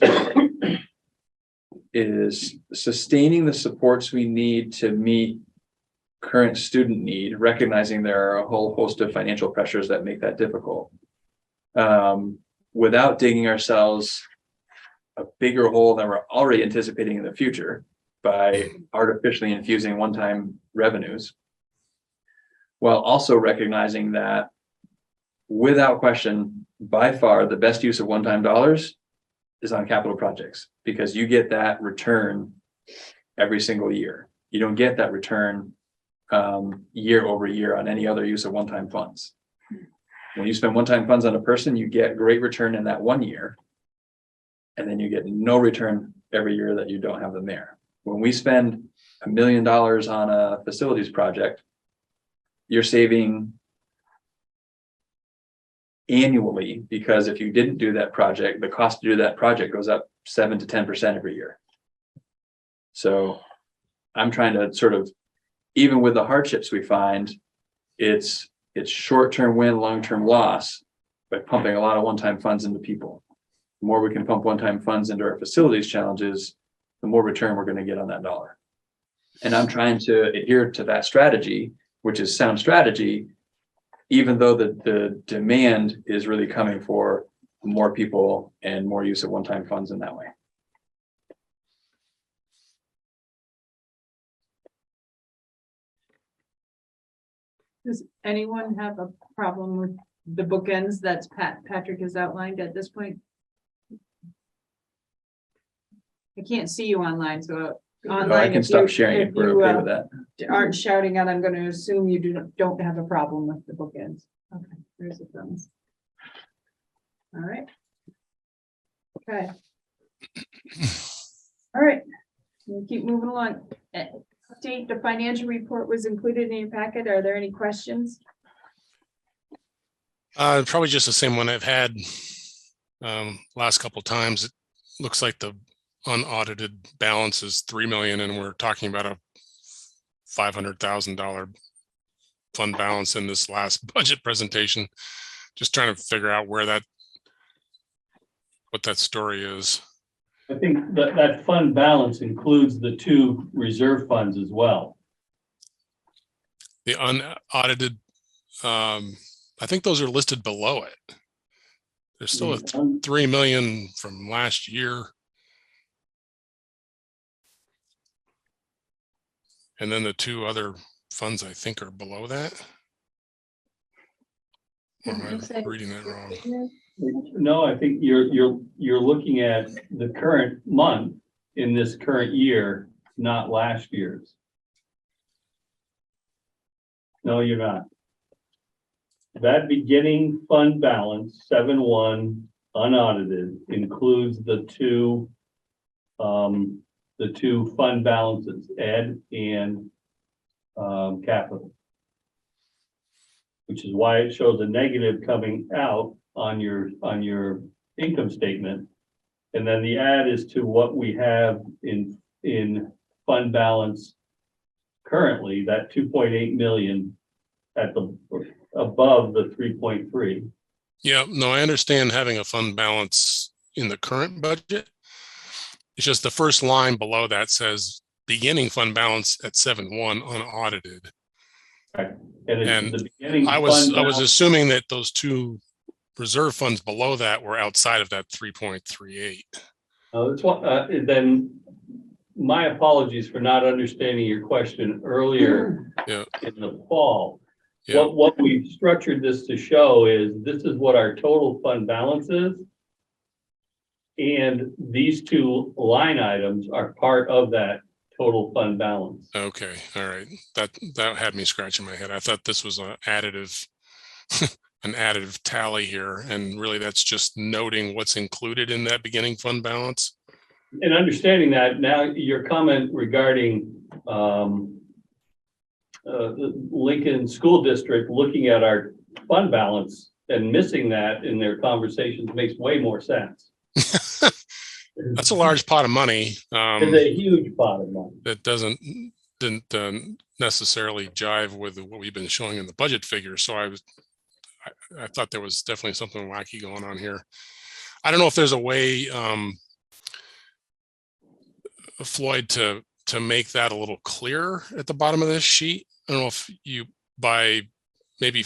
Speaker 6: sustaining the supports we need to meet current student need, recognizing there are a whole host of financial pressures that make that difficult. Without digging ourselves a bigger hole than we're already anticipating in the future by artificially infusing one-time revenues, while also recognizing that without question, by far, the best use of one-time dollars is on capital projects, because you get that return every single year. You don't get that return year over year on any other use of one-time funds. When you spend one-time funds on a person, you get great return in that 1 year, and then you get no return every year that you don't have them there. When we spend $1 million on a facilities project, you're saving annually, because if you didn't do that project, the cost to do that project goes up 7 to 10% every year. So I'm trying to sort of, even with the hardships we find, it's short-term win, long-term loss by pumping a lot of one-time funds into people. The more we can pump one-time funds into our facilities challenges, the more return we're going to get on that dollar. And I'm trying to adhere to that strategy, which is sound strategy, even though the demand is really coming for more people and more use of one-time funds in that way.
Speaker 1: Does anyone have a problem with the bookends that Patrick has outlined at this point? I can't see you online, so online.
Speaker 6: I can
Speaker 1: if
Speaker 6: stop
Speaker 1: you-
Speaker 6: sharing if we're
Speaker 1: you,
Speaker 6: okay with that.
Speaker 1: Aren't shouting out, I'm going to assume you don't have a problem with the bookends. Okay, there's the thumbs. All right. Okay. All right, we'll keep moving along. Update, the financial report was included in your packet. Are there any questions?
Speaker 4: Probably just the same one I've had last couple of times. It looks like the unaudited balance is 3 million, and we're talking about a $500,000 fund balance in this last budget presentation. Just trying to figure out what that story is.
Speaker 7: I think that fund balance includes the 2 reserve funds as well.
Speaker 4: The unaudited, I think those are listed below it. There's still a 3 million from last year. And then the 2 other funds, I think, are below that. Or am I reading that wrong?
Speaker 7: No, I think you're looking at the current month in this current year, not last year's. No, you're not. That beginning fund balance, 7-1 unaudited, includes the two fund balances, ed and capital. Which is why it shows a negative coming out on your income statement. And then the add is to what we have in fund balance currently, that 2.8 million at the above the 3.3.
Speaker 4: Yeah, no, I understand having a fund balance in the current budget. It's just the first line below that says beginning fund balance at 7-1 unaudited.
Speaker 7: Right. And the beginning
Speaker 4: I was assuming that those 2 reserve funds below that were outside of that 3.38.
Speaker 7: That's what, then my apologies for not understanding your question earlier in the fall.
Speaker 4: Yeah.
Speaker 7: What we've structured this to show is this is what our total fund balance is. And these 2 line items are part of that total fund balance.
Speaker 4: Okay, all right. That had me scratching my head. I thought this was an additive, an additive tally here, and really that's just noting what's included in that beginning fund balance.
Speaker 7: And understanding that, now your comment regarding the Lincoln School District looking at our fund balance and missing that in their conversations makes way more sense.
Speaker 4: That's a large pot of money.
Speaker 7: It's a huge pot of money.
Speaker 4: That didn't necessarily jive with what we've been showing in the budget figure. So I thought there was definitely something wacky going on here. I don't know if there's a way, Floyd, to make that a little clearer at the bottom of this sheet. I don't know if you, by maybe,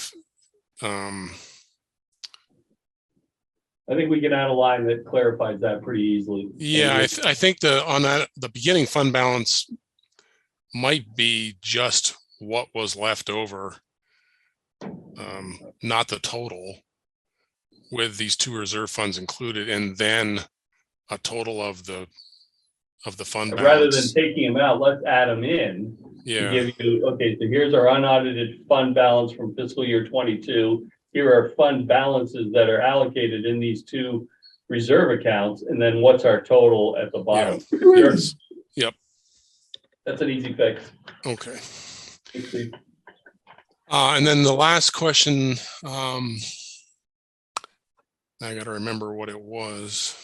Speaker 7: I think we can add a line that clarifies that pretty easily.
Speaker 4: yeah, I think on that, the beginning fund balance might be just what was left over, not the total, with these 2 reserve funds included, and then a total of the fund balance.
Speaker 7: Rather than taking them out, let's add them in. To
Speaker 4: Yeah,
Speaker 7: give you, okay, so here's our unaudited fund balance from fiscal year 22. Here are fund balances that are allocated in these 2 reserve accounts, and then what's our total at the bottom? Sure.
Speaker 4: Yep.
Speaker 7: That's an easy fix.
Speaker 4: Okay.
Speaker 7: Easy.
Speaker 4: And then the last question, I got to remember what it was.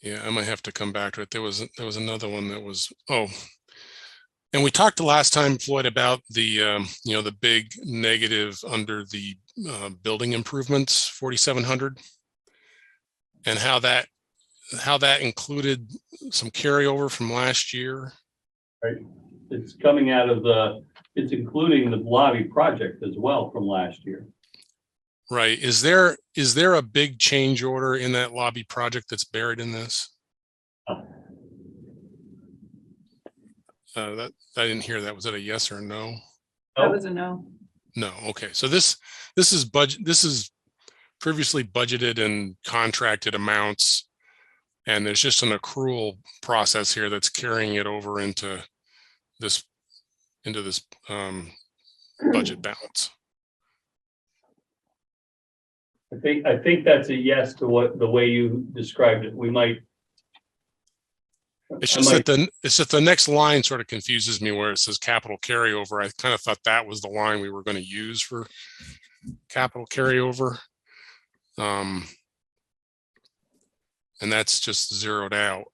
Speaker 4: Yeah, I might have to come back to it. There was another one that was, and we talked the last time, Floyd, about the the big negative under the building improvements, 4,700, and how that included some carryover from last year.
Speaker 7: Right. It's coming out of it's including the lobby project as well from last year.
Speaker 4: Right. Is there a big change order in that lobby project that's buried in this? That I didn't hear that. Was it a yes or a no?
Speaker 1: That was a no.
Speaker 4: No. Okay. So this is budget. This is previously budgeted and contracted amounts, and there's just an accrual process here that's carrying it over into this budget balance.
Speaker 7: I think that's a yes to the way you described it. We might.
Speaker 4: It's just that the next line sort of confuses me, where it says capital carryover. I kind of thought that was the line we were going to use for capital carryover. And that's just zeroed out.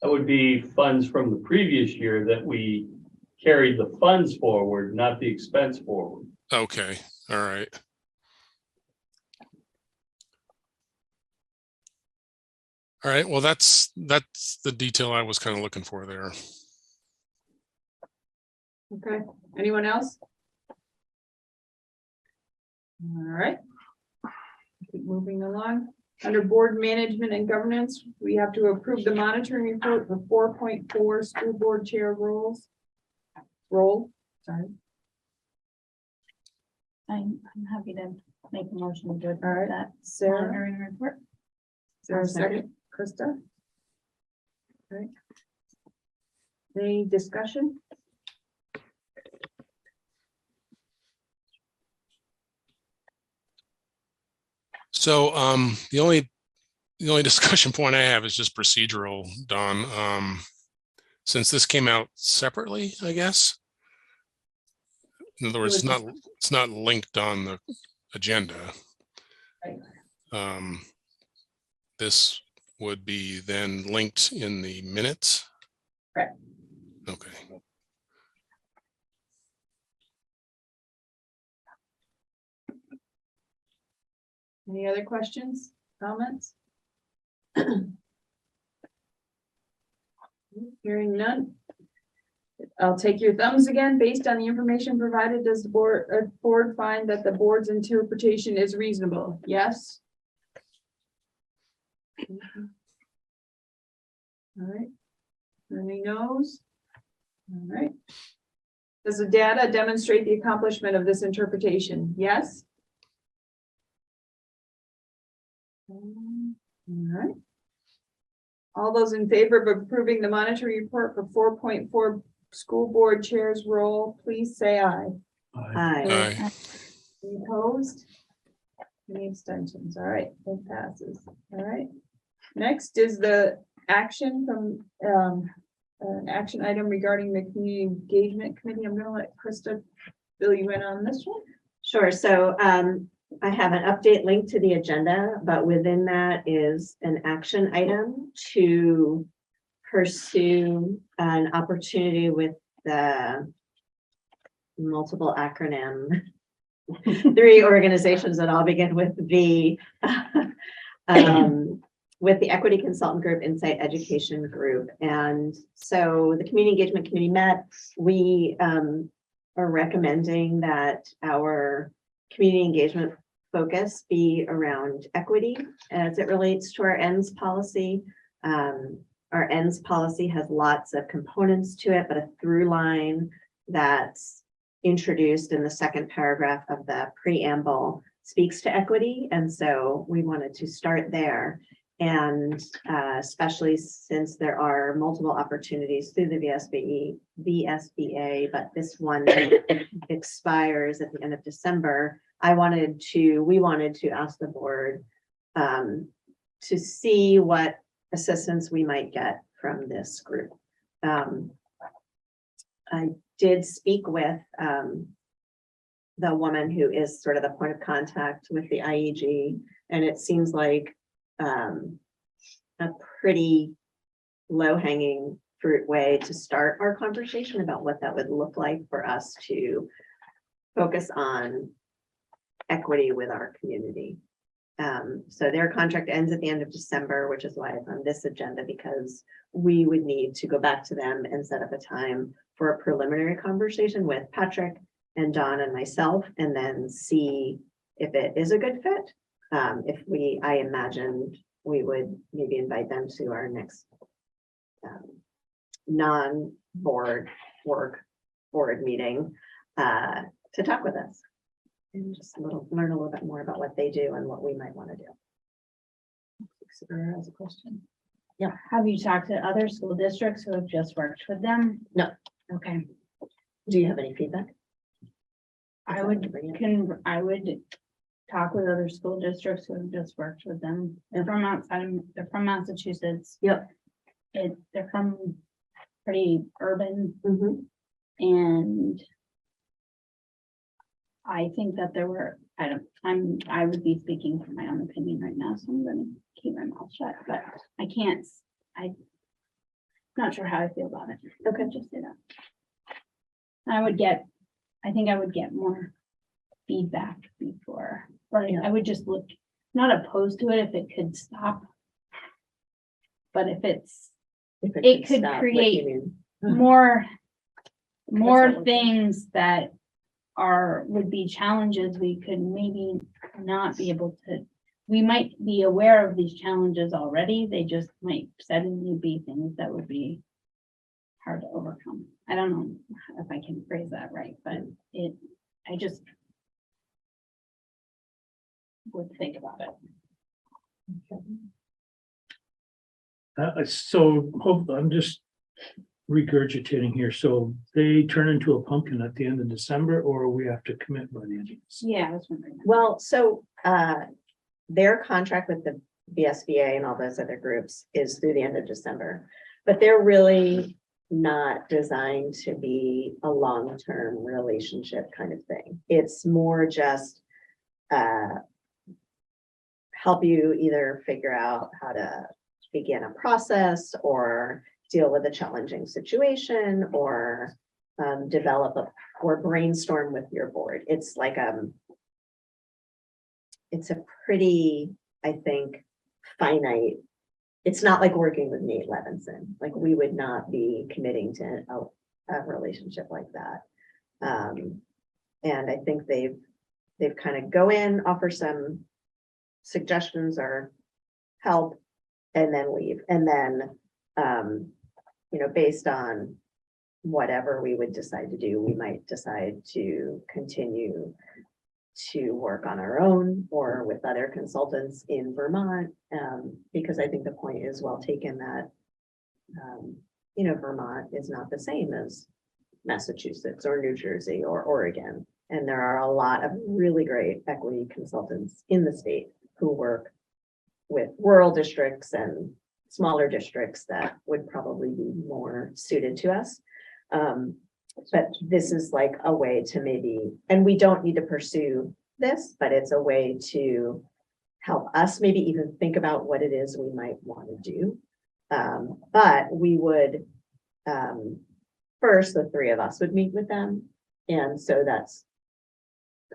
Speaker 7: That would be funds from the previous year that we carried the funds forward, not the expense forward.
Speaker 4: Okay. All right. All right. Well, that's the detail I was kind of looking for there.
Speaker 1: Okay, anyone else? All right. Keep moving along. Under board management and governance, we have to approve the monitoring report for 4.4 school board chair sorry.
Speaker 9: I'm happy to make a motion to
Speaker 1: All right,
Speaker 9: approve that
Speaker 1: Sarah,
Speaker 9: monitoring report.
Speaker 1: is there a
Speaker 8: I'll second.
Speaker 1: second? Krista? All right. Any discussion?
Speaker 4: So the only discussion point I have is just procedural, Don. Since this came out separately, I guess. In other words, it's not linked on the agenda.
Speaker 1: Right.
Speaker 4: This would be then linked in the minutes.
Speaker 1: Correct.
Speaker 4: Okay.
Speaker 1: Any other questions, comments? Hearing none. I'll take your thumbs again. Based on the information provided, does the board find that the board's interpretation is reasonable? Yes? All right. Any no's? All right. Does the data demonstrate the accomplishment of this interpretation? Yes? All right. All those in favor of approving the monitoring report for 4.4 school board chairs role, please say aye.
Speaker 5: Aye.
Speaker 4: Aye.
Speaker 1: Any opposed? Any abstentions? All right, it passes. All right. Next is the action from an action item regarding the community engagement committee. I'm gonna let Krista fill you in on this one.
Speaker 5: Sure. So I have an update link to the agenda, but within that is an action item to pursue an opportunity with the multiple acronym, 3 organizations that all begin with V, with the Equity Consultant Group, Insight Education Group. And so the Community Engagement Committee met. We are recommending that our community engagement focus be around equity as it relates to our ends policy. Our ends policy has lots of components to it, but a through line that's introduced in the second paragraph of the preamble speaks to equity. And so we wanted to start there. And especially since there are multiple opportunities through the VSBA, but this one expires at the end of December. We wanted to ask the board to see what assistance we might get from this group. I did speak with the woman who is sort of the point of contact with the IEG, and it seems like a pretty low-hanging fruit way to start our conversation about what that would look like for us to focus on equity with our community. So their contract ends at the end of December, which is why it's on this agenda, because we would need to go back to them and set up a time for a preliminary conversation with Patrick and Don and myself, and then see if it is a good fit. I imagined we would maybe invite them to our next non-board board meeting to talk with us and just learn a little bit more about what they do and what we might want to do.
Speaker 9: Sarah has a question.
Speaker 5: Yeah.
Speaker 9: Have you talked to other school districts who have just worked with them?
Speaker 5: No.
Speaker 9: Okay,
Speaker 5: Do you have any feedback?
Speaker 9: I would talk with other school districts who have just worked with them. They're from outside, they're from Massachusetts.
Speaker 5: Yep.
Speaker 9: They're from pretty urban,
Speaker 5: Mhm.
Speaker 9: and I think that there were, I would be speaking from my own opinion right now, so I'm gonna keep my mouth shut, but I'm not sure how I feel about it.
Speaker 5: Okay.
Speaker 9: Just say that. I think I would get more feedback before, or I would just look, not opposed to it if it could stop. But if it could
Speaker 5: stop, what do you
Speaker 9: create
Speaker 5: mean?
Speaker 9: more
Speaker 5: not-
Speaker 9: things that would be challenges, we could maybe not be able to. We might be aware of these challenges already, they just might suddenly be things that would be hard to overcome. I don't know if I can phrase that right, but I just would think about it.
Speaker 3: So I'm just regurgitating here. So they turn into a pumpkin at the end of December, or we have to commit by the end of December?
Speaker 9: Yeah, I was wondering.
Speaker 5: Well, so their contract with the VSBA and all those other groups is through the end of December, but they're really not designed to be a long-term relationship kind of thing. It's more just help you either figure out how to begin a process or deal with a challenging situation or develop or brainstorm with your board. It's like it's a pretty, I think, finite. It's not like working with Nate Levinson. Like we would not be committing to a relationship like that. And I think they've kind of go in, offer some suggestions or help, and then leave. And then, based on whatever we would decide to do, we might decide to continue to work on our own or with other consultants in Vermont. Because I think the point is well taken that, Vermont is not the same as Massachusetts or New Jersey or Oregon. And there are a lot of really great equity consultants in the state who work with rural districts and smaller districts that would probably be more suited to us. But this is like a way to maybe, and we don't need to pursue this, but it's a way to help us maybe even think about what it is we might want to do. But we would, first, the three of us would meet with them. And so that's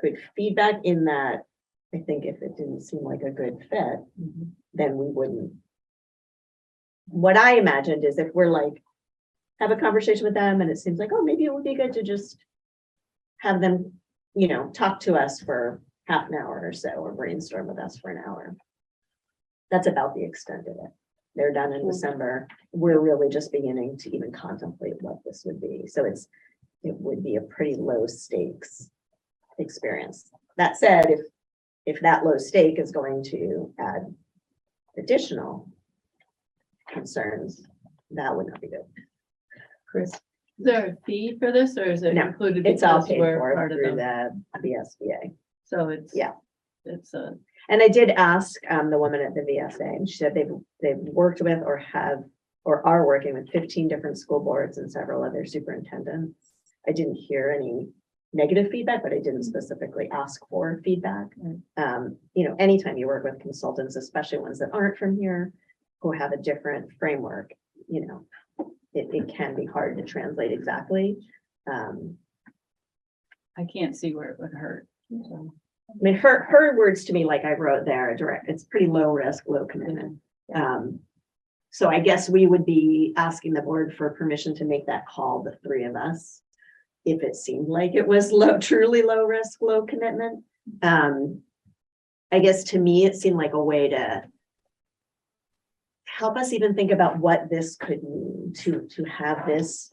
Speaker 5: good feedback in that, I think if it didn't seem like a good fit, then we wouldn't. What I imagined is if we're like, have a conversation with them and it seems like, oh, maybe it would be good to just have them, you know, talk to us for half an hour or so, or brainstorm with us for an hour. That's about the extent of it. They're done in December. We're really just beginning to even contemplate what this would be. So it would be a pretty low stakes experience. That said, if that low stake is going to add additional concerns, that would not be good.
Speaker 2: Chris, is there a fee for this, or is it
Speaker 5: No,
Speaker 2: included?
Speaker 5: It's all
Speaker 2: because
Speaker 5: paid
Speaker 2: we're
Speaker 5: for
Speaker 2: part of
Speaker 5: through
Speaker 2: the-
Speaker 5: the VSBA.
Speaker 2: So it's.
Speaker 5: Yeah.
Speaker 2: It's a.
Speaker 5: And I did ask the woman at the VSA, and she said they've worked with or have or are working with 15 different school boards and several other superintendents. I didn't hear any negative feedback, but I didn't specifically ask for feedback. You know, anytime you work with consultants, especially ones that aren't from here, who have a different framework, you know, it can be hard to translate exactly.
Speaker 2: I can't see where it would hurt. So,
Speaker 5: I mean, her words to me, like I wrote there, it's pretty low risk, low commitment. So I guess we would be asking the board for permission to make that call, the three of us, if it seemed like it was truly low risk, low commitment. I guess to me, it seemed like a way to help us even think about what this could mean to have this.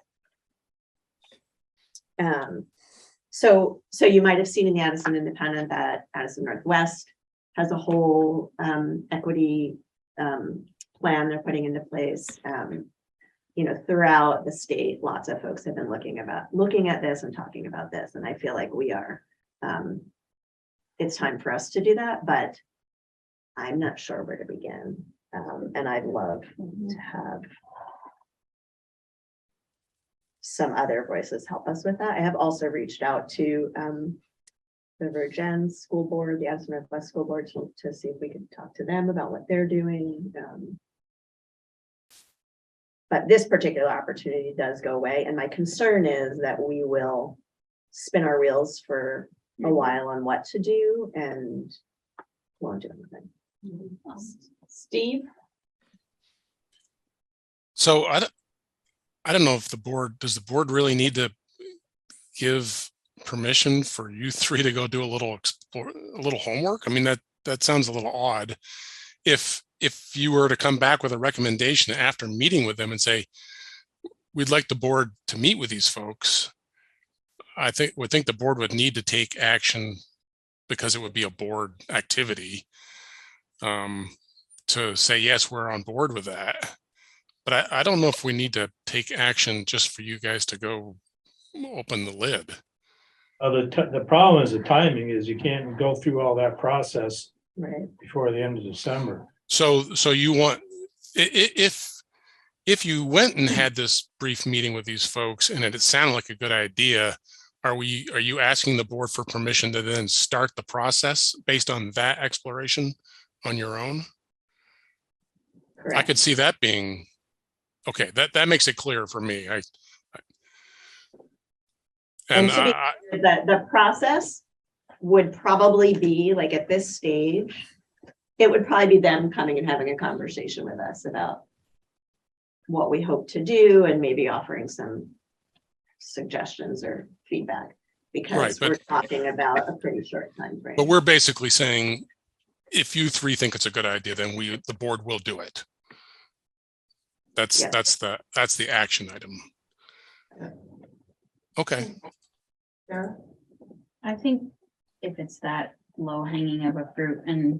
Speaker 5: So you might have seen in the Addison Independent that Addison Northwest has a whole equity plan they're putting into place. You know, throughout the state, lots of folks have been looking at this and talking about this, and I feel like we are. It's time for us to do that, but I'm not sure where to begin. And I'd love to have some other voices help us with that. I have also reached out to the Virgin School Board, the Addison Northwest School Board, to see if we could talk to them about what they're doing. But this particular opportunity does go away. And my concern is that we will spin our wheels for a while on what to do and won't do anything.
Speaker 1: Steve?
Speaker 4: So I don't know if does the board really need to give permission for you three to go do a little homework? I mean, that sounds a little odd. If you were to come back with a recommendation after meeting with them and say, we'd like the board to meet with these folks, I would think the board would need to take action because it would be a board activity to say, yes, we're on board with that. But I don't know if we need to take action just for you guys to go open the lid.
Speaker 3: The problem is the timing is you can't go through all that process
Speaker 5: Right.
Speaker 3: before the end of December.
Speaker 4: So you want, if you went and had this brief meeting with these folks and it sounded like a good idea, are you asking the board for permission to then start the process based on that exploration on your own?
Speaker 5: Correct.
Speaker 4: I could see that being, okay, that makes it clear for me.
Speaker 5: And to be clear, the process would probably be like at this stage, it would probably be them coming and having a conversation with us about what we hope to do and maybe offering some suggestions or feedback, because we're talking about a pretty short time frame.
Speaker 4: But we're basically saying, if you three think it's a good idea, then the board will do it. That's the action item. Okay.
Speaker 9: I think if it's that low hanging of a fruit and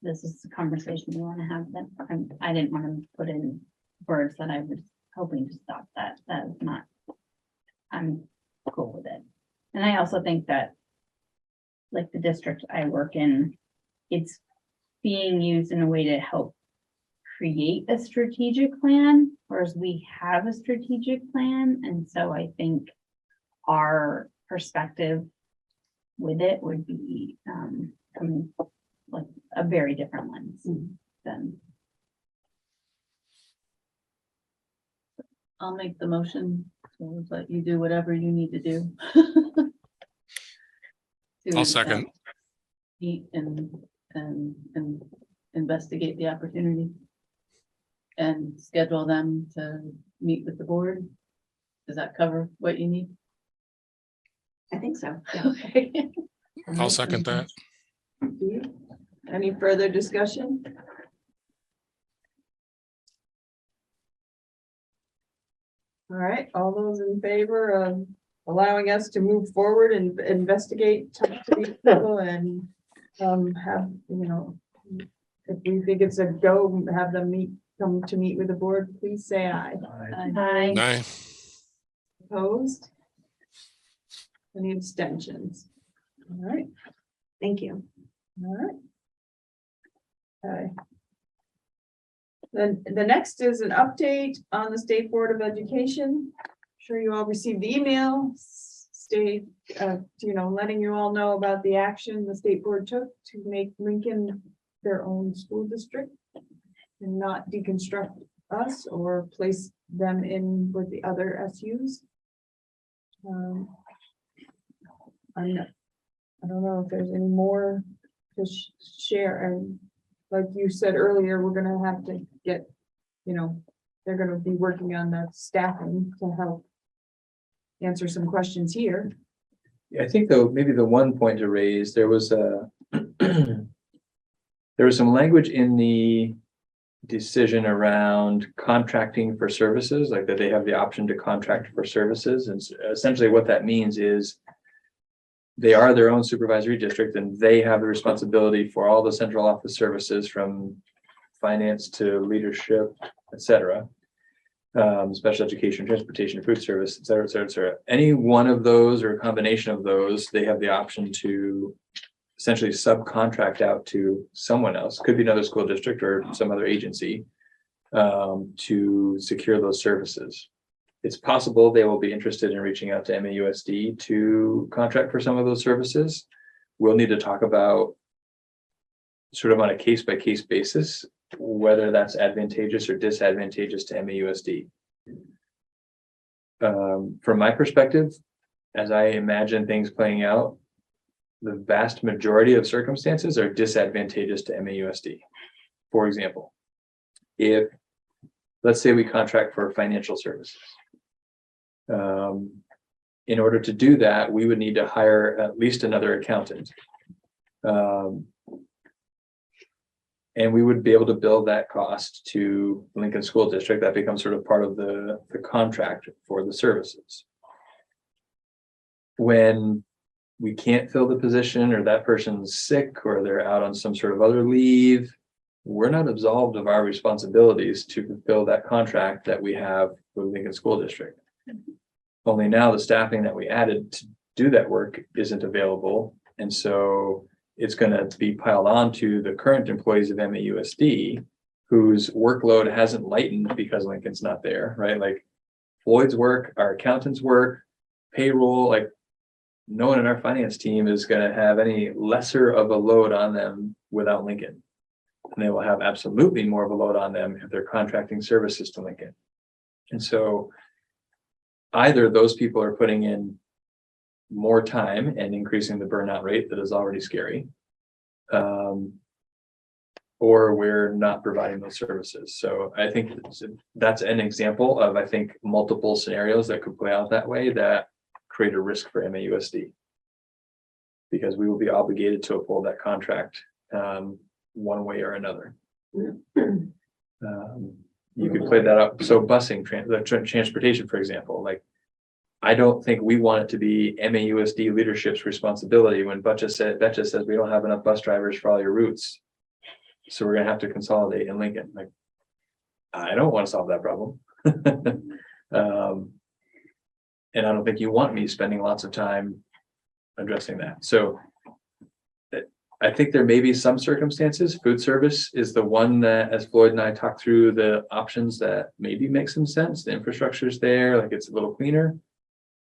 Speaker 9: this is the conversation we want to have, then I didn't want to put in words that I was hoping to stop that. That is not, I'm cool with it. And I also think that like the district I work in, it's being used in a way to help create a strategic plan, whereas we have a strategic plan. And so I think our perspective with it would be, coming like a very different lens than.
Speaker 2: I'll make the motion, so let you do whatever you need to do.
Speaker 4: I'll
Speaker 2: To,
Speaker 4: second.
Speaker 2: Meet and investigate the opportunity. And schedule them to meet with the board. Does that cover what you need?
Speaker 5: I think so.
Speaker 2: Okay.
Speaker 4: I'll second that.
Speaker 1: Any further discussion? All right, all those in favor of allowing us to move forward and investigate, talk to these people and have, you know, if we think it's a go, have them come to meet with the board, please say aye.
Speaker 9: Hi.
Speaker 4: Aye.
Speaker 1: Opposed? Any abstentions? All right,
Speaker 5: Thank you.
Speaker 1: all right. Okay. Then the next is an update on the State Board of Education. Sure you all received the email, state, you know, letting you all know about the action the state board took to make Lincoln their own school district and not deconstruct us or place them in with the other SUs. I don't know if there's any more to share, and like you said earlier, we're gonna have to get, you know, they're gonna be working on the staffing to help answer some questions here.
Speaker 6: I think though, maybe the one point to raise, there was some language in the decision around contracting for services, like that they have the option to contract for services. And essentially what that means is they are their own supervisory district and they have the responsibility for all the central office services from finance to leadership, et cetera. Special education, transportation, food service, et cetera, et cetera, et cetera. Any one of those or a combination of those, they have the option to essentially subcontract out to someone else, could be another school district or some other agency, to secure those services. It's possible they will be interested in reaching out to MAUSD to contract for some of those services. We'll need to talk about sort of on a case-by-case basis, whether that's advantageous or disadvantageous to MAUSD. From my perspective, as I imagine things playing out, the vast majority of circumstances are disadvantageous to MAUSD. For example, if, let's say we contract for financial services. In order to do that, we would need to hire at least another accountant. And we would be able to bill that cost to Lincoln School District. That becomes sort of part of the contract for the services. When we can't fill the position or that person's sick or they're out on some sort of other leave, we're not absolved of our responsibilities to fulfill that contract that we have with Lincoln School District. Only now the staffing that we added to do that work isn't available. And so it's going to be piled on to the current employees of MAUSD whose workload hasn't lightened because Lincoln's not there, right? Like Floyd's work, our accountants' work, payroll, like no one in our finance team is going to have any lesser of a load on them without Lincoln. And they will have absolutely more of a load on them if they're contracting services to Lincoln. And so either those people are putting in more time and increasing the burnout rate that is already scary, or we're not providing those services. So I think that's an example of, I think, multiple scenarios that could play out that way that create a risk for MAUSD. Because we will be obligated to uphold that contract one way or another. You could play that up. So busing, transportation, for example, like I don't think we want it to be MAUSD leadership's responsibility when Betcha says we don't have enough bus drivers for all your routes. So we're gonna have to consolidate in Lincoln. Like, I don't want to solve that problem. And I don't think you want me spending lots of time addressing that. So I think there may be some circumstances. Food service is the one that, as Floyd and I talked through the options, that maybe make some sense. The infrastructure is there, like it's a little cleaner,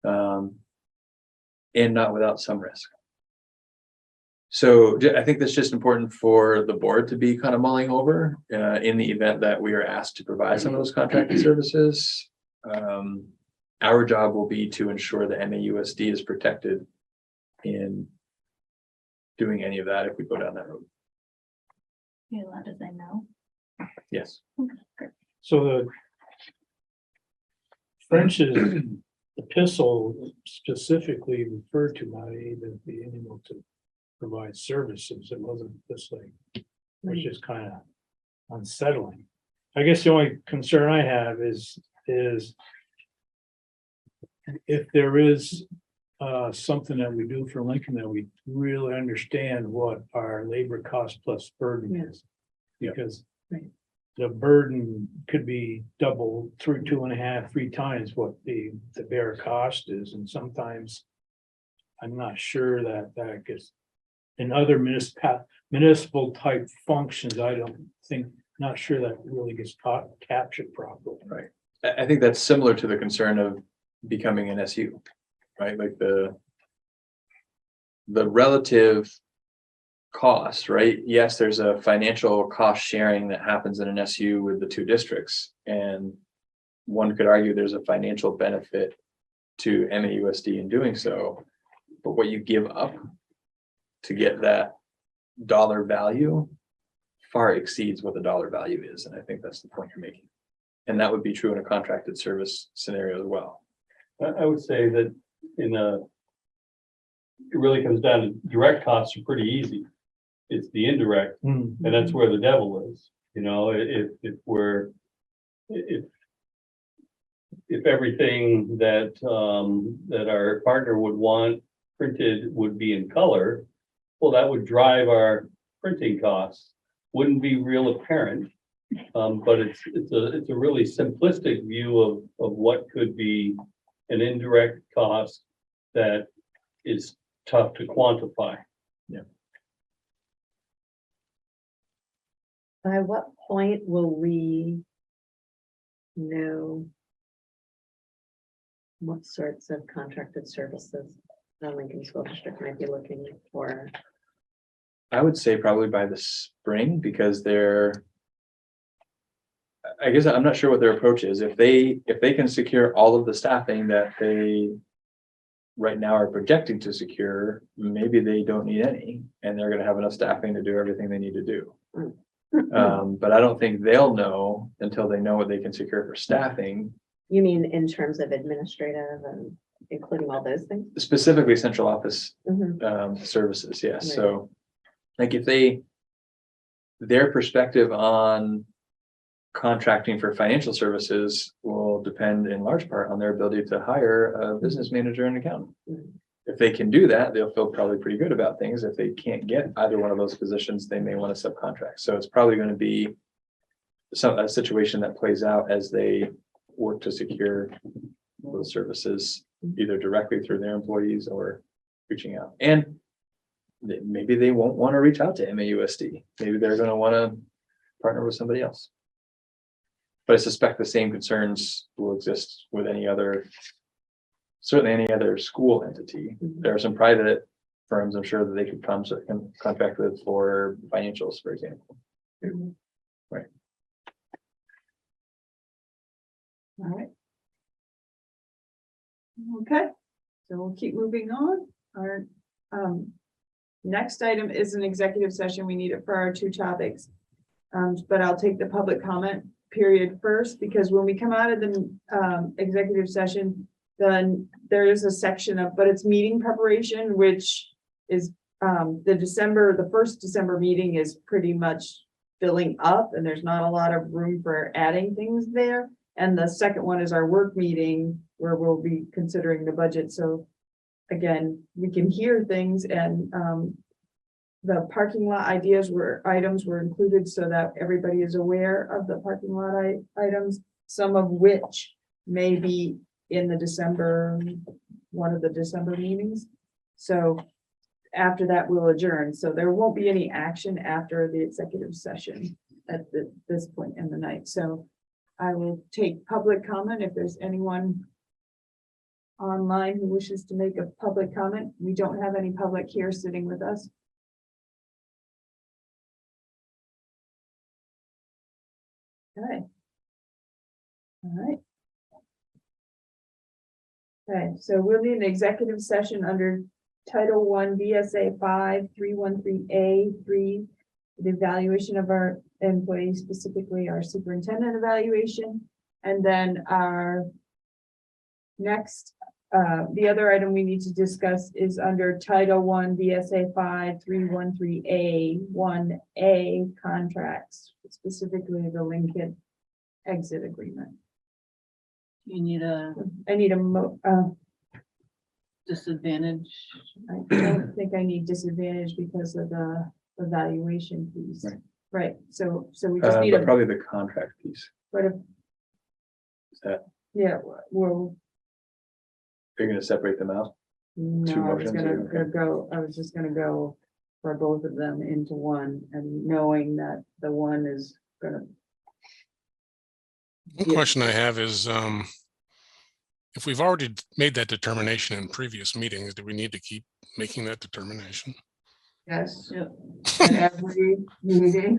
Speaker 6: and not without some risk. So I think that's just important for the board to be kind of mulling over, in the event that we are asked to provide some of those contracted services. Our job will be to ensure that MAUSD is protected in doing any of that if we go down that road.
Speaker 9: You allowed to say no?
Speaker 6: Yes.
Speaker 3: So the French's epistle specifically referred to not even being able to provide services. It wasn't this like, which is kind of unsettling. I guess the only concern I have is if there is something that we do for Lincoln that we really understand what our labor cost plus burden is. Because the burden could be double through 2.5, 3 times what the bare cost is, and sometimes I'm not sure that gets in other municipal type functions. I don't think, not sure that really gets captured properly.
Speaker 6: Right. I think that's similar to the concern of becoming an SU, right? Like the relative cost, right? Yes, there's a financial cost sharing that happens in an SU with the 2 districts, and one could argue there's a financial benefit to MAUSD in doing so, but what you give up to get that dollar value far exceeds what the dollar value is, and I think that's the point you're making. And that would be true in a contracted service scenario as well.
Speaker 7: I would say that it really comes down to direct costs are pretty easy. It's the indirect, and that's where the devil is. You know, if everything that our partner would want printed would be in color, well, that would drive our printing costs. Wouldn't be real apparent, but it's a really simplistic view of what could be an indirect cost that is tough to quantify.
Speaker 5: By what point will we know what sorts of contracted services the Lincoln School District might be looking for?
Speaker 6: I would say probably by the spring, because I guess I'm not sure what their approach is. If they can secure all of the staffing that they right now are projecting to secure, maybe they don't need any, and they're going to have enough staffing to do everything they need to do. But I don't think they'll know until they know what they can secure for staffing.
Speaker 5: You mean in terms of administrative and including all those things?
Speaker 6: Specifically central office
Speaker 5: Mhm.
Speaker 6: services, yes.
Speaker 5: Right.
Speaker 6: So like if their perspective on contracting for financial services will depend in large part on their ability to hire a business manager and accountant.
Speaker 5: Mhm.
Speaker 6: If they can do that, they'll feel probably pretty good about things. If they can't get either one of those positions, they may want to subcontract. So it's probably going to be a situation that plays out as they work to secure those services, either directly through their employees or reaching out. And maybe they won't want to reach out to MAUSD. Maybe they're going to want to partner with somebody else. But I suspect the same concerns will exist with certainly any other school entity. There are some private firms, I'm sure, that they could contract with for financials, for example. Right.
Speaker 1: All right. Okay, so we'll keep moving on. Our next item is an executive session. We need it for our 2 topics. But I'll take the public comment period first, because when we come out of the executive session, then there is a section of, but it's meeting preparation, which is the first December meeting is pretty much filling up, and there's not a lot of room for adding things there. And the second one is our work meeting, where we'll be considering the budget. So again, we can hear things, and the parking lot items were included so that everybody is aware of the parking lot items, some of which may be in one of the December meetings. So after that, we'll adjourn. So there won't be any action after the executive session at this point in the night. So I will take public comment if there's anyone online who wishes to make a public comment. We don't have any public here sitting with us. Okay. All right. Okay, so we'll need an executive session under Title One VSA 5313A3, the evaluation of our employees, specifically our superintendent evaluation, and then our next, the other item we need to discuss is under Title One VSA 5313A1A contracts, specifically the Lincoln exit agreement.
Speaker 2: You need a
Speaker 1: I need a
Speaker 2: disadvantage.
Speaker 1: I don't think I need disadvantage because of the evaluation piece.
Speaker 6: Right.
Speaker 1: Right, so we just need
Speaker 6: But
Speaker 1: a,
Speaker 6: probably the contract piece.
Speaker 1: but if,
Speaker 6: Is that,
Speaker 1: yeah, well,
Speaker 6: you're gonna separate them out?
Speaker 1: no,
Speaker 6: Two
Speaker 1: I was
Speaker 6: motions,
Speaker 1: gonna
Speaker 6: okay.
Speaker 1: I was just gonna go for both of them into one, and knowing that the one is gonna.
Speaker 4: One
Speaker 1: Yeah.
Speaker 4: question I have is, if we've already made that determination in previous meetings, do we need to keep making that determination?
Speaker 1: Yes.
Speaker 2: Yep.
Speaker 1: At every meeting.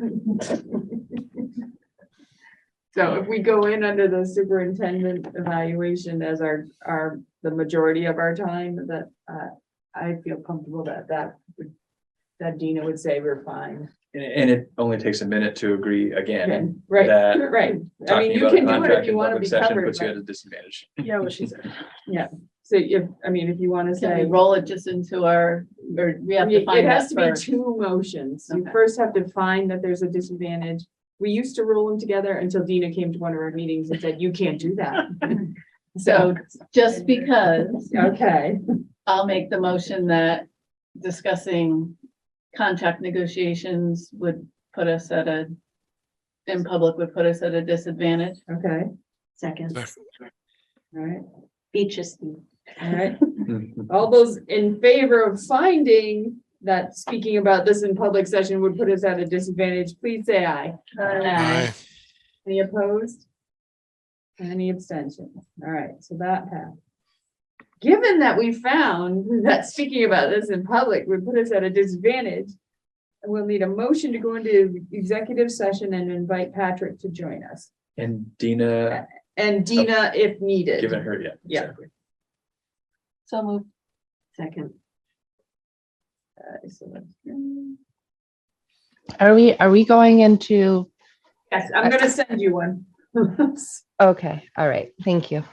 Speaker 1: So if we go in under the superintendent evaluation as the majority of our time, that, I feel comfortable that Dina would say we're fine.
Speaker 6: And it only takes a minute to agree again.
Speaker 1: Right,
Speaker 6: that
Speaker 1: right. I mean,
Speaker 6: Talking
Speaker 1: you
Speaker 6: about a
Speaker 1: can do it
Speaker 6: contract
Speaker 1: if you
Speaker 6: in
Speaker 1: want to
Speaker 6: public
Speaker 1: be
Speaker 6: session
Speaker 1: covered.
Speaker 6: puts you at
Speaker 1: but-
Speaker 6: a disadvantage.
Speaker 8: Yeah, what she said.
Speaker 1: So if you want to
Speaker 2: Can we
Speaker 1: say.
Speaker 2: roll it just into our, or we have to
Speaker 1: It
Speaker 2: find
Speaker 1: has
Speaker 2: that
Speaker 1: to be
Speaker 2: first?
Speaker 1: two motions. You
Speaker 2: Okay.
Speaker 1: first have to find that there's a disadvantage. We used to roll them together until Dina came to one of our meetings and said, you can't do that.
Speaker 2: So just because,
Speaker 1: Okay,
Speaker 2: I'll make the motion that discussing contract negotiations would put us at a, in public would put us at a disadvantage.
Speaker 1: okay,
Speaker 5: Second,
Speaker 4: That-
Speaker 1: all right,
Speaker 5: beaches.
Speaker 1: all right. All those in favor of finding that speaking about this in public session would put us at a disadvantage, please say aye.
Speaker 4: Aye.
Speaker 1: Any opposed? Any abstentions? All right, so that passed. Given that we found that speaking about this in public would put us at a disadvantage, we'll need a motion to go into executive session and invite Patrick to join us.
Speaker 6: And Dina,
Speaker 1: And Dina if needed.
Speaker 6: given her, yeah.
Speaker 1: Yeah.
Speaker 6: exactly.
Speaker 2: So move.
Speaker 5: Second,
Speaker 1: So that's-
Speaker 10: Are we going into,
Speaker 1: Yes, I'm gonna send you one.
Speaker 10: okay, all right, thank you.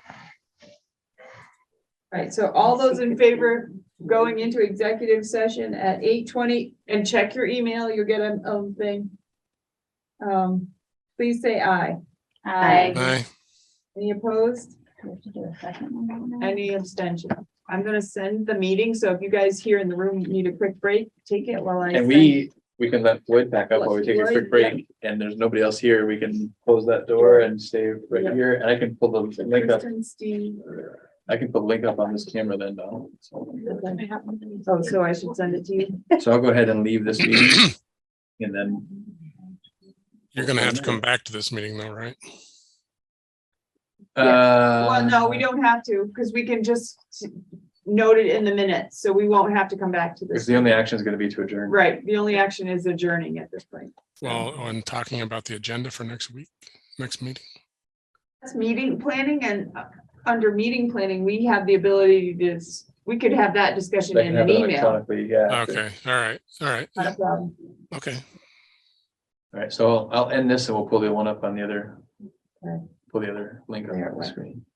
Speaker 1: Right, so all those in favor going into executive session at 8:20 and check your email, you'll get a thing. Please say aye.
Speaker 4: Aye.
Speaker 1: Any opposed?
Speaker 9: We have to do a second one now.
Speaker 1: Any abstention? I'm gonna send the meeting, so if you guys here in the room need a quick break, take it while I.
Speaker 6: And
Speaker 1: send-
Speaker 6: we can let Floyd back up while we take a
Speaker 1: Floyd,
Speaker 6: quick break, and there's nobody else here, we can close that door and stay right
Speaker 1: Yeah.
Speaker 6: here, and I can pull the link up,
Speaker 1: Kristen, Steve.
Speaker 6: I can put the link up on this camera then, Donald. So
Speaker 1: Oh, so I should send it to you?
Speaker 6: I'll go ahead and leave this meeting, and then.
Speaker 4: You're gonna have to come back to this meeting though, right?
Speaker 1: Well, no, we don't have to, because we can just note it in the minutes, so we won't have to come back to
Speaker 6: Because
Speaker 1: this.
Speaker 6: the only action is gonna be to adjourn.
Speaker 1: Right, the only action is adjourning at this point.
Speaker 4: Well, when talking about the agenda for next week, next meeting.
Speaker 1: That's meeting planning, and under meeting planning, we have the ability to, we could have that discussion
Speaker 6: They can
Speaker 1: in
Speaker 6: have
Speaker 1: an
Speaker 6: it
Speaker 1: email.
Speaker 6: electronically, yeah.
Speaker 4: Okay, all right,
Speaker 1: Not a problem.
Speaker 4: okay.
Speaker 6: All right, so I'll end this and we'll pull the one up on the other.
Speaker 1: Okay.
Speaker 6: Pull the other link up
Speaker 1: There it
Speaker 6: on the
Speaker 1: went.
Speaker 6: screen.